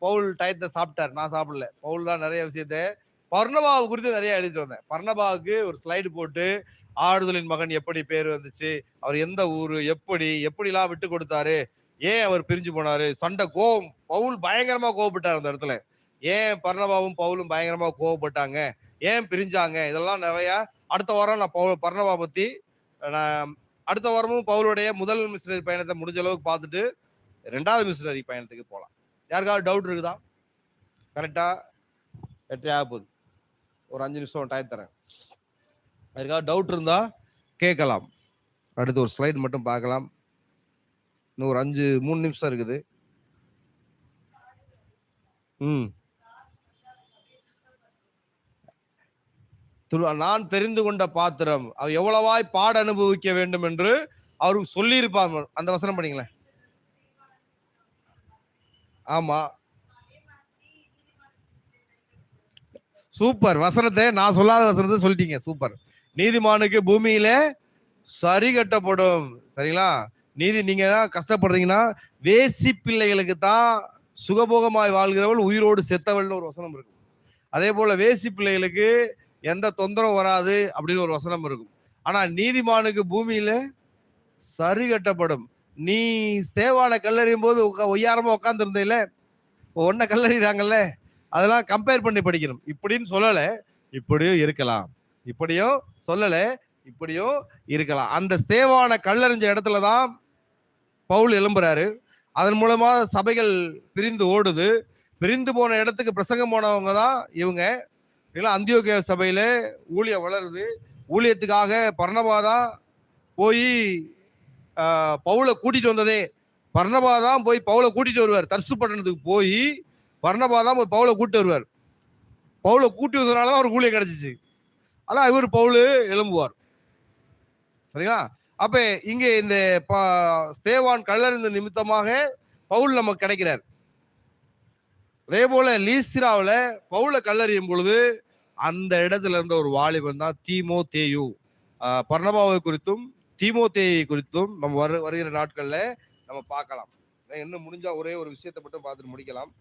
B: பவுல் டயத்தை சாப்பிட்டார், நான் சாப்பிடல. பவுல் தான் நிறைய விஷயத்த, பர்னபாவை குறித்து நிறைய எழுதிட்டு வந்தேன். பர்னபாவுக்கு ஒரு ஸ்லைடு போட்டு, ஆறுதலின் மகன் எப்படி பேர் வந்துச்சு, அவர் எந்த ஊரு, எப்படிலாம் விட்டு கொடுத்தாரு, ஏன் அவர் பிரிஞ்சு போனாரு, சண்டை, கோபம், பவுல் பயங்கரமா கோவப்பட்டார் அந்த இடத்துல. ஏன் பர்னபாவும் பவுலும் பயங்கரமா கோவப்பட்டாங்க, ஏன் பிரிஞ்சாங்க, இதெல்லாம் நிறைய. அடுத்த வாரம் நான் பர்னபா பத்தி, நான் அடுத்த வாரமும் பவுலுடைய முதல் மிஷனரி பயணத்தை முடிஞ்ச அளவுக்கு பார்த்துட்டு 2வது மிஷனரி பயணத்துக்கு போகலாம். யாருக்காவது டவுட் இருக்குதா? கரெக்டா 8 ஆக போகுது, ஒரு 5 நிமிஷம் டைம் தரேன். யாருக்காவது டவுட் இருந்தா கேட்கலாம். அடுத்து ஒரு ஸ்லைட் மட்டும் பார்க்கலாம், இன்னும் ஒரு 3 நிமிஷம் இருக்குது. நான் தெரிந்து கொண்ட பாத்திரம், அவர் எவ்வளவாய் பாட அனுபவிக்க வேண்டும் என்று அவருக்கு சொல்லி இருப்பாங்க. அந்த வசனம் பண்ணீங்களேன். ஆமா, சூப்பர். வசனத்தை நான் சொல்லாத வசனத்தை சொல்லிட்டீங்க, சூப்பர். நீதிமானுக்கு பூமியில சரி கட்டப்படும். சரிங்களா? நீங்க கஷ்டப்படுறீங்கன்னா, வேசி பிள்ளைகளுக்கு தான் சுகபோகமாய் வாழ்கிறவள் உயிரோடு செத்தவள்னு ஒரு வசனம் இருக்கும். அதே போல வேசி பிள்ளைகளுக்கு எந்த தொந்தரவும் வராது அப்படின்னு ஒரு வசனம் இருக்கும். ஆனா நீதிமானுக்கு பூமியில சரி கட்டப்படும். நீ ஸ்தேவானை கல்லறியும் போது ஒய்யாரமா உட்கார்ந்து இருந்தேல, ஒன்ன கல்லறிறாங்கல்ல, அதெல்லாம் கம்பேர் பண்ணி படிக்கணும். இப்படின்னு சொல்லல, இப்படியும் இருக்கலாம், இப்படியும் சொல்லல, இப்படியும் இருக்கலாம். அந்த ஸ்தேவானை கல்லறிஞ்ச இடத்துலதான் பவுல் எழும்புறாரு. அதன் மூலமா சபைகள் பிரிந்து ஓடுது. பிரிந்து போன இடத்துக்கு பிரசங்கம் போனவங்க தான் இவங்க. அந்தியோக்கியா சபையில ஊழியம் வளருது. ஊழியத்துக்காக பர்னபா தான் போய் பவுலை கூட்டிட்டு வந்ததே. பர்னபா தான் போய் பவுலை கூட்டிட்டு வருவார். தர்சு பட்டணத்துக்கு போய் பர்னபா தான் போய் பவுலை கூட்டிட்டு வருவார். பவுலை கூட்டி வந்ததுனாலதான் அவருக்கு ஊழியம் கிடைச்சிச்சு. ஆனா இவர் பவுல் எழும்புவார். சரிங்களா? அப்ப இங்க இந்த ஸ்தேவான் கல்லறிந்த நிமித்தமாக பவுல் நமக்கு கிடைக்கிறார். அதே போல லீஸ்திராவுல பவுல கல்லறியும் பொழுது அந்த இடத்துல இருந்த ஒரு வாலிபன் தான் தீமோத்தேயு. பர்னபாவை குறித்தும் தீமோத்தேயை குறித்தும் நம்ம வருகிற நாட்கள்ல நம்ம பார்க்கலாம். இன்னும் முடிஞ்சா ஒரே ஒரு விஷயத்தை மட்டும் பார்த்துட்டு முடிக்கலாம்.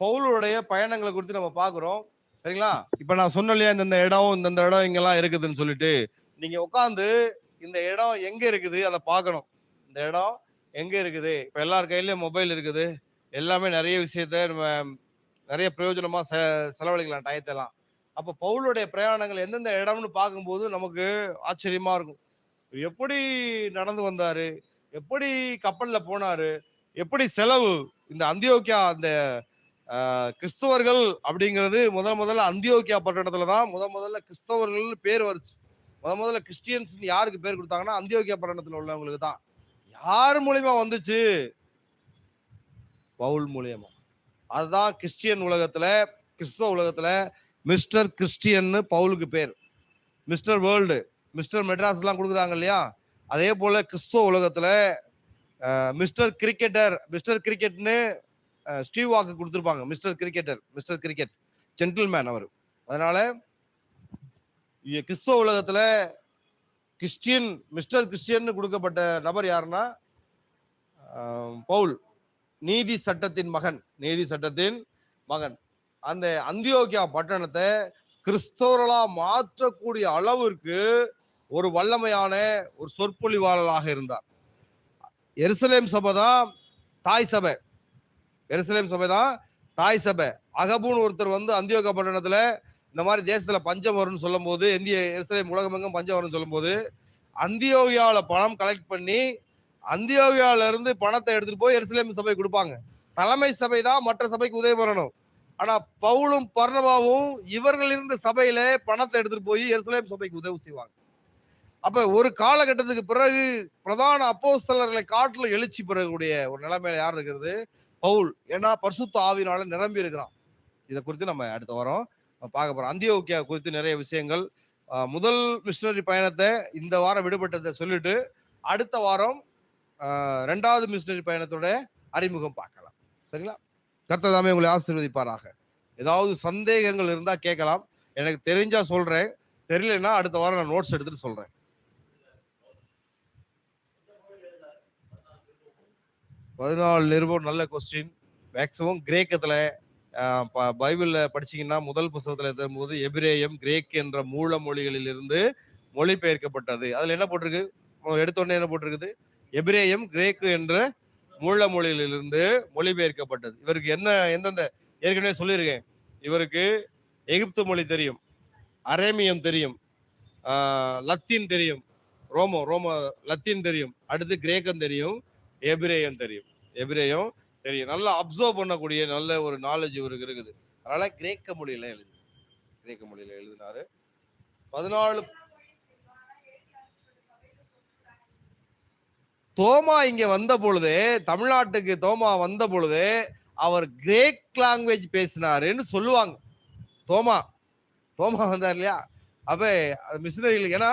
B: பவுலுடைய பயணங்களை குறித்து நம்ம பார்க்கிறோம். சரிங்களா? இப்ப நான் சொன்ன இல்லையா, இந்த இடம் இந்த இடம் இங்கெல்லாம் இருக்குதுன்னு சொல்லிட்டு, நீங்க உட்காந்து இந்த இடம் எங்க இருக்குது அதை பார்க்கணும். இந்த இடம் எங்க இருக்குது? இப்ப எல்லார் கையிலயும் மொபைல் இருக்குது. எல்லாமே நிறைய விஷயத்த நம்ம நிறைய பிரயோஜனமா செலவழிக்கலாம் டயத்தெல்லாம். அப்ப பவுலுடைய பிரயாணங்கள் எந்தெந்த இடம்னு பார்க்கும்போது நமக்கு ஆச்சரியமா இருக்கும். எப்படி நடந்து வந்தாரு, எப்படி கப்பல்ல போனாரு, எப்படி செலவு. இந்த அந்தியோக்கியா அந்த கிறிஸ்தவர்கள் அப்படிங்கிறது முதல்ல அந்தியோக்கியா பட்டணத்துலதான் முதல்ல கிறிஸ்தவர்கள் பேர் வருச்சு. முதல்ல கிறிஸ்டியன்ஸ் யாருக்கு பேர் கொடுத்தாங்கன்னா அந்தியோக்கியா பட்டணத்துல உள்ளவங்களுக்கு தான். யார் மூலியமா வந்துச்சு? பவுல் மூலியமா. அதுதான் கிறிஸ்டியன் உலகத்துல, கிறிஸ்தவ உலகத்துல மிஸ்டர் கிறிஸ்டியன் பவுலுக்கு பேர். மிஸ்டர் வேர்ல்டு, மிஸ்டர் மெட்ராஸ் எல்லாம் கொடுக்குறாங்க இல்லையா, அதே போல கிறிஸ்தவ உலகத்துல மிஸ்டர் கிரிக்கெட்டர், மிஸ்டர் கிரிக்கெட்னு ஸ்டீவ் வாக்கு கொடுத்துருப்பாங்க. Mister cricketer, mister cricket, gentleman அவர். அதனால கிறிஸ்தவ உலகத்துல கிறிஸ்டியன், மிஸ்டர் கிறிஸ்டியன் கொடுக்கப்பட்ட நபர் யாருன்னா பவுல். நீதி சட்டத்தின் மகன், நீதி சட்டத்தின் மகன். அந்த அந்தியோக்கியா பட்டணத்தை கிறிஸ்தவர்களா மாற்றக்கூடிய அளவிற்கு ஒரு வல்லமையான ஒரு சொற்பொழிவாளராக இருந்தார். எருசலேம் சபை தான் தாய் சபை. எருசலேம் சபை தான் தாய் சபை. அகபூன் ஒருத்தர் வந்து அந்தியோக்கியா பட்டணத்துல இந்த மாதிரி தேசத்துல பஞ்சம் வரும்னு சொல்லும் போது, இந்திய எருசலேம் உலகமெங்கும் பஞ்சம் வரும்னு சொல்லும் போது, அந்தியோகியாவில பணம் கலெக்ட் பண்ணி அந்தியோகியாவில இருந்து பணத்தை எடுத்துட்டு போய் எருசலேம் சபை கொடுப்பாங்க. தலைமை சபை தான் மற்ற சபைக்கு உதவி பண்ணணும். ஆனா பவுலும் பர்னபாவும் இவர்கள் இருந்த சபையில பணத்தை எடுத்துட்டு போய் எருசலேம் சபைக்கு உதவி செய்வாங்க. அப்ப ஒரு காலகட்டத்துக்கு பிறகு பிரதான அப்போஸ்தலர்களை காட்டுல எழுச்சி பெறக்கூடிய ஒரு நிலைமையில யார் இருக்கிறது? பவுல். ஏன்னா பரிசுத்த ஆவியினால நிரம்பி இருக்கிறான். இதை குறித்து நம்ம அடுத்த வாரம் பார்க்க போறோம். அந்தியோக்கியா குறித்து நிறைய விஷயங்கள். முதல் மிஷனரி பயணத்தை இந்த வாரம் விடுபட்டதை சொல்லிட்டு அடுத்த வாரம் 2வது மிஷனரி பயணத்தோட அறிமுகம் பார்க்கலாம். சரிங்களா? கர்த்தர் தாமே உங்களை ஆசீர்வதிப்பாராக. ஏதாவது சந்தேகங்கள் இருந்தா கேட்கலாம். எனக்கு தெரிஞ்சா சொல்றேன், தெரியலன்னா அடுத்த வாரம் நான் நோட்ஸ் எடுத்துட்டு சொல்றேன். நிருபம் நல்ல கொஸ்டின். மேக்சிமம் கிரேக்கத்துல பைபிள்ல படிச்சீங்கன்னா முதல் புத்தகத்துல தரும்போது எபிரேயம், கிரேக் என்ற மூல மொழிகளில் இருந்து மொழிபெயர்க்கப்பட்டது. அதுல என்ன போட்டிருக்கு? எடுத்தோடனே என்ன போட்டிருக்குது? எபிரேயம், கிரேக்கு என்ற மூல மொழியிலிருந்து மொழிபெயர்க்கப்பட்டது. இவருக்கு என்ன எந்தெந்த ஏற்கனவே சொல்லியிருக்கேன். இவருக்கு எகிப்து மொழி தெரியும், அரேமியம் தெரியும், லத்தீன் தெரியும், ரோம லத்தீன் தெரியும், அடுத்து கிரேக்கம் தெரியும், எபிரேயம் தெரியும். எபிரேயம் தெரியும். நல்லா அப்சர்வ் பண்ணக்கூடிய நல்ல ஒரு நாலேஜ் இவருக்கு இருக்குது. அதனால கிரேக்க மொழியில எழுதினாரு. 14 தோமா இங்க வந்த பொழுது, தமிழ்நாட்டுக்கு தோமா வந்த பொழுது அவர் கிரேக் லாங்குவேஜ் பேசினாருன்னு சொல்லுவாங்க. தோமா வந்தார் இல்லையா? அப்ப மிஷனரிகளுக்கு, ஏன்னா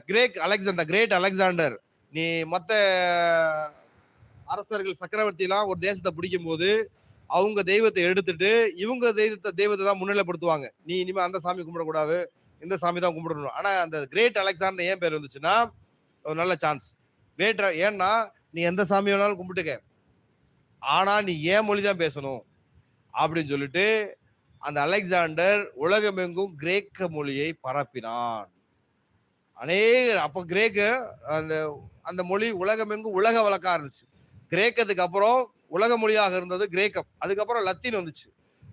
B: கிரேக் அலெக்சாண்டர், கிரேட் அலெக்சாண்டர், நீ மத்த அரசர்கள் சக்கரவர்த்தி எல்லாம் ஒரு தேசத்தை பிடிக்கும் போது அவங்க தெய்வத்தை எடுத்துட்டு இவங்க தெய்வத்தை தான் முன்னிலைப்படுத்துவாங்க. நீ இனிமே அந்த சாமி கும்பிடக்கூடாது, இந்த சாமி தான் கும்பிடணும். ஆனா அந்த கிரேட் அலெக்சாண்டர் ஏன் பேர் வந்துச்சுன்னா ஒரு நல்ல சான்ஸ். கிரேட் ஏன்னா நீ எந்த சாமி வேணாலும் கும்பிட்டுக்க, ஆனா நீ ஏன் மொழி தான் பேசணும் அப்படின்னு சொல்லிட்டு அந்த அலெக்சாண்டர் உலகமெங்கும் கிரேக்க மொழியை பரப்பினான். அப்ப கிரேக்கு அந்த மொழி உலகமெங்கும் உலக வழக்கா இருந்துச்சு. கிரேக்கத்துக்கு அப்புறம் உலக மொழியாக இருந்தது கிரேக்கம். அதுக்கப்புறம் லத்தீன் வந்துச்சு.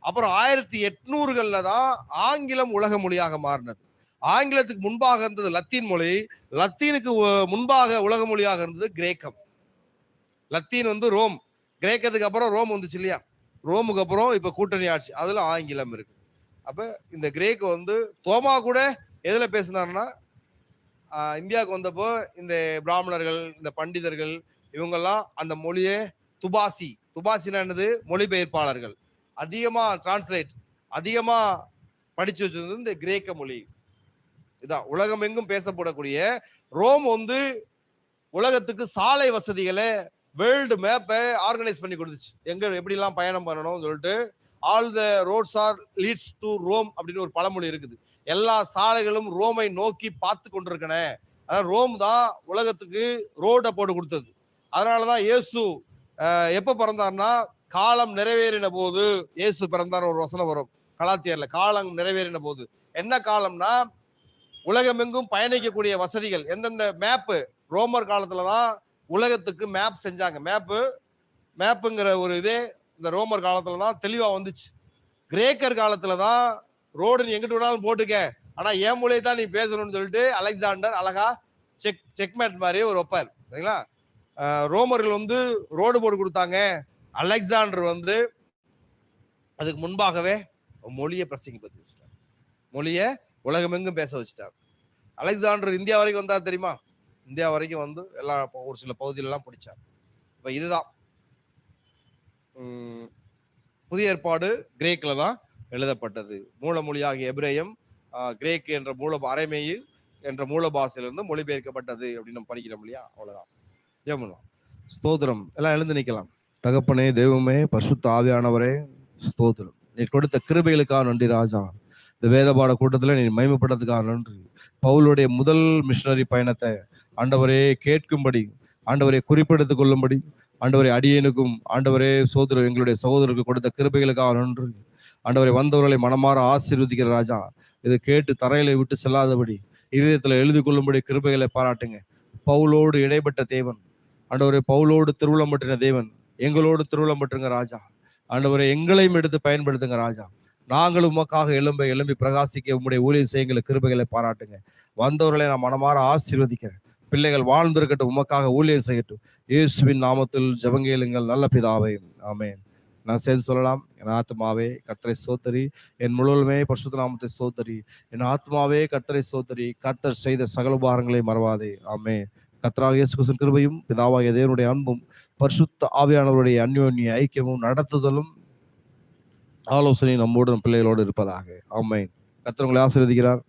B: அப்புறம் 1800கள்ல தான் ஆங்கிலம் உலக மொழியாக மாறினது. ஆங்கிலத்துக்கு முன்பாக இருந்தது லத்தீன் மொழி, லத்தீனுக்கு முன்பாக உலக மொழியாக இருந்தது கிரேக்கம். லத்தீன் வந்து ரோம், கிரேக்கத்துக்கு அப்புறம் ரோம் வந்துச்சு இல்லையா? ரோமுக்கு அப்புறம் இப்ப கூட்டணி ஆட்சி, அதுல ஆங்கிலம் இருக்கு. அப்ப இந்த கிரேக் வந்து தோமா கூட எதுல பேசினார்னா, இந்தியாவுக்கு வந்தப்போ இந்த பிராமணர்கள், இந்த பண்டிதர்கள், இவங்கெல்லாம் அந்த மொழியை துபாசினா என்னது? மொழிபெயர்ப்பாளர்கள் அதிகமா டிரான்ஸ்லேட் அதிகமா படிச்சு வச்சிருந்தது இந்த கிரேக்க மொழி. இதான் உலகம் எங்கும் பேசப்படக்கூடிய ரோம் வந்து உலகத்துக்கு சாலை வசதிகளை, வேர்ல்டு மேப்பை ஆர்கனைஸ் பண்ணி கொடுத்துச்சு. எங்க எப்படிலாம் பயணம் பண்ணணும்னு சொல்லிட்டு all the roads are leads to Rome அப்படின்னு ஒரு பழமொழி இருக்குது. எல்லா சாலைகளும் ரோமை நோக்கி பார்த்து கொண்டிருக்கன. அதாவது ரோம் தான் உலகத்துக்கு ரோட போட்டு கொடுத்தது. அதனாலதான் இயேசு எப்ப பிறந்தார்னா காலம் நிறைவேறின போது இயேசு பிறந்தார் ஒரு வசனம் வரும் கலாத்தியர்ல. காலம் நிறைவேறின போது என்ன காலம்னா உலகமெங்கும் பயணிக்கக்கூடிய வசதிகள், எந்தெந்த மேப்பு ரோமர் காலத்துலதான் உலகத்துக்கு மேப் செஞ்சாங்க. மேப்புங்கிற ஒரு இதே இந்த ரோமர் காலத்துலதான் தெளிவா வந்துச்சு. கிரேக்கர் காலத்துலதான் ரோடு நீ எங்கிட்டு வேணாலும் போட்டுக்க, ஆனா என் மொழியை தான் நீ பேசணும்னு சொல்லிட்டு அலெக்சாண்டர் அழகா செக்மேட் மாதிரி ஒரு ஒப்பார். சரிங்களா? ரோமர்கள் வந்து ரோடு போட்டு கொடுத்தாங்க. அலெக்சாண்டர் வந்து அதுக்கு முன்பாகவே மொழியை பிரசங்கிப்பது வச்சுட்டார். மொழியை உலகமெங்கும் பேச வச்சுட்டார். அலெக்சாண்டர் இந்தியா வரைக்கும் வந்தா தெரியுமா? இந்தியா வரைக்கும் வந்து எல்லா ஒரு சில பகுதியிலெல்லாம் பிடிச்சார். இப்ப இதுதான் புதிய ஏற்பாடு கிரேக்கில் தான் எழுதப்பட்டது. மூலமொழியாகிய எபிரேயம் கிரேக்கு என்ற அரமேயு என்ற மூல பாஷையிலிருந்து மொழிபெயர்க்கப்பட்டது அப்படின்னு நம்ம படிக்கிறோம் இல்லையா? அவ்வளவுதான். ஜெபம். ஸ்தோத்திரம். எல்லாம் எழுந்து நிற்கலாம். தகப்பனே, தெய்வமே, பரிசுத்த ஆவியானவரே, ஸ்தோத்திரம். நீ கொடுத்த கிருபைகளுக்காக நன்றி ராஜா. இந்த வேதபாட கூட்டத்தில் நீ மகிமைப்பட்டதுக்காக நன்றி. பவுலுடைய முதல் மிஷனரி பயணத்தை ஆண்டவரே கேட்கும்படி, ஆண்டவரை குறிப்பெடுத்துக் கொள்ளும்படி, ஆண்டவரை அடியேனுக்கும் ஆண்டவரே சோதரர் எங்களுடைய சகோதரருக்கு கொடுத்த கிருபைகளுக்காக நன்றி. ஆண்டவரை வந்தவர்களை மனமாற ஆசீர்வதிக்கிற ராஜா. இதை கேட்டு தரையில விட்டு செல்லாதபடி இதயத்துல எழுதி கொள்ளும்படி கிருபைகளை பாராட்டுங்க. பவுலோடு இடைப்பட்ட தேவன், ஆண்டவரை பவுலோடு திருவுளம் பற்றின தேவன், எங்களோடு திருவுளம் பற்றுங்க ராஜா. ஆண்டவரை எங்களையும் எடுத்து பயன்படுத்துங்க ராஜா. நாங்களும் உமக்காக எழும்பி பிரகாசிக்க உம்முடைய ஊழியம் செய்யுங்களை கிருபைகளை பாராட்டுங்க. வந்தவர்களை நான் மனமாற ஆசீர்வதிக்கிறேன். பிள்ளைகள் வாழ்ந்திருக்கட்டும், உமக்காக ஊழியம் செய்யட்டும். இயேசுவின் நாமத்தில் ஜெபங்கேளுங்கள் நல்ல பிதாவே, ஆமென். நான் சேர்ந்து சொல்லலாம். என் ஆத்மாவே கர்த்தரை ஸ்தோத்திரி, என் முழுவதுமே பரிசுத்த நாமத்தை ஸ்தோத்திரி. என் ஆத்மாவே கர்த்தரை ஸ்தோத்திரி, கர்த்தர் செய்த சகல உபகாரங்களை மறவாதே. ஆமென். கர்த்தராகிய இயேசு கிறிஸ்துவின் கிருபையும் பிதாவாகிய தேவனுடைய அன்பும் பரிசுத்த ஆவியானவருடைய அந்யோன்ய ஐக்கியமும் நடத்துதலும் ஆலோசனை நம்மோடு பிள்ளைகளோடு இருப்பதாக. ஆமென். கர்த்தர் உங்களை ஆசீர்வதிக்கிறார்.